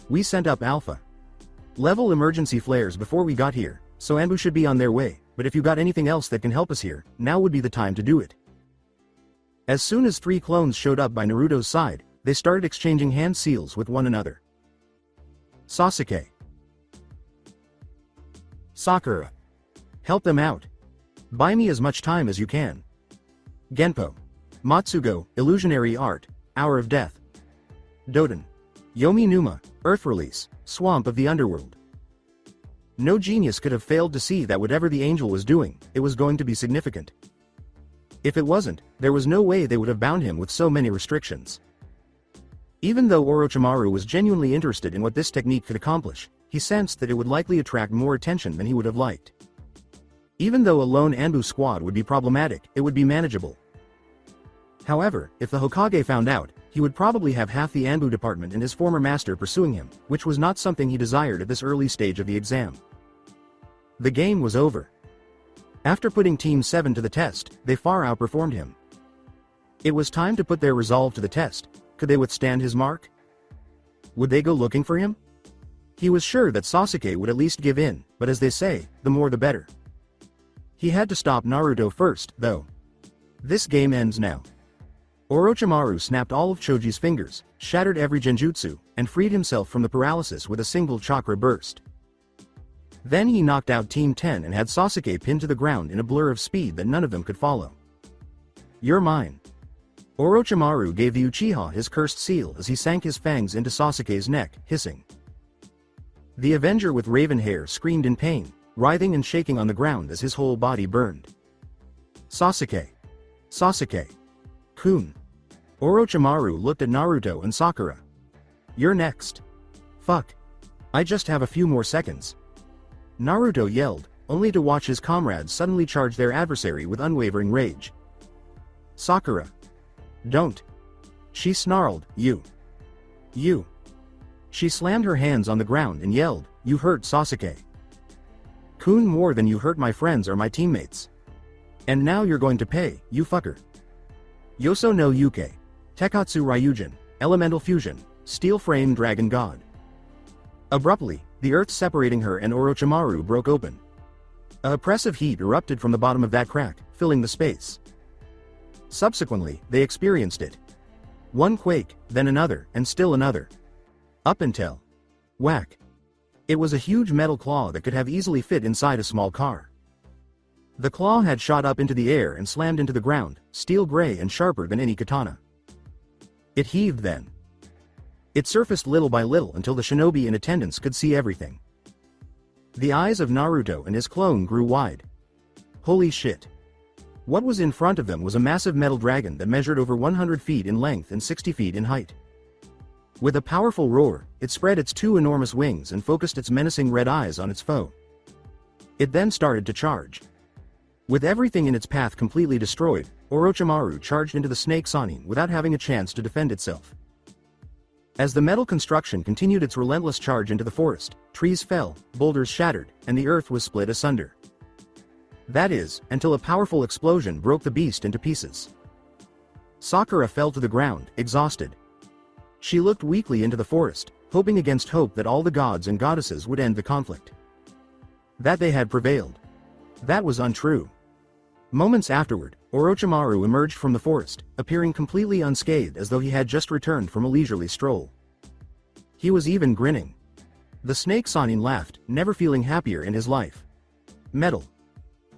We sent up Alpha level emergency flares before we got here, so Anbu should be on their way, but if you got anything else that can help us here, now would be the time to do it. As soon as 3 clones showed up by Naruto's side, they started exchanging hand seals with one another. Sasuke. Sakura. Help them out. Buy me as much time as you can. Genpo. Matsugo, Illusionary Art, Hour of Death. Doden. Yomi Numa, Earth Release, Swamp of the Underworld. No genius could have failed to see that whatever the angel was doing, it was going to be significant. If it wasn't, there was no way they would have bound him with so many restrictions. Even though Orochimaru was genuinely interested in what this technique could accomplish, he sensed that it would likely attract more attention than he would have liked. Even though a lone Anbu squad would be problematic, it would be manageable. However, if the Hokage found out, he would probably have half the Anbu department and his former master pursuing him, which was not something he desired at this early stage of the exam. The game was over. After putting Team 7 to the test, they far outperformed him. It was time to put their resolve to the test. Could they withstand his mark? Would they go looking for him? He was sure that Sasuke would at least give in, but as they say, the more the better. He had to stop Naruto first, though. This game ends now. Orochimaru snapped all of Choji's fingers, shattered every genjutsu, and freed himself from the paralysis with a single chakra burst. Then he knocked out Team 10 and had Sasuke pinned to the ground in a blur of speed that none of them could follow. You're mine. Orochimaru gave the Uchiha his cursed seal as he sank his fangs into Sasuke's neck, hissing. The Avenger with raven hair screamed in pain, writhing and shaking on the ground as his whole body burned. Sasuke. Sasuke. Kun. Orochimaru looked at Naruto and Sakura. You're next. Fuck. I just have a few more seconds. Naruto yelled, only to watch his comrades suddenly charge their adversary with unwavering rage. Sakura. Don't. She snarled, You. She slammed her hands on the ground and yelled, You hurt Sasuke. Kun, more than you hurt my friends or my teammates. And now you're going to pay, you fucker. Yoso no Yuke. Tekatsu Ryujin, Elemental Fusion, Steel Frame Dragon God. Abruptly, the earth separating her and Orochimaru broke open. A oppressive heat erupted from the bottom of that crack, filling the space. Subsequently, they experienced it. One quake, then another, and still another. Up until... whack. It was a huge metal claw that could have easily fit inside a small car. The claw had shot up into the air and slammed into the ground, steel gray and sharper than any katana. It heaved then. It surfaced little by little until the shinobi in attendance could see everything. The eyes of Naruto and his clone grew wide. Holy shit. What was in front of them was a massive metal dragon that measured over 100 feet in length and 60 feet in height. With a powerful roar, it spread its 2 enormous wings and focused its menacing red eyes on its foe. It then started to charge. With everything in its path completely destroyed, Orochimaru charged into the snake Sannin without having a chance to defend itself. As the metal construction continued its relentless charge into the forest, trees fell, boulders shattered, and the earth was split asunder. That is, until a powerful explosion broke the beast into pieces. Sakura fell to the ground, exhausted. She looked weakly into the forest, hoping against hope that all the gods and goddesses would end the conflict. That they had prevailed. That was untrue. Moments afterward, Orochimaru emerged from the forest, appearing completely unscathed as though he had just returned from a leisurely stroll. He was even grinning. The snake Sannin laughed, never feeling happier in his life. Metal.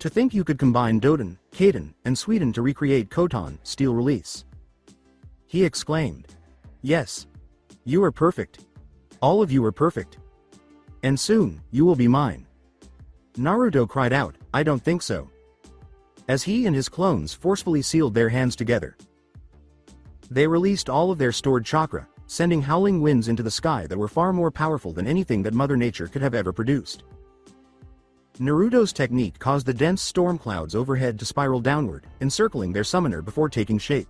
To think you could combine Doden, Kaden, and Sweden to recreate Kotan, Steel Release. He exclaimed. Yes. You are perfect. All of you are perfect. And soon, you will be mine. Naruto cried out, I don't think so. As he and his clones forcefully sealed their hands together. They released all of their stored chakra, sending howling winds into the sky that were far more powerful than anything that Mother Nature could have ever produced. Naruto's technique caused the dense storm clouds overhead to spiral downward, encircling their summoner before taking shape.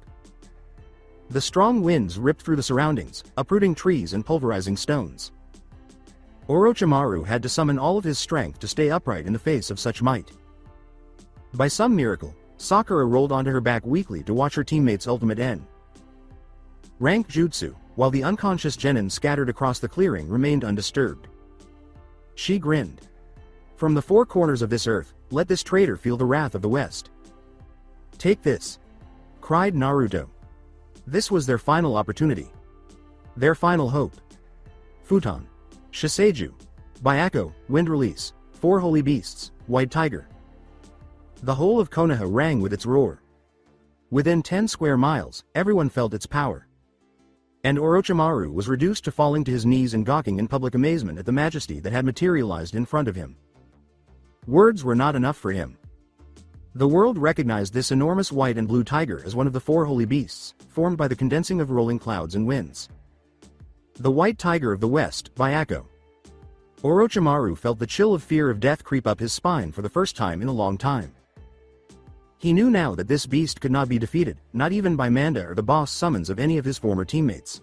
The strong winds ripped through the surroundings, uprooting trees and pulverizing stones. Orochimaru had to summon all of his strength to stay upright in the face of such might. By some miracle, Sakura rolled onto her back weakly to watch her teammates' ultimate end. Rank Jutsu, while the unconscious genin scattered across the clearing remained undisturbed. She grinned. From the 4 corners of this earth, let this traitor feel the wrath of the West. Take this! Cried Naruto. This was their final opportunity. Their final hope. Futon. Shiseiju. Byakko, Wind Release. 4 Holy Beasts, White Tiger. The whole of Konoha rang with its roar. Within 10 square miles, everyone felt its power. And Orochimaru was reduced to falling to his knees and gawking in public amazement at the majesty that had materialized in front of him. Words were not enough for him. The world recognized this enormous white and blue tiger as one of the 4 holy beasts, formed by the condensing of rolling clouds and winds. The white tiger of the West, Byakko. Orochimaru felt the chill of fear of death creep up his spine for the first time in a long time. He knew now that this beast could not be defeated, not even by Manda or the boss summons of any of his former teammates.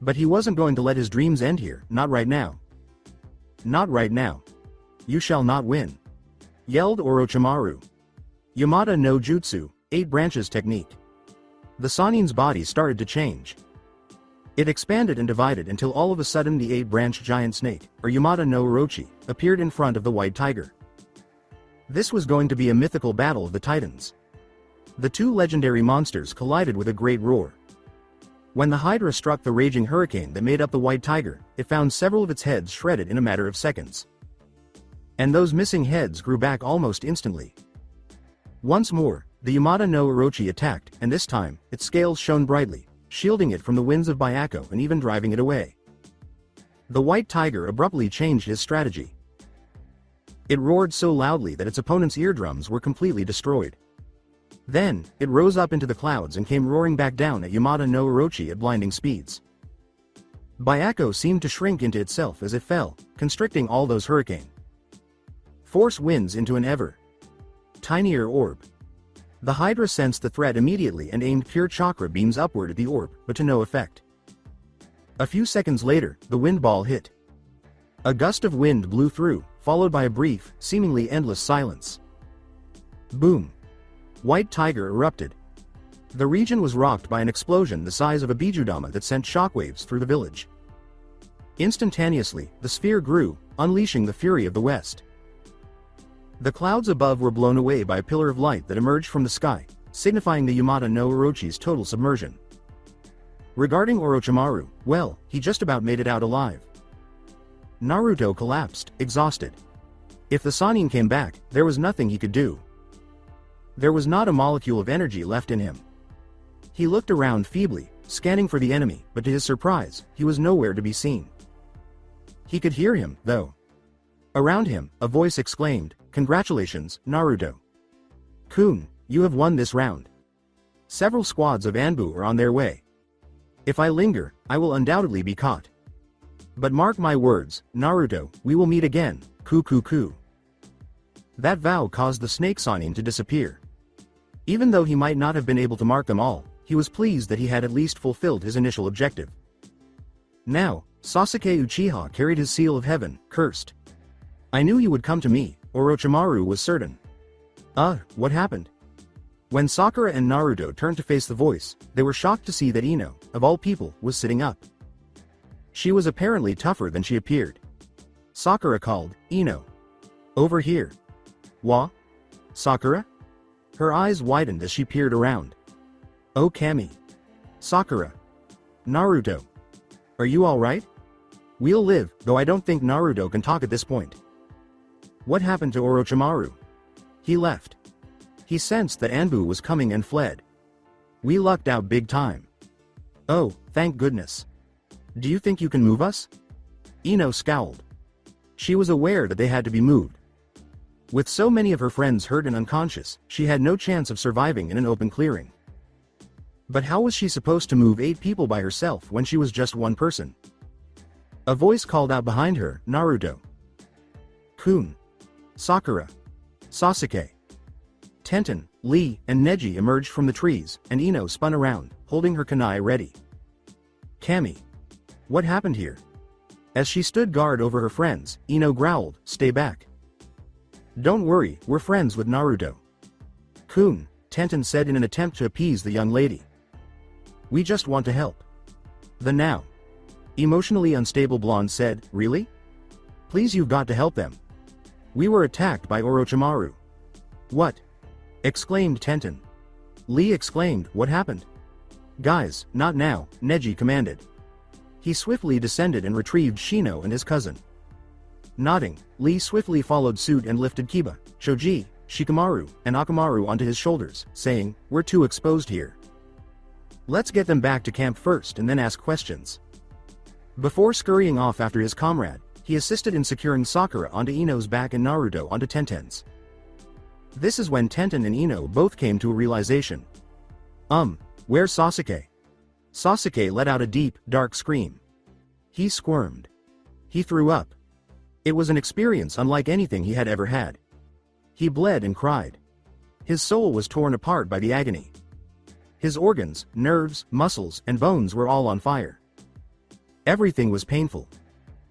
But he wasn't going to let his dreams end here, not right now. Not right now. You shall not win. Yelled Orochimaru. Yamada no Jutsu, 8 branches technique. The Sannin's body started to change. It expanded and divided until all of a sudden the 8-branch giant snake, or Yamada no Orochi, appeared in front of the white tiger. This was going to be a mythical battle of the titans. The 2 legendary monsters collided with a great roar. When the Hydra struck the raging hurricane that made up the white tiger, it found several of its heads shredded in a matter of seconds. And those missing heads grew back almost instantly. Once more, the Yamada no Orochi attacked, and this time, its scales shone brightly, shielding it from the winds of Byakko and even driving it away. The white tiger abruptly changed his strategy. It roared so loudly that its opponent's eardrums were completely destroyed. Then, it rose up into the clouds and came roaring back down at Yamada no Orochi at blinding speeds. Byakko seemed to shrink into itself as it fell, constricting all those hurricane force winds into an ever tinier orb. The Hydra sensed the threat immediately and aimed pure chakra beams upward at the orb, but to no effect. A few seconds later, the wind ball hit. A gust of wind blew through, followed by a brief, seemingly endless silence. Boom! White tiger erupted. The region was rocked by an explosion the size of a bijudama that sent shockwaves through the village. Instantaneously, the sphere grew, unleashing the fury of the West. The clouds above were blown away by a pillar of light that emerged from the sky, signifying the Yamada no Orochi's total submersion. Regarding Orochimaru, well, he just about made it out alive. Naruto collapsed, exhausted. If the Sannin came back, there was nothing he could do. There was not a molecule of energy left in him. He looked around feebly, scanning for the enemy, but to his surprise, he was nowhere to be seen. He could hear him, though. Around him, a voice exclaimed, "Congratulations, Naruto. Kun, you have won this round. Several squads of Anbu are on their way. If I linger, I will undoubtedly be caught. But mark my words, Naruto, we will meet again, ku. That vow caused the snake Sannin to disappear. Even though he might not have been able to mark them all, he was pleased that he had at least fulfilled his initial objective. Now, Sasuke Uchiha carried his seal of heaven, cursed. I knew you would come to me, Orochimaru was certain. What happened? When Sakura and Naruto turned to face the voice, they were shocked to see that Ino, of all people, was sitting up. She was apparently tougher than she appeared. Sakura called, "Ino. Over here." "Wa? Sakura?" Her eyes widened as she peered around. "Oh Kami. Sakura. Naruto. Are you alright? We'll live, though I don't think Naruto can talk at this point." What happened to Orochimaru? He left. He sensed that Anbu was coming and fled. We lucked out big time. Oh, thank goodness. Do you think you can move us? Ino scowled. She was aware that they had to be moved. With so many of her friends hurt and unconscious, she had no chance of surviving in an open clearing. But how was she supposed to move 8 people by herself when she was just one person? A voice called out behind her, "Naruto. Kun. Sakura. Sasuke." Tenten, Lee, and Neji emerged from the trees, and Ino spun around, holding her kunai ready. "Kami. What happened here?" As she stood guard over her friends, Ino growled, "Stay back." "Don't worry, we're friends with Naruto." "Kun," Tenten said in an attempt to appease the young lady. "We just want to help." "The now emotionally unstable blonde said, "Really? Please, you've got to help them." We were attacked by Orochimaru. What? Exclaimed Tenten. Lee exclaimed, what happened? Guys, not now, Neji commanded. He swiftly descended and retrieved Shino and his cousin. Nodding, Lee swiftly followed suit and lifted Kiba, Shoji, Shikamaru, and Akamaru onto his shoulders, saying, we're too exposed here. Let's get them back to camp first and then ask questions. Before scurrying off after his comrade, he assisted in securing Sakura onto Ino's back and Naruto onto Tenten's. This is when Tenten and Ino both came to a realization. Where's Sasuke? Sasuke let out a deep, dark scream. He squirmed. He threw up. It was an experience unlike anything he had ever had. He bled and cried. His soul was torn apart by the agony. His organs, nerves, muscles, and bones were all on fire. Everything was painful.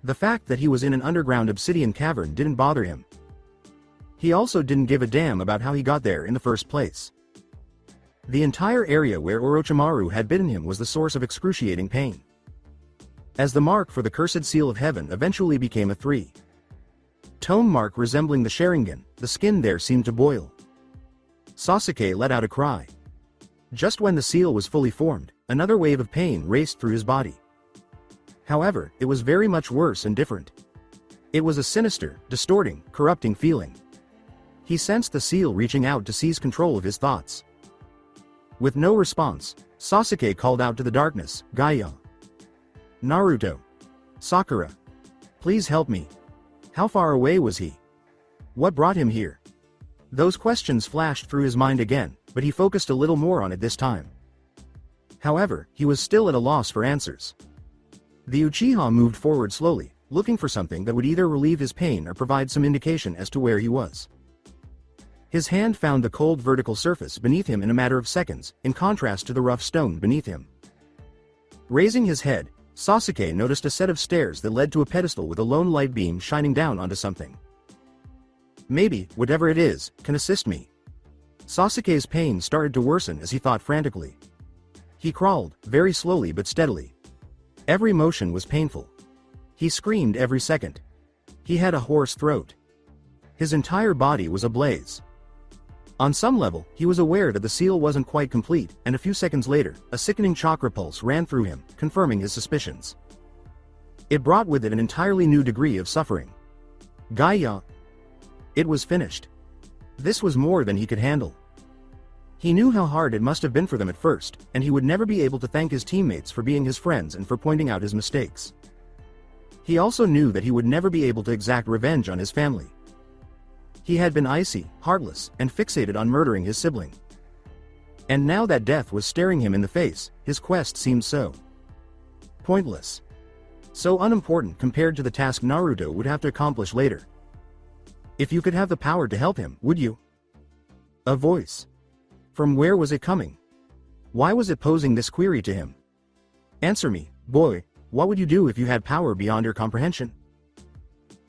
The fact that he was in an underground obsidian cavern didn't bother him. He also didn't give a damn about how he got there in the first place. The entire area where Orochimaru had bitten him was the source of excruciating pain. As the mark for the cursed seal of heaven eventually became a 3-tone mark resembling the Sharingan, the skin there seemed to boil. Sasuke let out a cry. Just when the seal was fully formed, another wave of pain raced through his body. However, it was very much worse and different. It was a sinister, distorting, corrupting feeling. He sensed the seal reaching out to seize control of his thoughts. With no response, Sasuke called out to the darkness, Gaia. Naruto. Sakura. Please help me. How far away was he? What brought him here? Those questions flashed through his mind again, but he focused a little more on it this time. However, he was still at a loss for answers. The Uchiha moved forward slowly, looking for something that would either relieve his pain or provide some indication as to where he was. His hand found the cold vertical surface beneath him in a matter of seconds, in contrast to the rough stone beneath him. Raising his head, Sasuke noticed a set of stairs that led to a pedestal with a lone light beam shining down onto something. Maybe, whatever it is, can assist me. Sasuke's pain started to worsen as he thought frantically. He crawled, very slowly but steadily. Every motion was painful. He screamed every second. He had a hoarse throat. His entire body was ablaze. On some level, he was aware that the seal wasn't quite complete, and a few seconds later, a sickening chakra pulse ran through him, confirming his suspicions. It brought with it an entirely new degree of suffering. Gaia. It was finished. This was more than he could handle. He knew how hard it must have been for them at first, and he would never be able to thank his teammates for being his friends and for pointing out his mistakes. He also knew that he would never be able to exact revenge on his family. He had been icy, heartless, and fixated on murdering his sibling. And now that death was staring him in the face, his quest seemed so pointless. So unimportant compared to the task Naruto would have to accomplish later. If you could have the power to help him, would you? A voice. From where was it coming? Why was it posing this query to him? Answer me, boy, what would you do if you had power beyond your comprehension?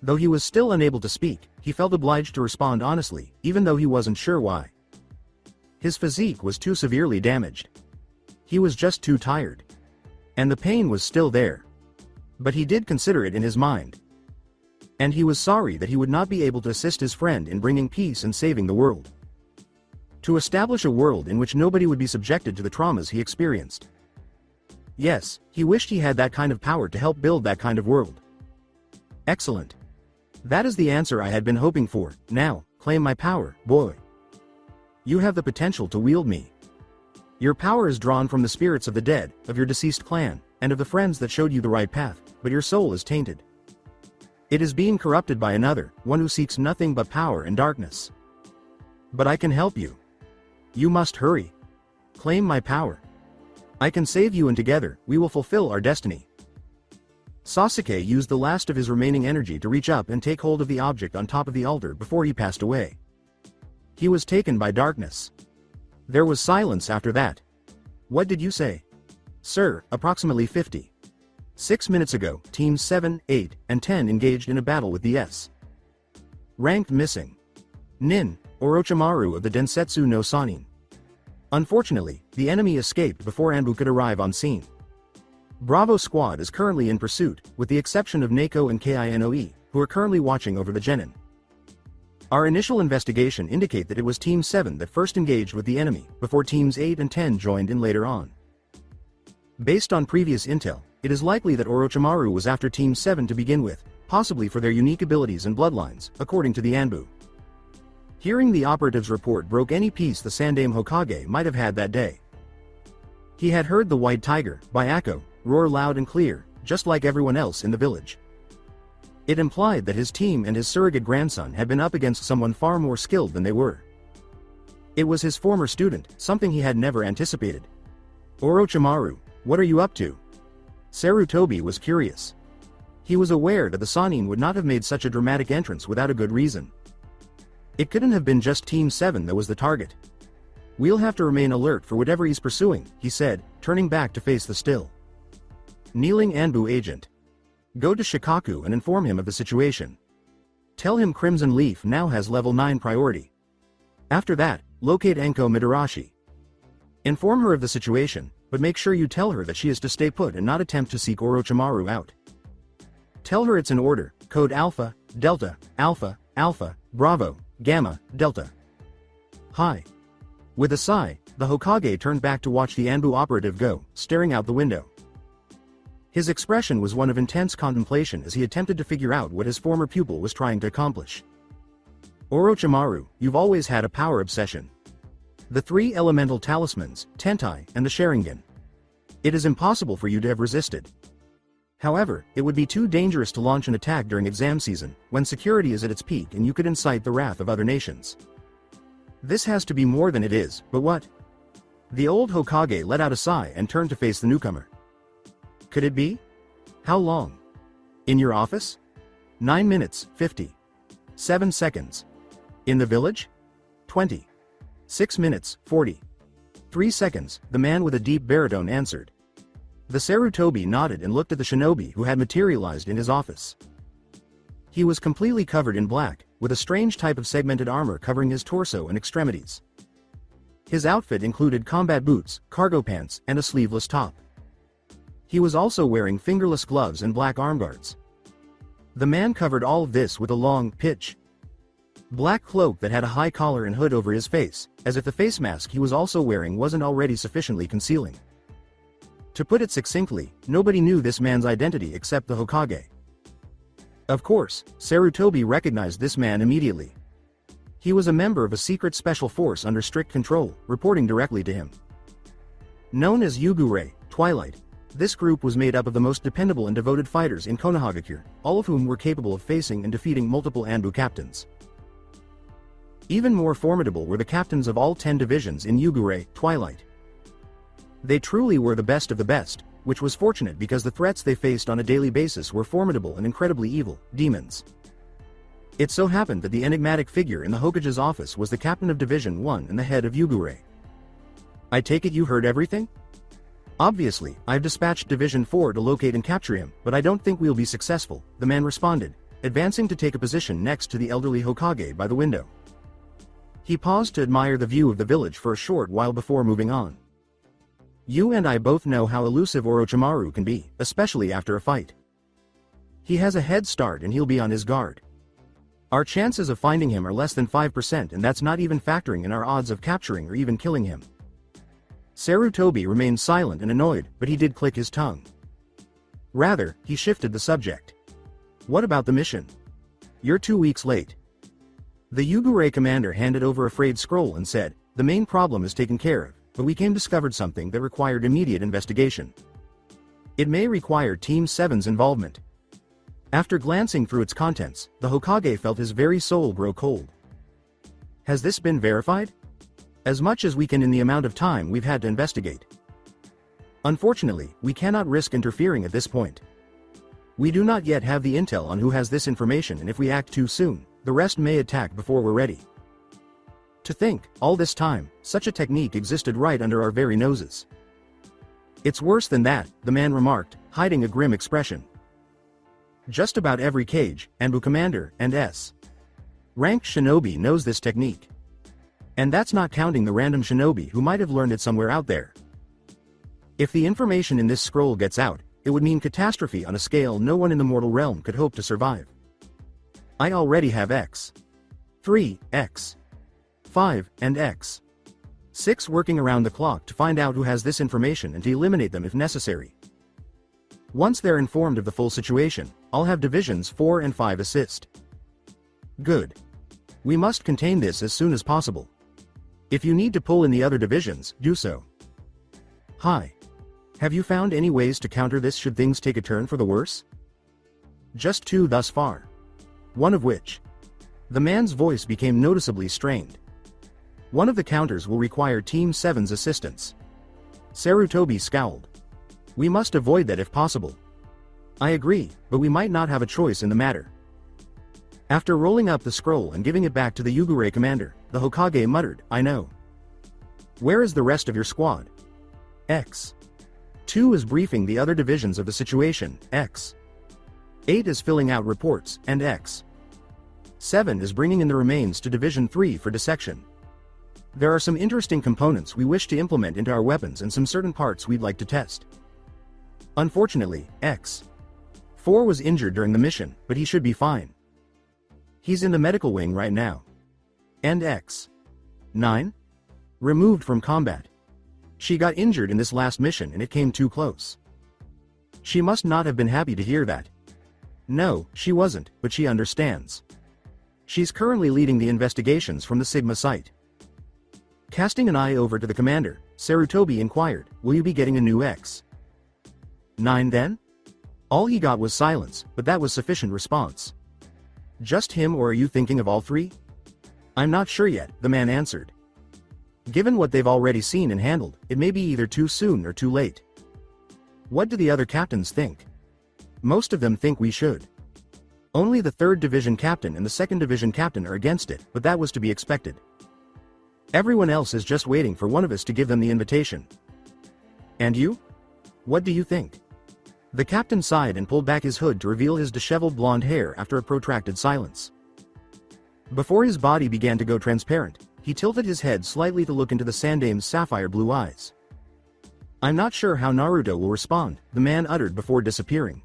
Though he was still unable to speak, he felt obliged to respond honestly, even though he wasn't sure why. His physique was too severely damaged. He was just too tired. And the pain was still there. But he did consider it in his mind. And he was sorry that he would not be able to assist his friend in bringing peace and saving the world. To establish a world in which nobody would be subjected to the traumas he experienced. Yes, he wished he had that kind of power to help build that kind of world. Excellent. That is the answer I had been hoping for. Now, claim my power, boy. You have the potential to wield me. Your power is drawn from the spirits of the dead, of your deceased clan, and of the friends that showed you the right path, but your soul is tainted. It is being corrupted by another, one who seeks nothing but power and darkness. But I can help you. You must hurry. Claim my power. I can save you, and together, we will fulfill our destiny. Sasuke used the last of his remaining energy to reach up and take hold of the object on top of the altar before he passed away. He was taken by darkness. There was silence after that. What did you say? Sir, approximately 50. 6 minutes ago, teams 7, 8, and 10 engaged in a battle with the S. Ranked missing. Nin, Orochimaru of the Densetsu no Sannin. Unfortunately, the enemy escaped before Anbu could arrive on scene. Bravo Squad is currently in pursuit, with the exception of Neko and Kinoe, who are currently watching over the Genin. Our initial investigation indicate that it was Team 7 that first engaged with the enemy, before Teams 8 and 10 joined in later on. Based on previous intel, it is likely that Orochimaru was after Team 7 to begin with, possibly for their unique abilities and bloodlines, according to the Anbu. Hearing the operative's report broke any peace the Sandaime Hokage might have had that day. He had heard the White Tiger, Byakko, roar loud and clear, just like everyone else in the village. It implied that his team and his surrogate grandson had been up against someone far more skilled than they were. It was his former student, something he had never anticipated. Orochimaru, what are you up to? Sarutobi was curious. He was aware that the Sannin would not have made such a dramatic entrance without a good reason. It couldn't have been just Team 7 that was the target. We'll have to remain alert for whatever he's pursuing, he said, turning back to face the still kneeling Anbu agent. Go to Shikaku and inform him of the situation. Tell him Crimson Leaf now has level 9 priority. After that, locate Enko Midarashi. Inform her of the situation, but make sure you tell her that she is to stay put and not attempt to seek Orochimaru out. Tell her it's in order, code Alpha, Delta, Alpha, Alpha, Bravo, Gamma, Delta. Hi. With a sigh, the Hokage turned back to watch the Anbu operative go, staring out the window. His expression was one of intense contemplation as he attempted to figure out what his former pupil was trying to accomplish. Orochimaru, you've always had a power obsession. The 3 elemental talismans, Tentai, and the Sharingan. It is impossible for you to have resisted. However, it would be too dangerous to launch an attack during exam season, when security is at its peak and you could incite the wrath of other nations. This has to be more than it is, but what? The old Hokage let out a sigh and turned to face the newcomer. Could it be? How long? In your office? 9 minutes, 50. 7 seconds. In the village? 20. 6 minutes, 40. 3 seconds, the man with a deep baritone answered. The Sarutobi nodded and looked at the shinobi who had materialized in his office. He was completely covered in black, with a strange type of segmented armor covering his torso and extremities. His outfit included combat boots, cargo pants, and a sleeveless top. He was also wearing fingerless gloves and black armguards. The man covered all of this with a long, pitch black cloak that had a high collar and hood over his face, as if the face mask he was also wearing wasn't already sufficiently concealing. To put it succinctly, nobody knew this man's identity except the Hokage. Of course, Sarutobi recognized this man immediately. He was a member of a secret special force under strict control, reporting directly to him. Known as Yugure, Twilight, this group was made up of the most dependable and devoted fighters in Konohagakure, all of whom were capable of facing and defeating multiple Anbu captains. Even more formidable were the captains of all 10 divisions in Yugure, Twilight. They truly were the best of the best, which was fortunate because the threats they faced on a daily basis were formidable and incredibly evil, demons. It so happened that the enigmatic figure in the Hokage's office was the captain of Division 1 and the head of Yugure. I take it you heard everything? Obviously, I've dispatched Division 4 to locate and capture him, but I don't think we'll be successful, the man responded, advancing to take a position next to the elderly Hokage by the window. He paused to admire the view of the village for a short while before moving on. You and I both know how elusive Orochimaru can be, especially after a fight. He has a head start and he'll be on his guard. Our chances of finding him are less than 5% and that's not even factoring in our odds of capturing or even killing him. Sarutobi remained silent and annoyed, but he did click his tongue. Rather, he shifted the subject. What about the mission? You're 2 weeks late. The Yugure commander handed over a frayed scroll and said, the main problem is taken care of, but we discovered something that required immediate investigation. It may require Team 7's involvement. After glancing through its contents, the Hokage felt his very soul grow cold. Has this been verified? As much as we can in the amount of time we've had to investigate. Unfortunately, we cannot risk interfering at this point. We do not yet have the intel on who has this information, and if we act too soon, the rest may attack before we're ready. To think, all this time, such a technique existed right under our very noses. It's worse than that, the man remarked, hiding a grim expression. Just about every Kage, Anbu commander, and S. rank shinobi knows this technique. And that's not counting the random shinobi who might have learned it somewhere out there. If the information in this scroll gets out, it would mean catastrophe on a scale no one in the mortal realm could hope to survive. I already have X. 3, X. 5, and X. 6 working around the clock to find out who has this information and to eliminate them if necessary. Once they're informed of the full situation, I'll have divisions 4 and 5 assist. Good. We must contain this as soon as possible. If you need to pull in the other divisions, do so. Hi. Have you found any ways to counter this should things take a turn for the worse? Just 2 thus far. One of which. The man's voice became noticeably strained. One of the counters will require Team 7's assistance. Sarutobi scowled. We must avoid that if possible. I agree, but we might not have a choice in the matter. After rolling up the scroll and giving it back to the Yugure commander, the Hokage muttered, I know. Where is the rest of your squad? X. 2 is briefing the other divisions of the situation, X. 8 is filling out reports, and X. 7 is bringing in the remains to Division 3 for dissection. There are some interesting components we wish to implement into our weapons and some certain parts we'd like to test. Unfortunately, X. 4 was injured during the mission, but he should be fine. He's in the medical wing right now. And X. 9? Removed from combat. She got injured in this last mission and it came too close. She must not have been happy to hear that. No, she wasn't, but she understands. She's currently leading the investigations from the Sigma site. Casting an eye over to the commander, Sarutobi inquired, will you be getting a new X? 9 then? All he got was silence, but that was sufficient response. Just him, or are you thinking of all 3? I'm not sure yet, the man answered. Given what they've already seen and handled, it may be either too soon or too late. What do the other captains think? Most of them think we should. Only the 3rd Division captain and the 2nd Division captain are against it, but that was to be expected. Everyone else is just waiting for one of us to give them the invitation. And you? What do you think? The captain sighed and pulled back his hood to reveal his disheveled blonde hair after a protracted silence. Before his body began to go transparent, he tilted his head slightly to look into the Sandame's sapphire blue eyes. I'm not sure how Naruto will respond, the man uttered before disappearing.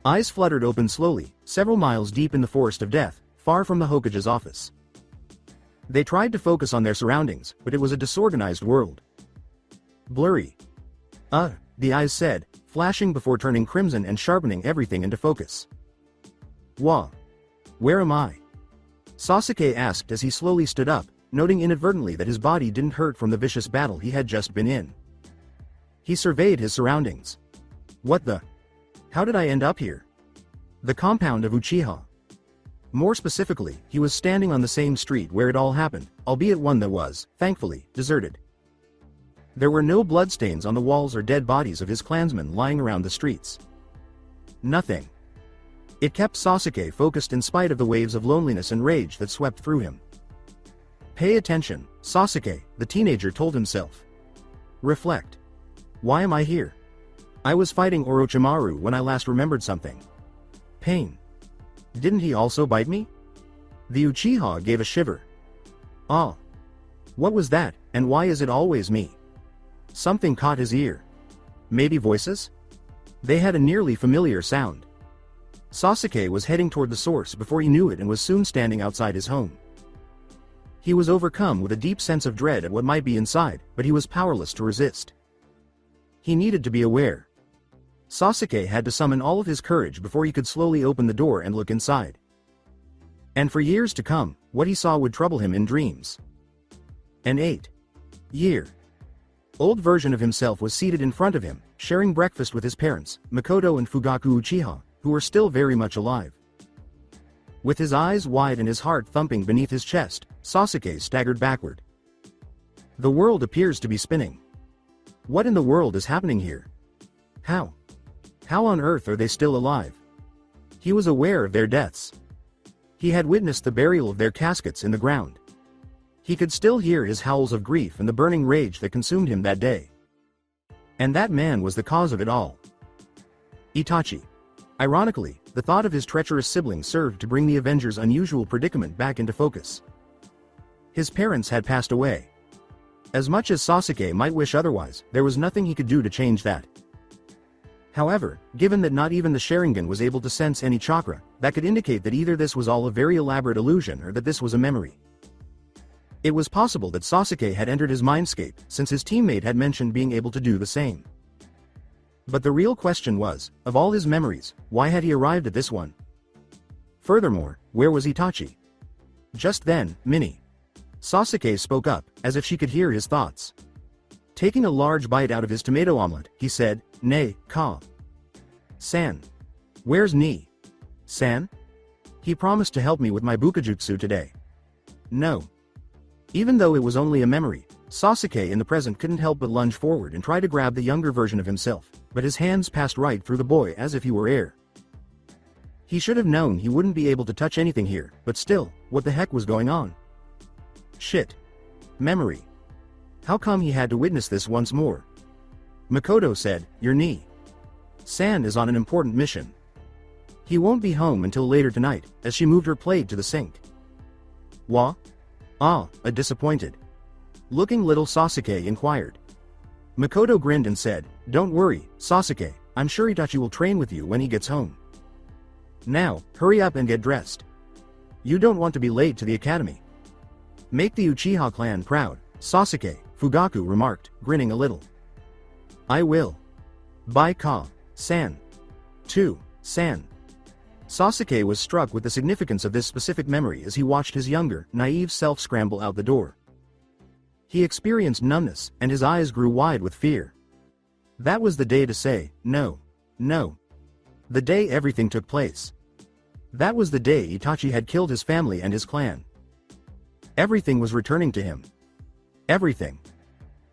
Eyes fluttered open slowly, several miles deep in the forest of death, far from the Hokage's office. They tried to focus on their surroundings, but it was a disorganized world. Blurry. The eyes said, flashing before turning crimson and sharpening everything into focus. Wah. Where am I? Sasuke asked as he slowly stood up, noting inadvertently that his body didn't hurt from the vicious battle he had just been in. He surveyed his surroundings. What the? How did I end up here? The compound of Uchiha. More specifically, he was standing on the same street where it all happened, albeit one that was, thankfully, deserted. There were no bloodstains on the walls or dead bodies of his clansmen lying around the streets. Nothing. It kept Sasuke focused in spite of the waves of loneliness and rage that swept through him. Pay attention, Sasuke, the teenager told himself. Reflect. Why am I here? I was fighting Orochimaru when I last remembered something. Pain. Didn't he also bite me? The Uchiha gave a shiver. Ah. What was that, and why is it always me? Something caught his ear. Maybe voices? They had a nearly familiar sound. Sasuke was heading toward the source before he knew it and was soon standing outside his home. He was overcome with a deep sense of dread at what might be inside, but he was powerless to resist. He needed to be aware. Sasuke had to summon all of his courage before he could slowly open the door and look inside. And for years to come, what he saw would trouble him in dreams. An 8-year-old version of himself was seated in front of him, sharing breakfast with his parents, Makoto and Fugaku Uchiha, who were still very much alive. With his eyes wide and his heart thumping beneath his chest, Sasuke staggered backward. The world appears to be spinning. What in the world is happening here? How? How on earth are they still alive? He was aware of their deaths. He had witnessed the burial of their caskets in the ground. He could still hear his howls of grief and the burning rage that consumed him that day. And that man was the cause of it all. Itachi. Ironically, the thought of his treacherous sibling served to bring the Avengers' unusual predicament back into focus. His parents had passed away. As much as Sasuke might wish otherwise, there was nothing he could do to change that. However, given that not even the Sharingan was able to sense any chakra, that could indicate that either this was all a very elaborate illusion or that this was a memory. It was possible that Sasuke had entered his mindscape, since his teammate had mentioned being able to do the same. But the real question was, of all his memories, why had he arrived at this one? Furthermore, where was Itachi? Just then, Sasuke spoke up, as if she could hear his thoughts. Taking a large bite out of his tomato omelet, he said, San. Where's San? He promised to help me with my bukajutsu today. No. Even though it was only a memory, Sasuke in the present couldn't help but lunge forward and try to grab the younger version of himself, but his hands passed right through the boy as if he were air. He should have known he wouldn't be able to touch anything here, but still, what the heck was going on? Shit. Memory. How come he had to witness this once more? Makoto said, your San is on an important mission. He won't be home until later tonight, as she moved her plate to the sink. Wha? A disappointed looking little Sasuke inquired. Makoto grinned and said, don't worry, Sasuke, I'm sure Itachi will train with you when he gets home. Now, hurry up and get dressed. You don't want to be late to the academy. Make the Uchiha clan proud, Sasuke, Fugaku remarked, grinning a little. I will. Bye San. 2. San. Sasuke was struck with the significance of this specific memory as he watched his younger, naive self scramble out the door. He experienced numbness, and his eyes grew wide with fear. That was the day to say, no. The day everything took place. That was the day Itachi had killed his family and his clan. Everything was returning to him. Everything.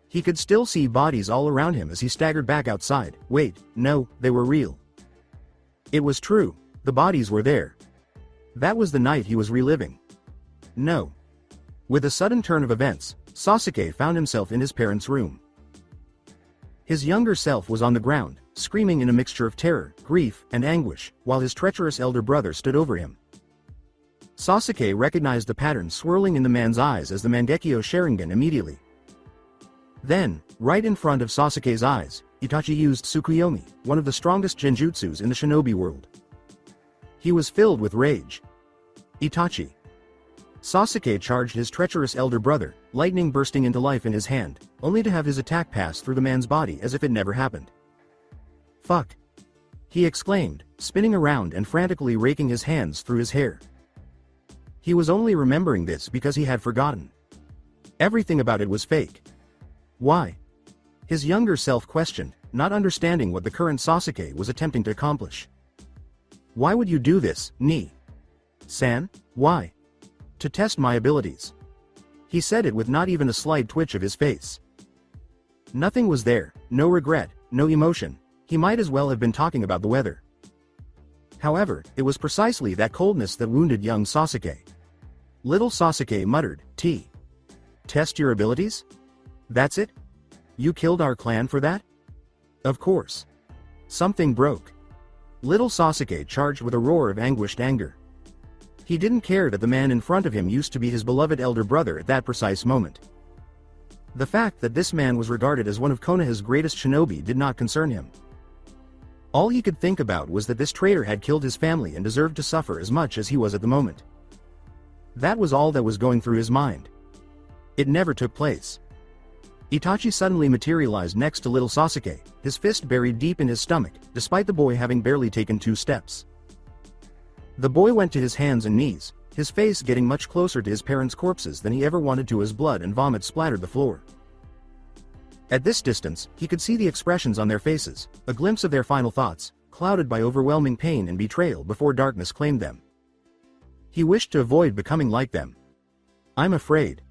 He could still see bodies all around him as he staggered back outside. Wait, no, they were real. It was true, the bodies were there. That was the night he was reliving. No. With a sudden turn of events, Sasuke found himself in his parents' room. His younger self was on the ground, screaming in a mixture of terror, grief, and anguish, while his treacherous elder brother stood over him. Sasuke recognized the pattern swirling in the man's eyes as the Mangekyo Sharingan immediately. Then, right in front of Sasuke's eyes, Itachi used Tsukuyomi, one of the strongest genjutsus in the shinobi world. He was filled with rage. Itachi. Sasuke charged his treacherous elder brother, lightning bursting into life in his hand, only to have his attack pass through the man's body as if it never happened. Fuck. He exclaimed, spinning around and frantically raking his hands through his hair. He was only remembering this because he had forgotten. Everything about it was fake. Why? His younger self questioned, not understanding what the current Sasuke was attempting to accomplish. Why would you do this, San? Why? To test my abilities. He said it with not even a slight twitch of his face. Nothing was there, no regret, no emotion. He might as well have been talking about the weather. However, it was precisely that coldness that wounded young Sasuke. Little Sasuke muttered, Test your abilities? That's it? You killed our clan for that? Of course. Something broke. Little Sasuke charged with a roar of anguished anger. He didn't care that the man in front of him used to be his beloved elder brother at that precise moment. The fact that this man was regarded as one of Konoha's greatest shinobi did not concern him. All he could think about was that this traitor had killed his family and deserved to suffer as much as he was at the moment. That was all that was going through his mind. It never took place. Itachi suddenly materialized next to little Sasuke, his fist buried deep in his stomach, despite the boy having barely taken 2 steps. The boy went to his hands and knees, his face getting much closer to his parents' corpses than he ever wanted to as blood and vomit splattered the floor. At this distance, he could see the expressions on their faces, a glimpse of their final thoughts, clouded by overwhelming pain and betrayal before darkness claimed them. He wished to avoid becoming like them. I'm afraid.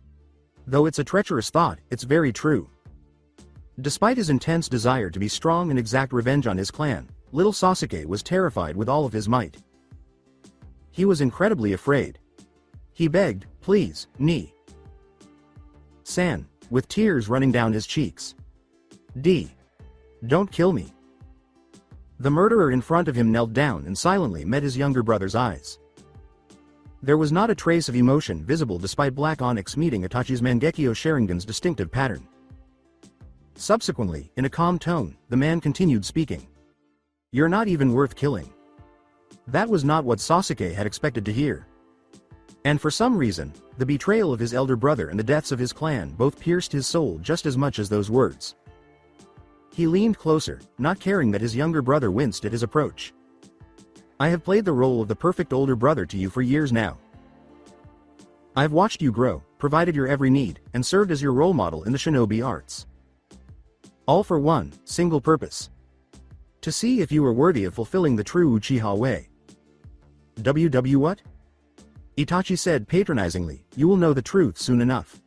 Though it's a treacherous thought, it's very true. Despite his intense desire to be strong and exact revenge on his clan, little Sasuke was terrified with all of his might. He was incredibly afraid. He begged, please, San, with tears running down his cheeks. Don't kill me. The murderer in front of him knelt down and silently met his younger brother's eyes. There was not a trace of emotion visible despite Black Onyx meeting Itachi's Mangekyo Sharingan's distinctive pattern. Subsequently, in a calm tone, the man continued speaking. You're not even worth killing. That was not what Sasuke had expected to hear. And for some reason, the betrayal of his elder brother and the deaths of his clan both pierced his soul just as much as those words. He leaned closer, not caring that his younger brother winced at his approach. I have played the role of the perfect older brother to you for years now. I've watched you grow, provided your every need, and served as your role model in the shinobi arts. All for one single purpose. To see if you were worthy of fulfilling the true Uchiha way. WW what? Itachi said patronizingly, you will know the truth soon enough.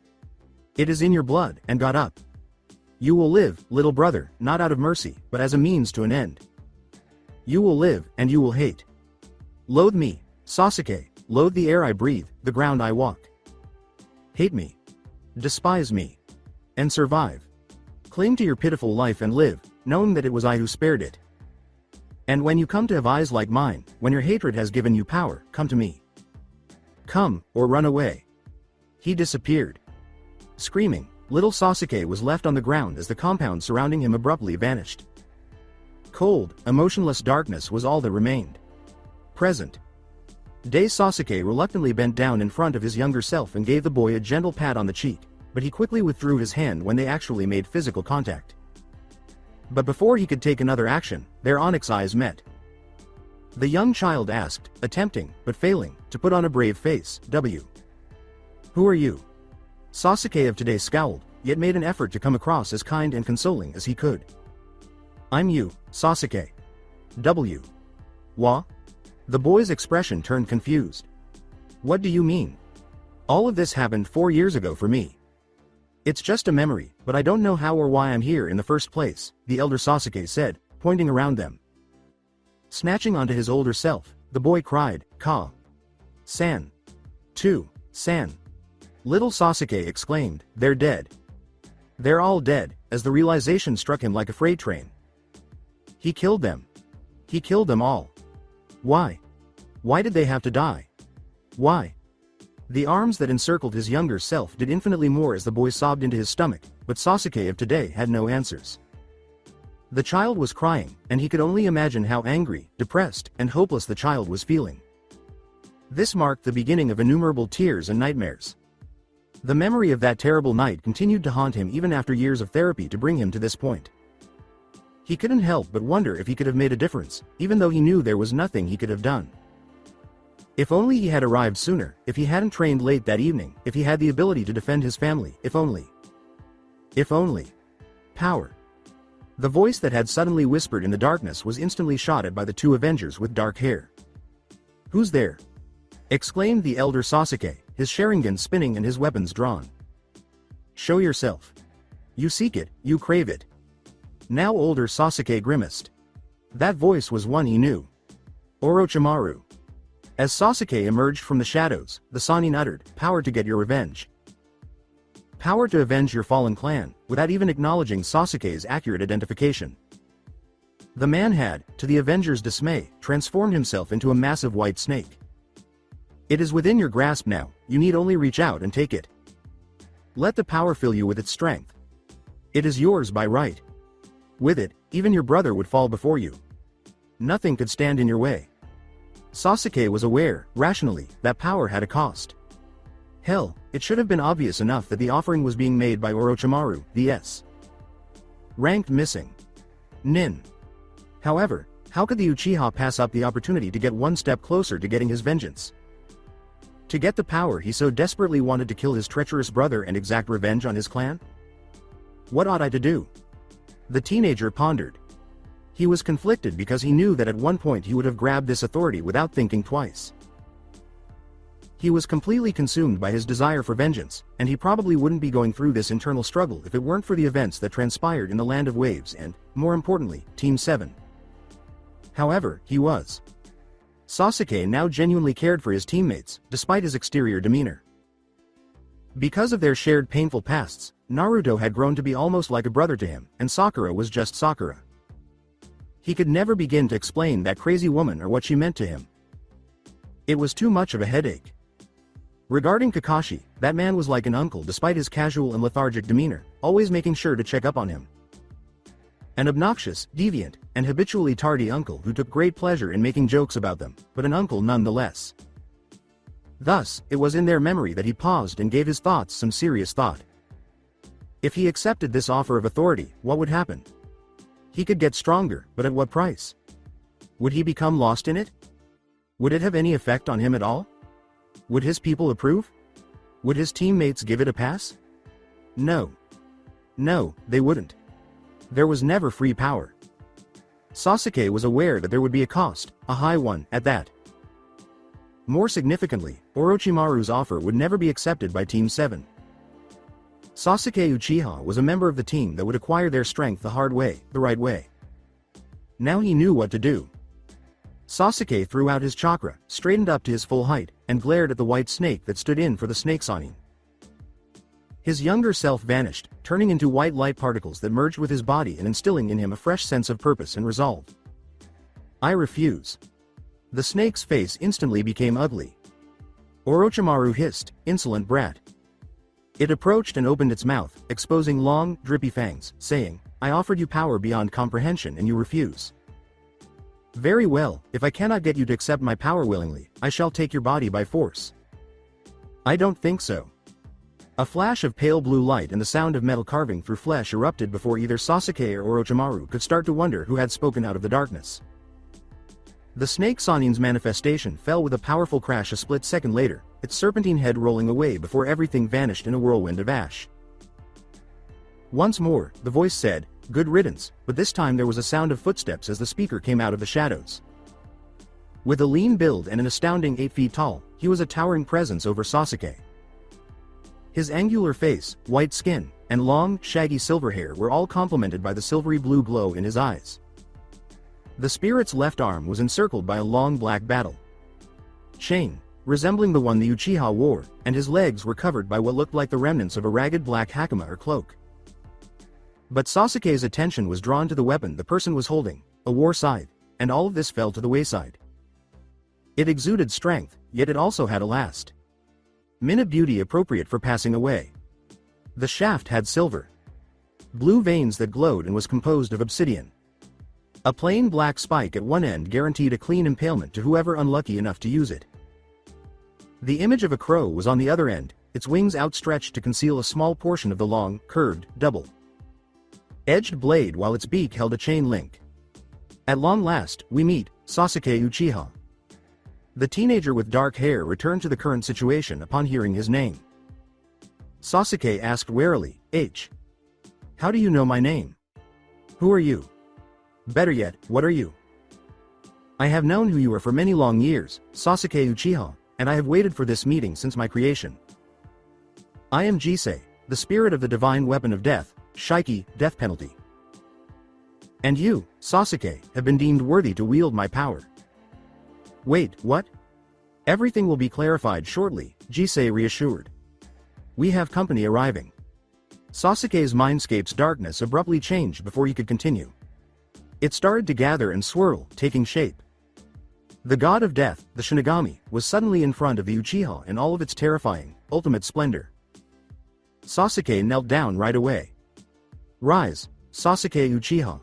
It is in your blood, and got up. You will live, little brother, not out of mercy, but as a means to an end. You will live, and you will hate. Loathe me, Sasuke, loathe the air I breathe, the ground I walk. Hate me. Despise me. And survive. Cling to your pitiful life and live, knowing that it was I who spared it. And when you come to have eyes like mine, when your hatred has given you power, come to me. Come, or run away. He disappeared. Screaming, little Sasuke was left on the ground as the compound surrounding him abruptly vanished. Cold, emotionless darkness was all that remained. Present. Dazed Sasuke reluctantly bent down in front of his younger self and gave the boy a gentle pat on the cheek, but he quickly withdrew his hand when they actually made physical contact. But before he could take another action, their onyx eyes met. The young child asked, attempting, but failing, to put on a brave face, W. Who are you? Sasuke of today scowled, yet made an effort to come across as kind and consoling as he could. I'm you, Sasuke. W. Wa? The boy's expression turned confused. What do you mean? All of this happened 4 years ago for me. It's just a memory, but I don't know how or why I'm here in the first place, the elder Sasuke said, pointing around them. Snatching onto his older self, the boy cried, San. San. Little Sasuke exclaimed, they're dead. They're all dead, as the realization struck him like a freight train. He killed them. He killed them all. Why? Why did they have to die? Why? The arms that encircled his younger self did infinitely more as the boy sobbed into his stomach, but Sasuke of today had no answers. The child was crying, and he could only imagine how angry, depressed, and hopeless the child was feeling. This marked the beginning of innumerable tears and nightmares. The memory of that terrible night continued to haunt him even after years of therapy to bring him to this point. He couldn't help but wonder if he could have made a difference, even though he knew there was nothing he could have done. If only he had arrived sooner, if he hadn't trained late that evening, if he had the ability to defend his family, if only. If only. Power. The voice that had suddenly whispered in the darkness was instantly shot at by the two Avengers with dark hair. Who's there? Exclaimed the elder Sasuke, his Sharingan spinning and his weapons drawn. Show yourself. You seek it, you crave it. Now older Sasuke grimaced. That voice was one he knew. Orochimaru. As Sasuke emerged from the shadows, the Sannin uttered, power to get your revenge. Power to avenge your fallen clan, without even acknowledging Sasuke's accurate identification. The man had, to the Avengers' dismay, transformed himself into a massive white snake. It is within your grasp now, you need only reach out and take it. Let the power fill you with its strength. It is yours by right. With it, even your brother would fall before you. Nothing could stand in your way. Sasuke was aware, rationally, that power had a cost. Hell, it should have been obvious enough that the offering was being made by Orochimaru, the S. Ranked missing. Nin. However, how could the Uchiha pass up the opportunity to get one step closer to getting his vengeance? To get the power he so desperately wanted to kill his treacherous brother and exact revenge on his clan? What ought I to do? The teenager pondered. He was conflicted because he knew that at one point he would have grabbed this authority without thinking twice. He was completely consumed by his desire for vengeance, and he probably wouldn't be going through this internal struggle if it weren't for the events that transpired in the Land of Waves and, more importantly, Team 7. However, he was. Sasuke now genuinely cared for his teammates, despite his exterior demeanor. Because of their shared painful pasts, Naruto had grown to be almost like a brother to him, and Sakura was just Sakura. He could never begin to explain that crazy woman or what she meant to him. It was too much of a headache. Regarding Kakashi, that man was like an uncle despite his casual and lethargic demeanor, always making sure to check up on him. An obnoxious, deviant, and habitually tardy uncle who took great pleasure in making jokes about them, but an uncle nonetheless. Thus, it was in their memory that he paused and gave his thoughts some serious thought. If he accepted this offer of authority, what would happen? He could get stronger, but at what price? Would he become lost in it? Would it have any effect on him at all? Would his people approve? Would his teammates give it a pass? No. No, they wouldn't. There was never free power. Sasuke was aware that there would be a cost, a high one, at that. More significantly, Orochimaru's offer would never be accepted by Team 7. Sasuke Uchiha was a member of the team that would acquire their strength the hard way, the right way. Now he knew what to do. Sasuke threw out his chakra, straightened up to his full height, and glared at the white snake that stood in for the snake Sanin. His younger self vanished, turning into white light particles that merged with his body and instilling in him a fresh sense of purpose and resolve. I refuse. The snake's face instantly became ugly. Orochimaru hissed, insolent brat. It approached and opened its mouth, exposing long, drippy fangs, saying, I offered you power beyond comprehension and you refuse. Very well, if I cannot get you to accept my power willingly, I shall take your body by force. I don't think so. A flash of pale blue light and the sound of metal carving through flesh erupted before either Sasuke or Orochimaru could start to wonder who had spoken out of the darkness. The snake Sanin's manifestation fell with a powerful crash a split second later, its serpentine head rolling away before everything vanished in a whirlwind of ash. Once more, the voice said, good riddance, but this time there was a sound of footsteps as the speaker came out of the shadows. With a lean build and an astounding 8 feet tall, he was a towering presence over Sasuke. His angular face, white skin, and long, shaggy silver hair were all complemented by the silvery blue glow in his eyes. The spirit's left arm was encircled by a long black battle chain, resembling the one the Uchiha wore, and his legs were covered by what looked like the remnants of a ragged black hakama or cloak. But Sasuke's attention was drawn to the weapon the person was holding, a war scythe, and all of this fell to the wayside. It exuded strength, yet it also had a last minute beauty appropriate for passing away. The shaft had silver blue veins that glowed and was composed of obsidian. A plain black spike at one end guaranteed a clean impalement to whoever unlucky enough to use it. The image of a crow was on the other end, its wings outstretched to conceal a small portion of the long, curved, double-edged blade while its beak held a chain link. At long last, we meet, Sasuke Uchiha. The teenager with dark hair returned to the current situation upon hearing his name. Sasuke asked warily, how do you know my name? Who are you? Better yet, what are you? I have known who you are for many long years, Sasuke Uchiha, and I have waited for this meeting since my creation. I am Jisei, the spirit of the divine weapon of death, Shiki, death penalty. And you, Sasuke, have been deemed worthy to wield my power. Wait, what? Everything will be clarified shortly, Jisei reassured. We have company arriving. Sasuke's mindscape's darkness abruptly changed before he could continue. It started to gather and swirl, taking shape. The god of death, the Shinigami, was suddenly in front of the Uchiha in all of its terrifying, ultimate splendor. Sasuke knelt down right away. Rise, Sasuke Uchiha.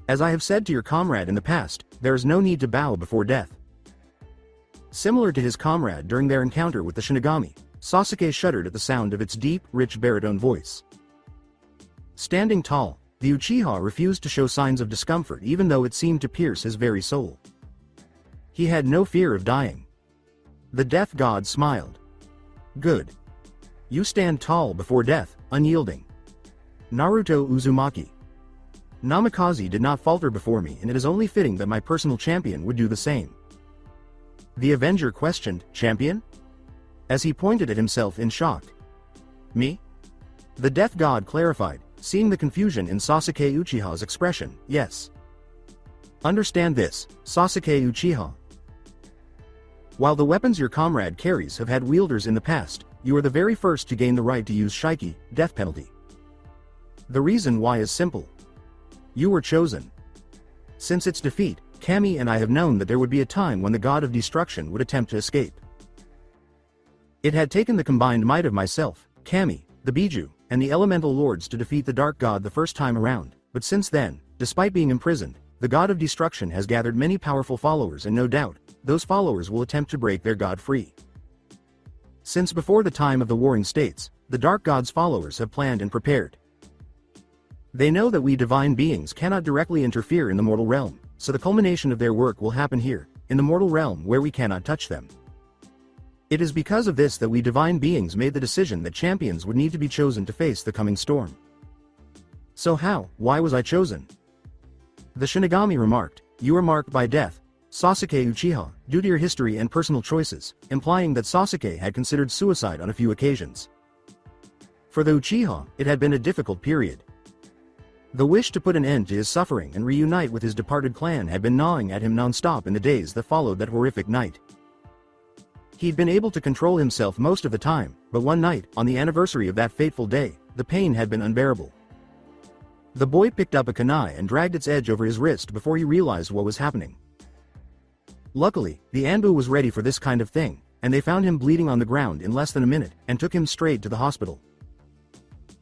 As I have said to your comrade in the past, there is no need to bow before death. Similar to his comrade during their encounter with the Shinigami, Sasuke shuddered at the sound of its deep, rich baritone voice. Standing tall, the Uchiha refused to show signs of discomfort even though it seemed to pierce his very soul. He had no fear of dying. The death god smiled. Good. You stand tall before death, unyielding. Naruto Uzumaki. Namikaze did not falter before me, and it is only fitting that my personal champion would do the same. The Avenger questioned, Champion? As he pointed at himself in shock. Me? The death god clarified, seeing the confusion in Sasuke Uchiha's expression, yes. Understand this, Sasuke Uchiha. While the weapons your comrade carries have had wielders in the past, you are the very first to gain the right to use Shiki, death penalty. The reason why is simple. You were chosen. Since its defeat, Kami and I have known that there would be a time when the god of destruction would attempt to escape. It had taken the combined might of myself, Kami, the Biju, and the elemental lords to defeat the dark god the first time around, but since then, Despite being imprisoned, the god of destruction has gathered many powerful followers, and no doubt, those followers will attempt to break their god free. Since before the time of the Warring States, the Dark God's followers have planned and prepared. They know that we divine beings cannot directly interfere in the mortal realm, so the culmination of their work will happen here, in the mortal realm where we cannot touch them. It is because of this that we divine beings made the decision that champions would need to be chosen to face the coming storm. So why was I chosen? The Shinigami remarked, "You are marked by death, Sasuke Uchiha, due to your history and personal choices," implying that Sasuke had considered suicide on a few occasions. For the Uchiha, it had been a difficult period. The wish to put an end to his suffering and reunite with his departed clan had been gnawing at him non-stop in the days that followed that horrific night. He'd been able to control himself most of the time, but one night, on the anniversary of that fateful day, the pain had been unbearable. The boy picked up a kunai and dragged its edge over his wrist before he realized what was happening. Luckily, the Anbu was ready for this kind of thing, and they found him bleeding on the ground in less than a minute, and took him straight to the hospital.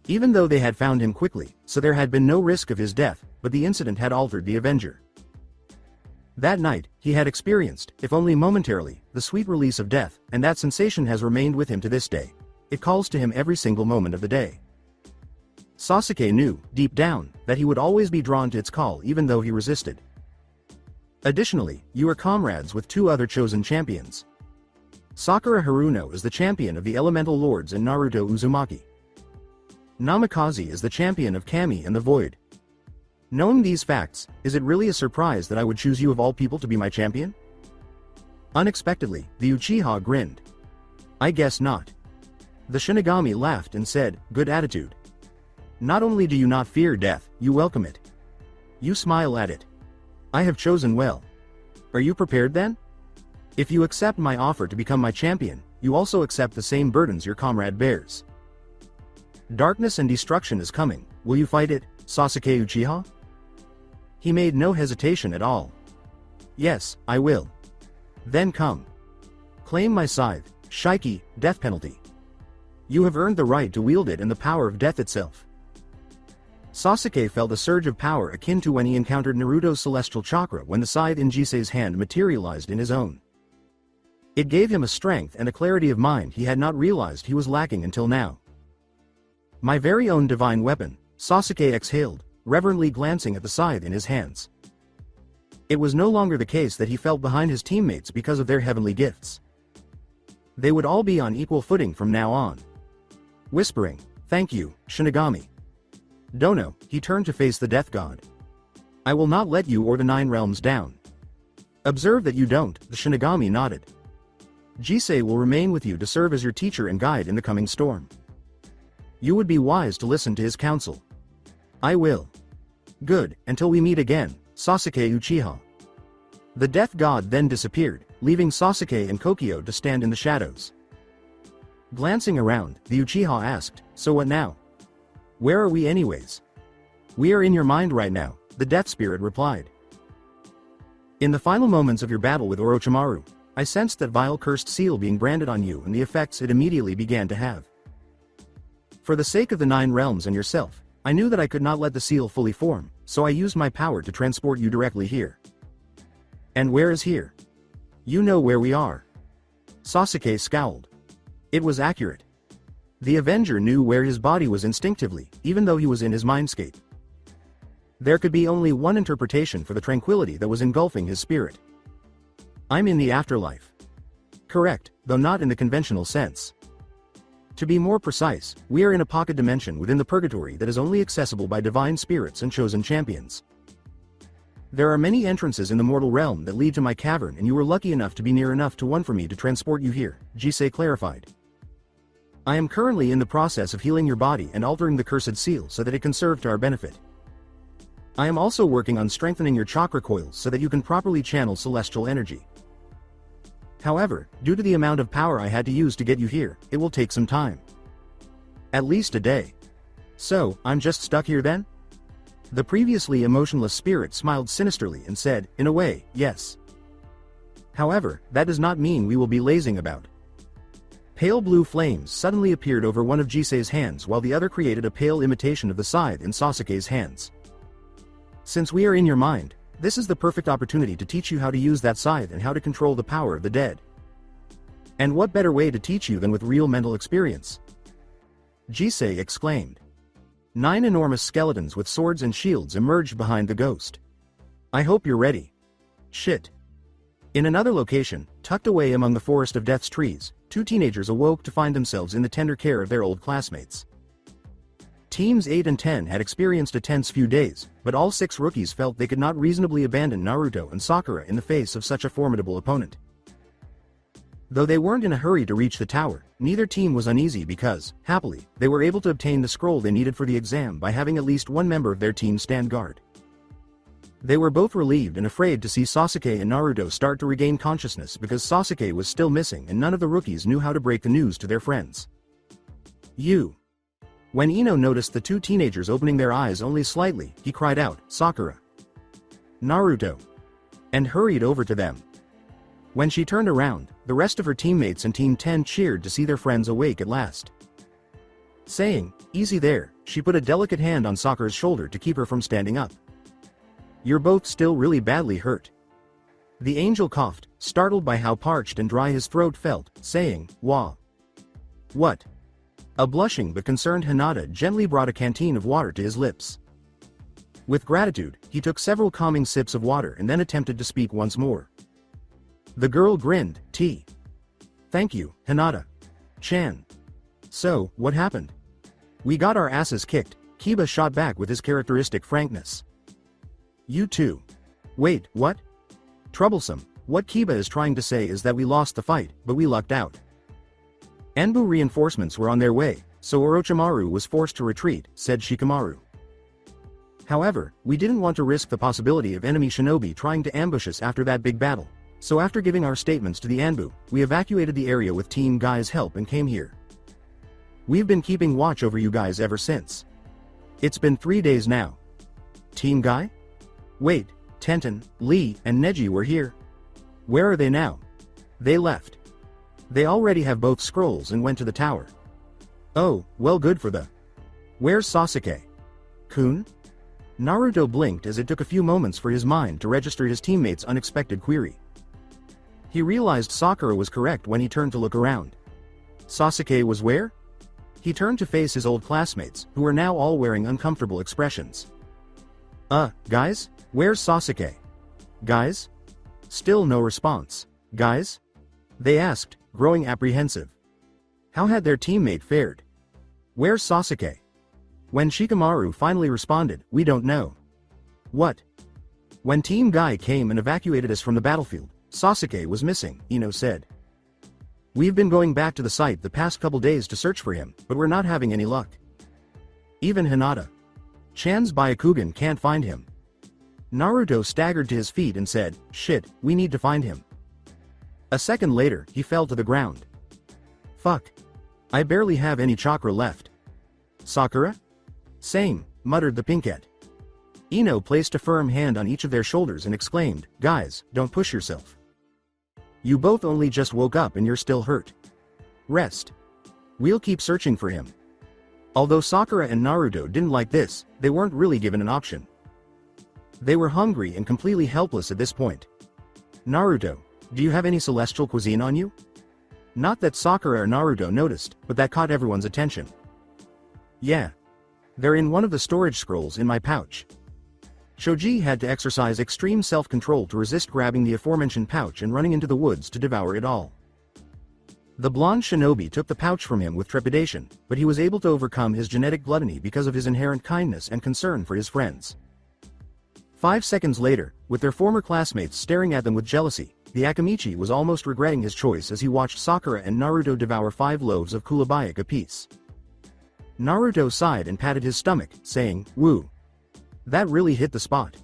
Even though they had found him quickly, so there had been no risk of his death, but the incident had altered the Avenger. That night, he had experienced, if only momentarily, the sweet release of death, and that sensation has remained with him to this day. It calls to him every single moment of the day. Sasuke knew, deep down, that he would always be drawn to its call even though he resisted. Additionally, you are comrades with two other chosen champions. Sakura Haruno is the champion of the Elemental Lords and Naruto Uzumaki. Namikaze is the champion of Kami and the Void. Knowing these facts, is it really a surprise that I would choose you of all people to be my champion? Unexpectedly, the Uchiha grinned. I guess not. The Shinigami laughed and said, "Good attitude. Not only do you not fear death, you welcome it. You smile at it. I have chosen well. Are you prepared then? If you accept my offer to become my champion, you also accept the same burdens your comrade bears. Darkness and destruction is coming, will you fight it, Sasuke Uchiha?" He made no hesitation at all. "Yes, I will." "Then come. Claim my scythe, Shiki, death penalty. You have earned the right to wield it and the power of death itself." Sasuke felt a surge of power akin to when he encountered Naruto's celestial chakra when the scythe in Jisei's hand materialized in his own. It gave him a strength and a clarity of mind he had not realized he was lacking until now. "My very own divine weapon," Sasuke exhaled, reverently glancing at the scythe in his hands. It was no longer the case that he felt behind his teammates because of their heavenly gifts. They would all be on equal footing from now on. Whispering, "Thank you, Shinigami." Dono, he turned to face the death god. "I will not let you or the 9 realms down." "Observe that you don't," the Shinigami nodded. "Jisei will remain with you to serve as your teacher and guide in the coming storm. You would be wise to listen to his counsel." "I will." "Good, until we meet again, Sasuke Uchiha." The death god then disappeared, leaving Sasuke and Kokyo to stand in the shadows. Glancing around, the Uchiha asked, "So what now? Where are we anyways?" "We are in your mind right now," the death spirit replied. "In the final moments of your battle with Orochimaru, I sensed that vile cursed seal being branded on you and the effects it immediately began to have. For the sake of the 9 realms and yourself, I knew that I could not let the seal fully form, so I used my power to transport you directly here." "And where is here?" "You know where we are." Sasuke scowled. It was accurate. The Avenger knew where his body was instinctively, even though he was in his mindscape. There could be only one interpretation for the tranquility that was engulfing his spirit. "I'm in the afterlife." Correct, though not in the conventional sense. To be more precise, we are in a pocket dimension within the purgatory that is only accessible by divine spirits and chosen champions. There are many entrances in the mortal realm that lead to my cavern, and you were lucky enough to be near enough to one for me to transport you here, Jisei clarified. "I am currently in the process of healing your body and altering the cursed seal so that it can serve to our benefit. I am also working on strengthening your chakra coils so that you can properly channel celestial energy. However, due to the amount of power I had to use to get you here, it will take some time. At least a day. So, I'm just stuck here then?" The previously emotionless spirit smiled sinisterly and said, "In a way, yes. However, that does not mean we will be lazing about." Pale blue flames suddenly appeared over one of Jisei's hands while the other created a pale imitation of the scythe in Sasuke's hands. Since we are in your mind, this is the perfect opportunity to teach you how to use that scythe and how to control the power of the dead. And what better way to teach you than with real mental experience? Jisei exclaimed. 9 enormous skeletons with swords and shields emerged behind the ghost. I hope you're ready. Shit. In another location, tucked away among the forest of death's trees, 2 teenagers awoke to find themselves in the tender care of their old classmates. Teams 8 and 10 had experienced a tense few days, but all 6 rookies felt they could not reasonably abandon Naruto and Sakura in the face of such a formidable opponent. Though they weren't in a hurry to reach the tower, neither team was uneasy because, happily, they were able to obtain the scroll they needed for the exam by having at least one member of their team stand guard. They were both relieved and afraid to see Sasuke and Naruto start to regain consciousness because Sasuke was still missing and none of the rookies knew how to break the news to their friends. When Ino noticed the 2 teenagers opening their eyes only slightly, he cried out, Sakura! Naruto! And hurried over to them. When she turned around, the rest of her teammates and Team 10 cheered to see their friends awake at last. Saying, easy there, she put a delicate hand on Sakura's shoulder to keep her from standing up. You're both still really badly hurt. The angel coughed, startled by how parched and dry his throat felt, saying, Wah. What? A blushing but concerned Hinata gently brought a canteen of water to his lips. With gratitude, he took several calming sips of water and then attempted to speak once more. The girl grinned, Thank you, Hinata-chan. So, what happened? We got our asses kicked, Kiba shot back with his characteristic frankness. You too. Wait, what? Troublesome, what Kiba is trying to say is that we lost the fight, but we lucked out. Anbu reinforcements were on their way, so Orochimaru was forced to retreat, said Shikamaru. However, we didn't want to risk the possibility of enemy shinobi trying to ambush us after that big battle, so after giving our statements to the Anbu, we evacuated the area with Team Guy's help and came here. We've been keeping watch over you guys ever since. It's been 3 days now. Team Guy? Wait, Tenten, Lee, and Neji were here. Where are they now? They left. They already have both scrolls and went to the tower. Oh, well good for the... Where's Sasuke? Kun? Naruto blinked as it took a few moments for his mind to register his teammate's unexpected query. He realized Sakura was correct when he turned to look around. Sasuke was where? He turned to face his old classmates, who were now all wearing uncomfortable expressions. Guys? Where's Sasuke? Guys? Still no response. Guys? They asked, growing apprehensive. How had their teammate fared? Where's Sasuke? When Shikamaru finally responded, we don't know. What? When Team Guy came and evacuated us from the battlefield, Sasuke was missing, Ino said. We've been going back to the site the past couple days to search for him, but we're not having any luck. Even Hinata-chan's Byakugan can't find him. Naruto staggered to his feet and said, shit, we need to find him. A second later, he fell to the ground. Fuck. I barely have any chakra left. Sakura? Same, muttered the pinkette. Ino placed a firm hand on each of their shoulders and exclaimed, guys, don't push yourself. You both only just woke up and you're still hurt. Rest. We'll keep searching for him. Although Sakura and Naruto didn't like this, they weren't really given an option. They were hungry and completely helpless at this point. Naruto, do you have any celestial cuisine on you? Not that Sakura or Naruto noticed, but that caught everyone's attention. Yeah. They're in one of the storage scrolls in my pouch. Shoji had to exercise extreme self-control to resist grabbing the aforementioned pouch and running into the woods to devour it all. The blonde shinobi took the pouch from him with trepidation, but he was able to overcome his genetic gluttony because of his inherent kindness and concern for his friends. 5 seconds later, with their former classmates staring at them with jealousy, the Akamichi was almost regretting his choice as he watched Sakura and Naruto devour 5 loaves of kulabayak apiece. Naruto sighed and patted his stomach, saying, woo. That really hit the spot.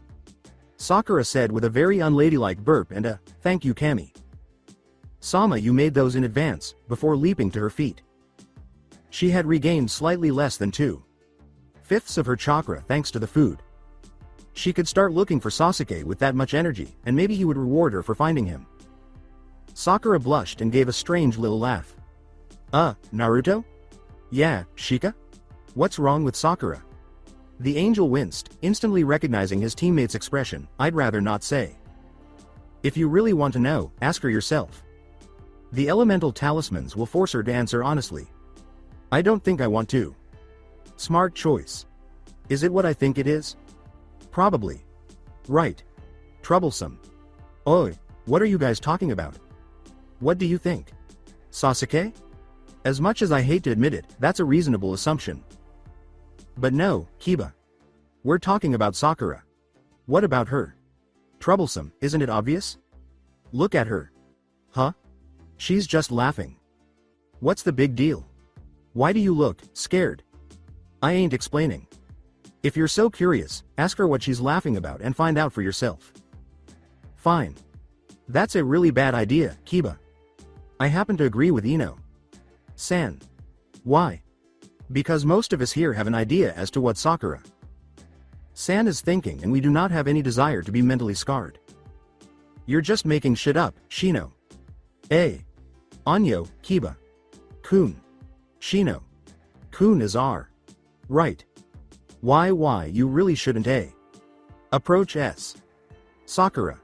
Sakura said with a very unladylike burp and a, thank you Kami. Sama, you made those in advance, before leaping to her feet. She had regained slightly less than 2/5 of her chakra thanks to the food. She could start looking for Sasuke with that much energy, and maybe he would reward her for finding him. Sakura blushed and gave a strange little laugh. Naruto? Yeah, Shika? What's wrong with Sakura? The angel winced, instantly recognizing his teammate's expression. I'd rather not say. If you really want to know, ask her yourself. The elemental talismans will force her to answer honestly. I don't think I want to. Smart choice. Is it what I think it is? Probably. Right. Troublesome. Oi, what are you guys talking about? What do you think? Sasuke? As much as I hate to admit it, that's a reasonable assumption. But no, Kiba. We're talking about Sakura. What about her? Troublesome, isn't it obvious? Look at her. Huh? She's just laughing. What's the big deal? Why do you look scared? I ain't explaining. If you're so curious, ask her what she's laughing about and find out for yourself. Fine. That's a really bad idea, Kiba. I happen to agree with Ino. San. Why? Because most of us here have an idea as to what Sakura San is thinking, and we do not have any desire to be mentally scarred. You're just making shit up, Shino. Anyo, Kiba. Kun. Shino. Kun is R. Right. Why, you really shouldn't, Approach S. Sakura.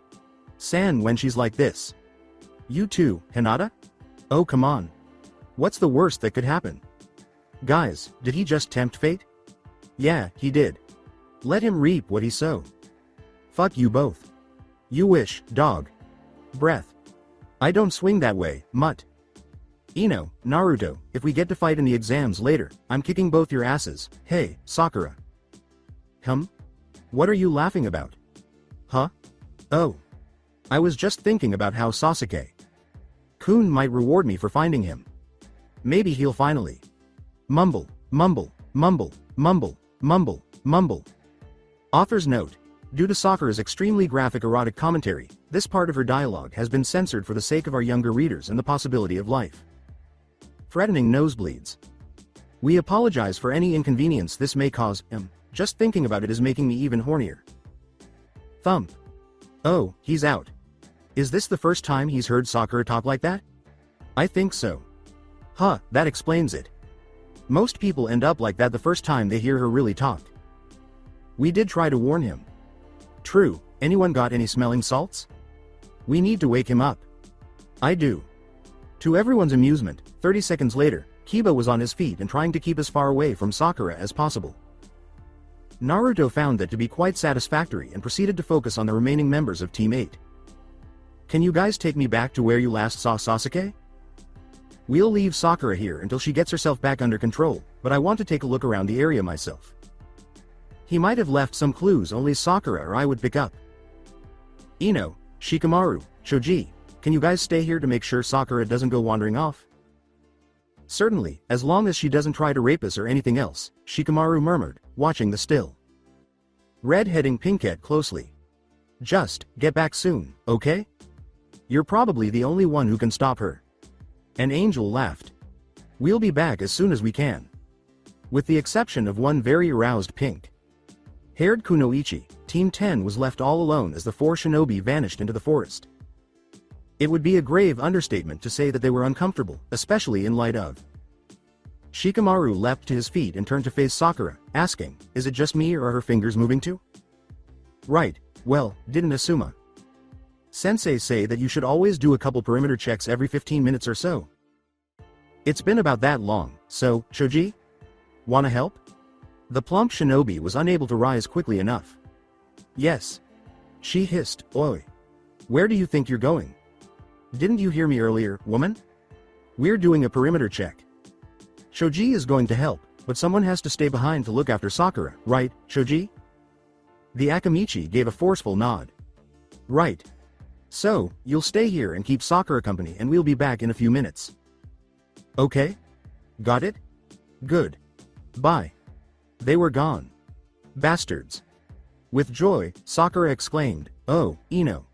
San when she's like this. You too, Hinata? Oh come on. What's the worst that could happen? Guys, did he just tempt fate? Yeah, he did. Let him reap what he sow. Fuck you both. You wish, dog. Breath. I don't swing that way, mutt. Ino, Naruto, if we get to fight in the exams later, I'm kicking both your asses. Hey, Sakura. What are you laughing about? Huh? Oh. I was just thinking about how Sasuke Kun might reward me for finding him. Maybe he'll finally mumble, mumble, mumble, mumble, mumble, mumble. Author's note. Due to Sakura's extremely graphic erotic commentary, this part of her dialogue has been censored for the sake of our younger readers and the possibility of life threatening nosebleeds. We apologize for any inconvenience this may cause. Just thinking about it is making me even hornier. Thump. Oh, he's out. Is this the first time he's heard Sakura talk like that? I think so. Huh, that explains it. Most people end up like that the first time they hear her really talk. We did try to warn him. True, anyone got any smelling salts? We need to wake him up. I do. To everyone's amusement, 30 seconds later, Kiba was on his feet and trying to keep as far away from Sakura as possible. Naruto found that to be quite satisfactory and proceeded to focus on the remaining members of Team 8. Can you guys take me back to where you last saw Sasuke? We'll leave Sakura here until she gets herself back under control, but I want to take a look around the area myself. He might have left some clues only Sakura or I would pick up. Ino, Shikamaru, Choji, can you guys stay here to make sure Sakura doesn't go wandering off? Certainly, as long as she doesn't try to rape us or anything else, Shikamaru murmured, watching the still red-heading Pinkette closely. Just, get back soon, okay? You're probably the only one who can stop her. An angel laughed. We'll be back as soon as we can. With the exception of one very aroused pink-haired Kunoichi, Team 10 was left all alone as the 4 shinobi vanished into the forest. It would be a grave understatement to say that they were uncomfortable, especially in light of. Shikamaru leapt to his feet and turned to face Sakura, asking, is it just me or are her fingers moving too? Right, well, didn't Asuma Sensei say that you should always do a couple perimeter checks every 15 minutes or so? It's been about that long, so, Choji? Wanna help? The plump shinobi was unable to rise quickly enough. Yes. She hissed, oi. Where do you think you're going? Didn't you hear me earlier, woman? We're doing a perimeter check. Choji is going to help, but someone has to stay behind to look after Sakura, right, Choji? The Akamichi gave a forceful nod. Right. So, you'll stay here and keep Sakura company and we'll be back in a few minutes. Okay? Got it? Good. Bye. They were gone. Bastards. With joy, Sakura exclaimed, oh, Ino.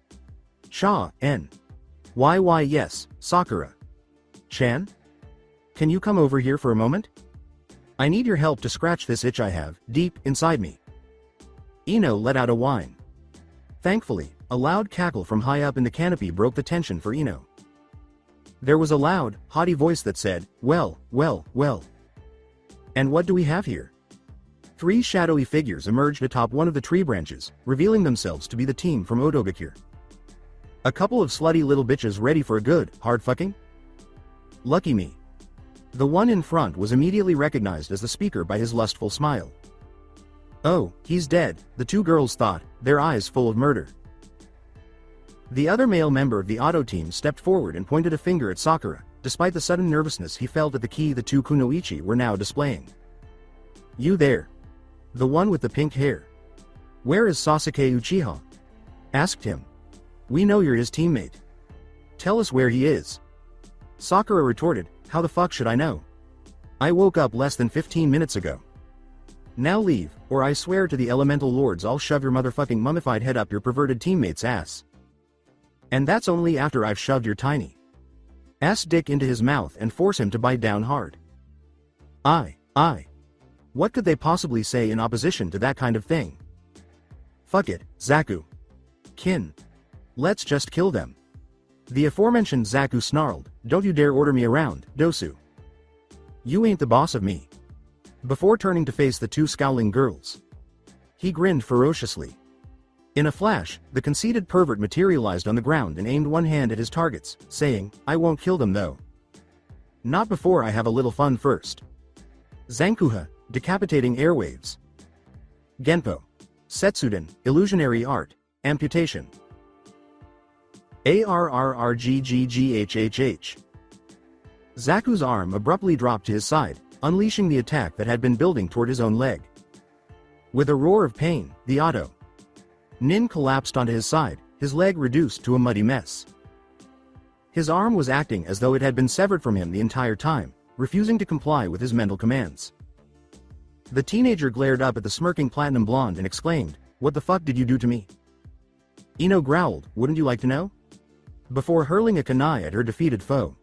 Cha-en. Why yes, Sakura. Chan? Can you come over here for a moment? I need your help to scratch this itch I have, deep inside me. Ino let out a whine. Thankfully, a loud cackle from high up in the canopy broke the tension for Ino. There was a loud, haughty voice that said, well. And what do we have here? 3 shadowy figures emerged atop one of the tree branches, revealing themselves to be the team from Otogakure. A couple of slutty little bitches ready for a good, hard fucking? Lucky me. The one in front was immediately recognized as the speaker by his lustful smile. Oh, he's dead, the 2 girls thought, their eyes full of murder. The other male member of the auto team stepped forward and pointed a finger at Sakura, despite the sudden nervousness he felt at the key the 2 kunoichi were now displaying. You there. The one with the pink hair. Where is Sasuke Uchiha? Asked him. We know you're his teammate. Tell us where he is. Sakura retorted, how the fuck should I know? I woke up less than 15 minutes ago. Now leave, or I swear to the elemental lords I'll shove your motherfucking mummified head up your perverted teammate's ass. And that's only after I've shoved your tiny ass dick into his mouth and force him to bite down hard. What could they possibly say in opposition to that kind of thing? Fuck it, Zaku. Kin. Let's just kill them. The aforementioned Zaku snarled, don't you dare order me around, Dosu. You ain't the boss of me. Before turning to face the 2 scowling girls. He grinned ferociously. In a flash, the conceited pervert materialized on the ground and aimed one hand at his targets, saying, I won't kill them though. Not before I have a little fun first. Zankuha, decapitating airwaves. Genpo. Setsuden, illusionary art, amputation. ARRRGGGHHH. Zaku's arm abruptly dropped to his side, unleashing the attack that had been building toward his own leg. With a roar of pain, the auto nin collapsed onto his side, his leg reduced to a muddy mess. His arm was acting as though it had been severed from him the entire time, refusing to comply with his mental commands. The teenager glared up at the smirking platinum blonde and exclaimed, what the fuck did you do to me? Ino growled, wouldn't you like to know? Before hurling a kunai at her defeated foe.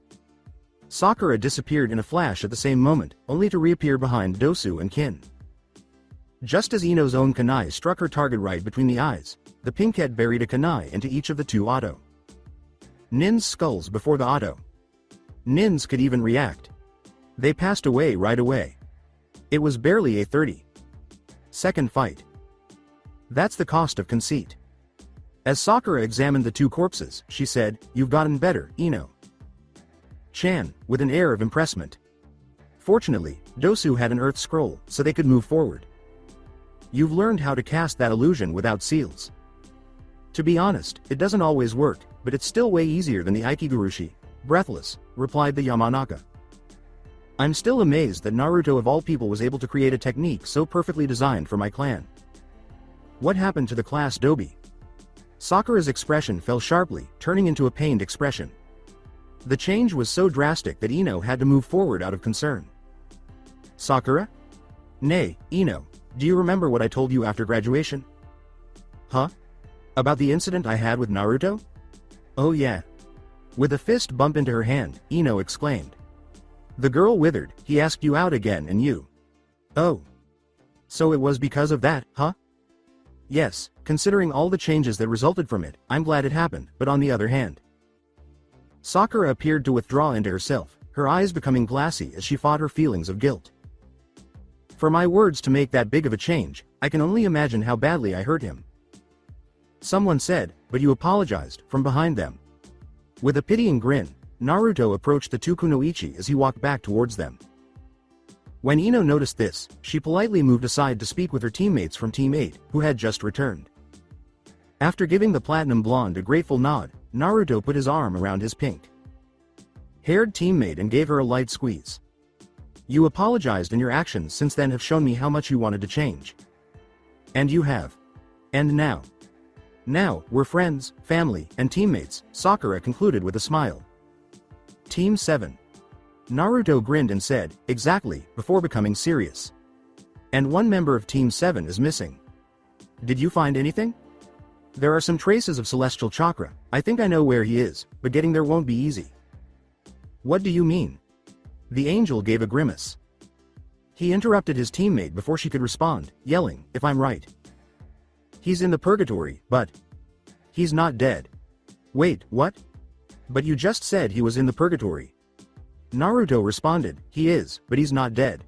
Sakura disappeared in a flash at the same moment, only to reappear behind Dosu and Kin. Just as Ino's own kunai struck her target right between the eyes, the pinkhead buried a kunai into each of the 2 auto Nin's skulls before the auto Nins could even react. They passed away right away. It was barely a 30-second fight. That's the cost of conceit. As Sakura examined the 2 corpses, she said, you've gotten better, Ino. Chan, with an air of impressment. Fortunately, Dosu had an earth scroll, so they could move forward. You've learned how to cast that illusion without seals. To be honest, it doesn't always work, but it's still way easier than the Aikigurushi, breathless, replied the Yamanaka. I'm still amazed that Naruto of all people was able to create a technique so perfectly designed for my clan. What happened to the class Dobi? Sakura's expression fell sharply, turning into a pained expression. The change was so drastic that Ino had to move forward out of concern. Sakura? Nay, Ino, do you remember what I told you after graduation? Huh? About the incident I had with Naruto? Oh yeah. With a fist bump into her hand, Ino exclaimed. The girl withered, he asked you out again and you. Oh. So it was because of that, huh? Yes, considering all the changes that resulted from it, I'm glad it happened, but on the other hand. Sakura appeared to withdraw into herself, her eyes becoming glassy as she fought her feelings of guilt. For my words to make that big of a change, I can only imagine how badly I hurt him. Someone said, but you apologized, from behind them. With a pitying grin, Naruto approached the 2 kunoichi as he walked back towards them. When Ino noticed this, she politely moved aside to speak with her teammates from Team 8, who had just returned. After giving the platinum blonde a grateful nod, Naruto put his arm around his pink-haired teammate and gave her a light squeeze. You apologized and your actions since then have shown me how much you wanted to change. And you have. And now, we're friends, family, and teammates, Sakura concluded with a smile. Team 7. Naruto grinned and said, exactly, before becoming serious. And one member of Team 7 is missing. Did you find anything? There are some traces of celestial chakra, I think I know where he is, but getting there won't be easy. What do you mean? The angel gave a grimace. He interrupted his teammate before she could respond, yelling, if I'm right. He's in the purgatory, but he's not dead. Wait, what? But you just said he was in the purgatory. Naruto responded, he is, but he's not dead.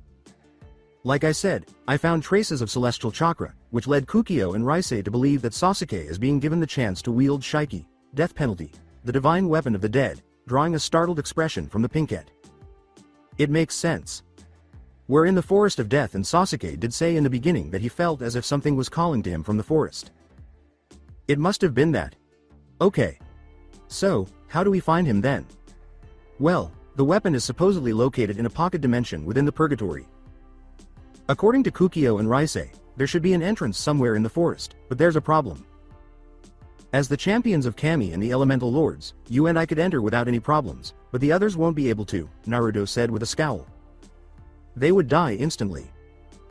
Like I said, I found traces of celestial chakra, which led Kukio and Raisei to believe that Sasuke is being given the chance to wield Shiki, death penalty, the divine weapon of the dead, drawing a startled expression from the pinkette. It makes sense. We're in the forest of death and Sasuke did say in the beginning that he felt as if something was calling to him from the forest. It must have been that. Okay. So, how do we find him then? Well, the weapon is supposedly located in a pocket dimension within the purgatory. According to Kukio and Raisei, there should be an entrance somewhere in the forest, but there's a problem. As the champions of Kami and the Elemental Lords, you and I could enter without any problems, but the others won't be able to, Naruto said with a scowl. They would die instantly.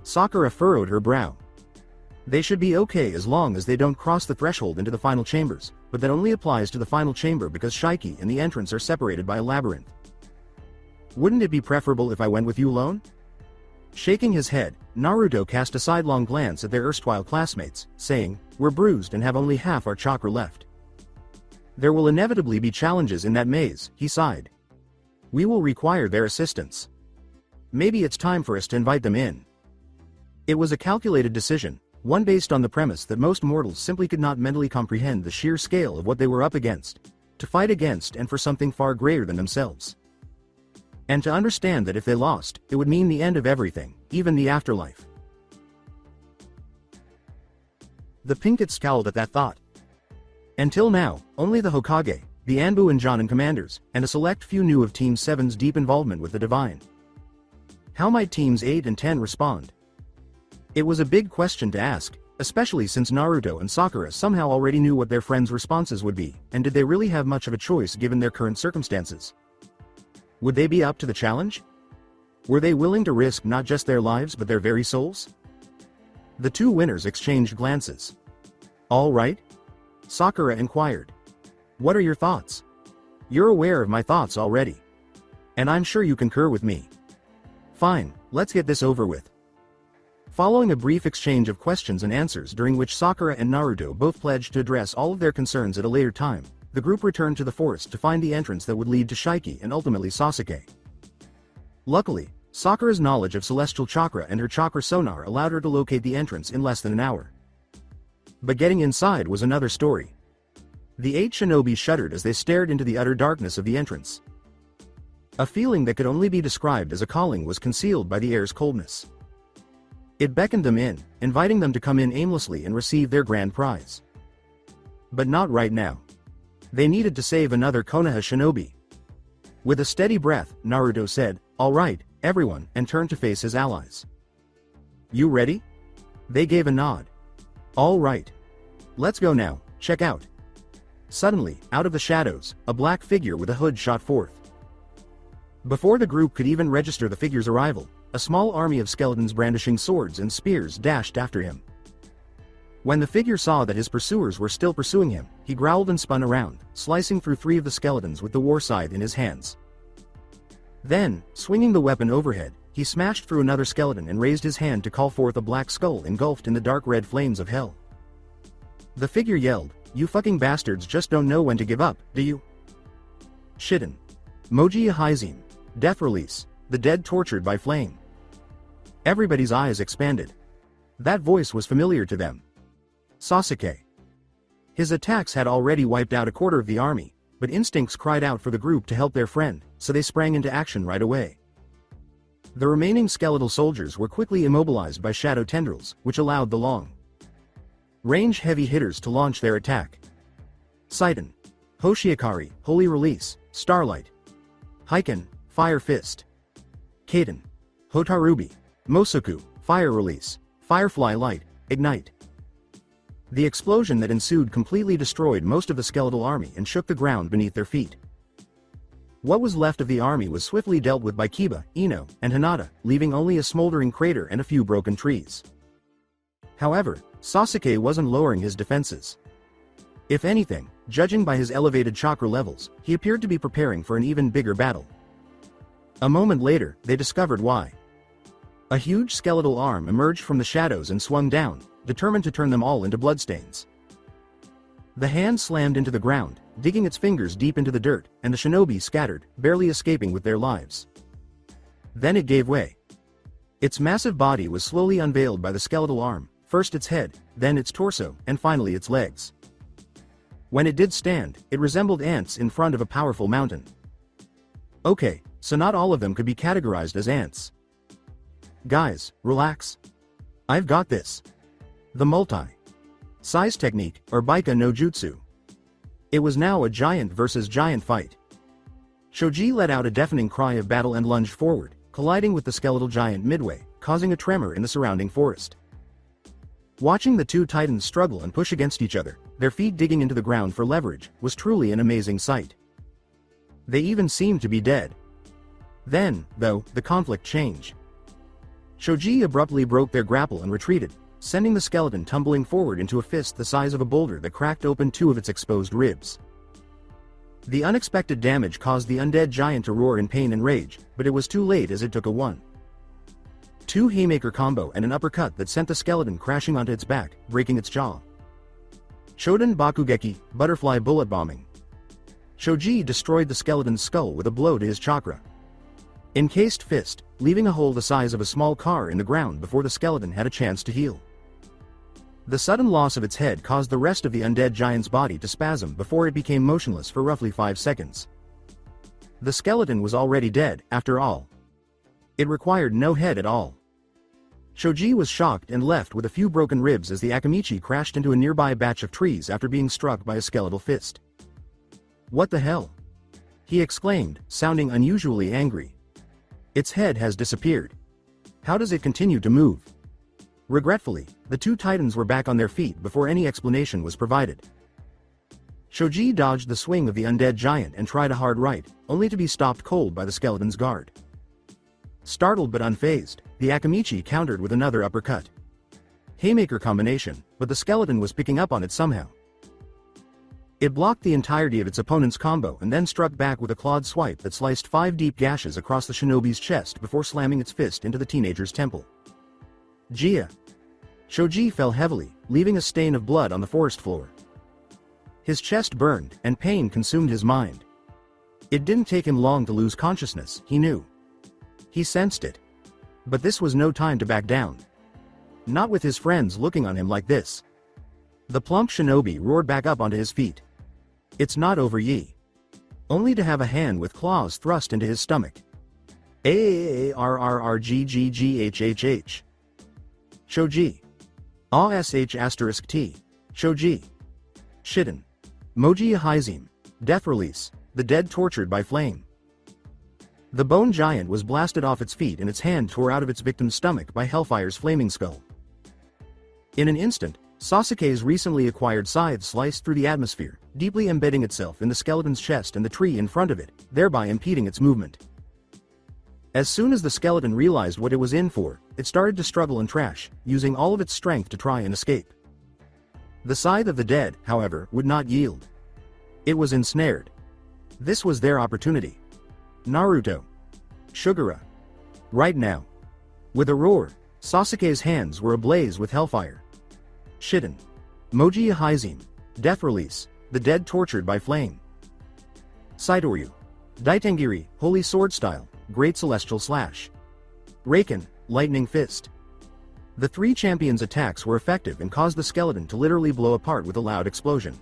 Sakura furrowed her brow. They should be okay as long as they don't cross the threshold into the final chambers, but that only applies to the final chamber because Shiki and the entrance are separated by a labyrinth. Wouldn't it be preferable if I went with you alone? Shaking his head, Naruto cast a sidelong glance at their erstwhile classmates, saying, "We're bruised and have only half our chakra left. There will inevitably be challenges in that maze," he sighed. "We will require their assistance. Maybe it's time for us to invite them in." It was a calculated decision, one based on the premise that most mortals simply could not mentally comprehend the sheer scale of what they were up against, to fight against and for something far greater than themselves. And to understand that if they lost, it would mean the end of everything, even the afterlife. The Pinkett scowled at that thought. Until now, only the Hokage, the Anbu and Jonin commanders, and a select few knew of Team 7's deep involvement with the Divine. How might Teams 8 and 10 respond? It was a big question to ask, especially since Naruto and Sakura somehow already knew what their friends' responses would be, and did they really have much of a choice given their current circumstances? Would they be up to the challenge? Were they willing to risk not just their lives but their very souls? The two winners exchanged glances. "All right?" Sakura inquired. "What are your thoughts?" "You're aware of my thoughts already. And I'm sure you concur with me." "Fine, let's get this over with." Following a brief exchange of questions and answers during which Sakura and Naruto both pledged to address all of their concerns at a later time, the group returned to the forest to find the entrance that would lead to Shiki and ultimately Sasuke. Luckily, Sakura's knowledge of celestial chakra and her chakra sonar allowed her to locate the entrance in less than an hour. But getting inside was another story. The 8 shinobi shuddered as they stared into the utter darkness of the entrance. A feeling that could only be described as a calling was concealed by the air's coldness. It beckoned them in, inviting them to come in aimlessly and receive their grand prize. But not right now. They needed to save another Konoha shinobi. With a steady breath, Naruto said, "All right, everyone," and turned to face his allies. "You ready?" They gave a nod. "All right. Let's go now, check out." Suddenly, out of the shadows, a black figure with a hood shot forth. Before the group could even register the figure's arrival, a small army of skeletons brandishing swords and spears dashed after him. When the figure saw that his pursuers were still pursuing him, he growled and spun around, slicing through 3 of the skeletons with the war scythe in his hands. Then, swinging the weapon overhead, he smashed through another skeleton and raised his hand to call forth a black skull engulfed in the dark red flames of hell. The figure yelled, "You fucking bastards just don't know when to give up, do you?" Shitten. Moji Haizim. Death release. The dead tortured by flame. Everybody's eyes expanded. That voice was familiar to them. Sasuke. His attacks had already wiped out a quarter of the army, but instincts cried out for the group to help their friend, so they sprang into action right away. The remaining skeletal soldiers were quickly immobilized by shadow tendrils, which allowed the long-range heavy hitters to launch their attack. Saiten. Hoshiakari, Holy Release, Starlight. Heiken, Fire Fist. Kaden. Hotarubi. Mosoku, Fire Release, Firefly Light, Ignite. The explosion that ensued completely destroyed most of the skeletal army and shook the ground beneath their feet. What was left of the army was swiftly dealt with by Kiba, Ino, and Hinata, leaving only a smoldering crater and a few broken trees. However, Sasuke wasn't lowering his defenses. If anything, judging by his elevated chakra levels, he appeared to be preparing for an even bigger battle. A moment later, they discovered why. A huge skeletal arm emerged from the shadows and swung down, determined to turn them all into bloodstains. The hand slammed into the ground, digging its fingers deep into the dirt, and the shinobi scattered, barely escaping with their lives. Then it gave way. Its massive body was slowly unveiled by the skeletal arm, first its head, then its torso, and finally its legs. When it did stand, it resembled ants in front of a powerful mountain. Okay, so not all of them could be categorized as ants. Guys, relax. I've got this. The multi-size technique, or Baika no Jutsu. It was now a giant versus giant fight. Shoji let out a deafening cry of battle and lunged forward, colliding with the skeletal giant midway, causing a tremor in the surrounding forest. Watching the two titans struggle and push against each other, their feet digging into the ground for leverage, was truly an amazing sight. They even seemed to be dead. Then, though, the conflict changed. Shoji abruptly broke their grapple and retreated, sending the skeleton tumbling forward into a fist the size of a boulder that cracked open two of its exposed ribs. The unexpected damage caused the undead giant to roar in pain and rage, but it was too late as it took a 1-2 haymaker combo and an uppercut that sent the skeleton crashing onto its back, breaking its jaw. Shodan Bakugeki, butterfly bullet bombing. Shoji destroyed the skeleton's skull with a blow to his chakra. Encased fist, leaving a hole the size of a small car in the ground before the skeleton had a chance to heal. The sudden loss of its head caused the rest of the undead giant's body to spasm before it became motionless for roughly 5 seconds. The skeleton was already dead, after all. It required no head at all. Shoji was shocked and left with a few broken ribs as the Akamichi crashed into a nearby batch of trees after being struck by a skeletal fist. "What the hell?" he exclaimed, sounding unusually angry. "Its head has disappeared. How does it continue to move?" Regretfully, the two titans were back on their feet before any explanation was provided. Shoji dodged the swing of the undead giant and tried a hard right, only to be stopped cold by the skeleton's guard. Startled but unfazed, the Akamichi countered with another uppercut. Haymaker combination, but the skeleton was picking up on it somehow. It blocked the entirety of its opponent's combo and then struck back with a clawed swipe that sliced 5 deep gashes across the shinobi's chest before slamming its fist into the teenager's temple. Jia. Shoji fell heavily, leaving a stain of blood on the forest floor. His chest burned, and pain consumed his mind. It didn't take him long to lose consciousness, he knew. He sensed it. But this was no time to back down. Not with his friends looking on him like this. The plump shinobi roared back up onto his feet. "It's not over ye." Only to have a hand with claws thrust into his stomach. AAARRRGGGHHH. Shoji. ASH*T. Shoji. Shiden. Moji Haizim. Death release. The dead tortured by flame. The bone giant was blasted off its feet and its hand tore out of its victim's stomach by Hellfire's flaming skull. In an instant, Sasuke's recently acquired scythe sliced through the atmosphere, deeply embedding itself in the skeleton's chest and the tree in front of it, thereby impeding its movement. As soon as the skeleton realized what it was in for, it started to struggle and trash, using all of its strength to try and escape. The scythe of the dead, however, would not yield. It was ensnared. This was their opportunity. Naruto. Shugura. Right now. With a roar, Sasuke's hands were ablaze with hellfire. Shiden. Moji Haizim. Death release. The dead tortured by flame. Saitoryu. Daitengiri, holy sword style. Great celestial slash. Raken, lightning fist. The three champions' attacks were effective and caused the skeleton to literally blow apart with a loud explosion.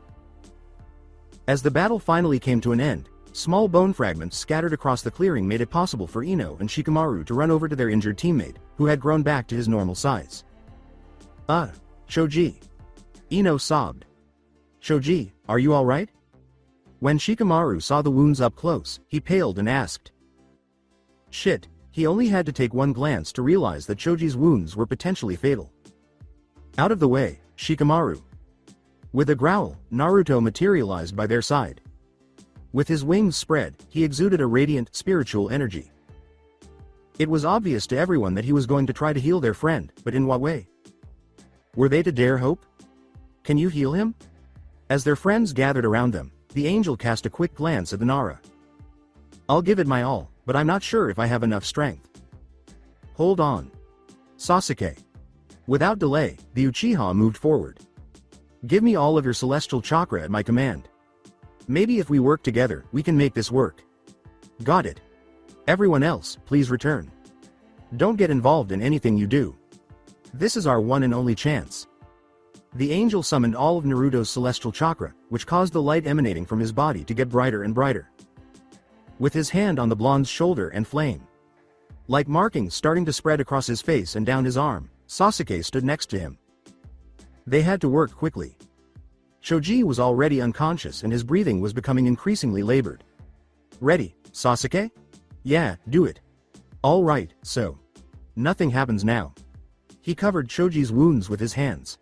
As the battle finally came to an end, small bone fragments scattered across the clearing made it possible for Ino and Shikamaru to run over to their injured teammate, who had grown back to his normal size. Shoji. Ino sobbed. "Shoji, are you alright?" When Shikamaru saw the wounds up close, he paled and asked. Shit, he only had to take one glance to realize that Shoji's wounds were potentially fatal. Out of the way, Shikamaru. With a growl, Naruto materialized by their side. With his wings spread, he exuded a radiant, spiritual energy. It was obvious to everyone that he was going to try to heal their friend, but in what way? Were they to dare hope? "Can you heal him?" As their friends gathered around them, the angel cast a quick glance at the Nara. "I'll give it my all, but I'm not sure if I have enough strength." "Hold on. Sasuke." Without delay, the Uchiha moved forward. "Give me all of your celestial chakra at my command. Maybe if we work together, we can make this work." "Got it. Everyone else, please return." Don't get involved in anything you do. This is our one and only chance. The angel summoned all of Naruto's celestial chakra, which caused the light emanating from his body to get brighter and brighter. With his hand on the blonde's shoulder and flame, like markings starting to spread across his face and down his arm, Sasuke stood next to him. They had to work quickly. Choji was already unconscious and his breathing was becoming increasingly labored. Ready, Sasuke? Yeah, do it. All right, so. Nothing happens now. He covered Choji's wounds with his hands.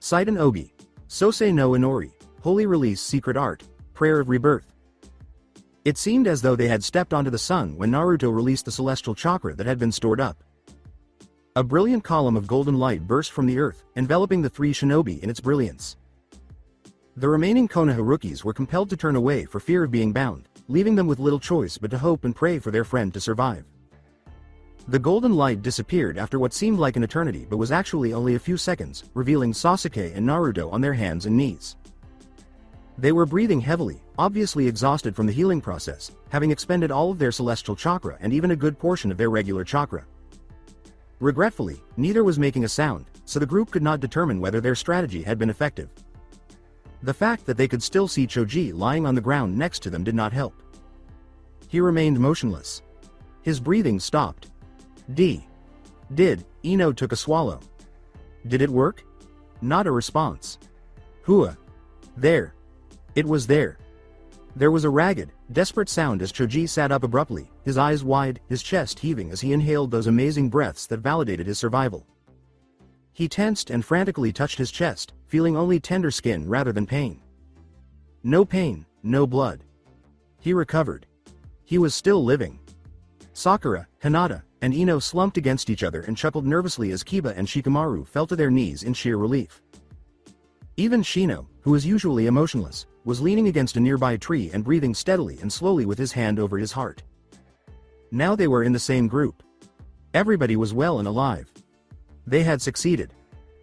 Seiden Ogi, Sosei no Inori, Holy Release Secret Art, Prayer of Rebirth. It seemed as though they had stepped onto the sun when Naruto released the celestial chakra that had been stored up. A brilliant column of golden light burst from the earth, enveloping the three shinobi in its brilliance. The remaining Konoha were compelled to turn away for fear of being bound, leaving them with little choice but to hope and pray for their friend to survive. The golden light disappeared after what seemed like an eternity but was actually only a few seconds, revealing Sasuke and Naruto on their hands and knees. They were breathing heavily, obviously exhausted from the healing process, having expended all of their celestial chakra and even a good portion of their regular chakra. Regretfully, neither was making a sound, so the group could not determine whether their strategy had been effective. The fact that they could still see Choji lying on the ground next to them did not help. He remained motionless. His breathing stopped. Ino took a swallow. Did it work? Not a response. Hua. There. It was there. There was a ragged, desperate sound as Choji sat up abruptly, his eyes wide, his chest heaving as he inhaled those amazing breaths that validated his survival. He tensed and frantically touched his chest, feeling only tender skin rather than pain. No pain, no blood. He recovered. He was still living. Sakura, Hinata, and Ino slumped against each other and chuckled nervously as Kiba and Shikamaru fell to their knees in sheer relief. Even Shino, who is usually emotionless, was leaning against a nearby tree and breathing steadily and slowly with his hand over his heart. Now they were in the same group. Everybody was well and alive. They had succeeded.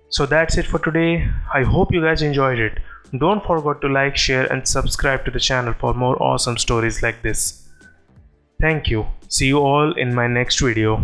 So that's it for today. I hope you guys enjoyed it. Don't forget to like, share and subscribe to the channel for more awesome stories like this. Thank you. See you all in my next video.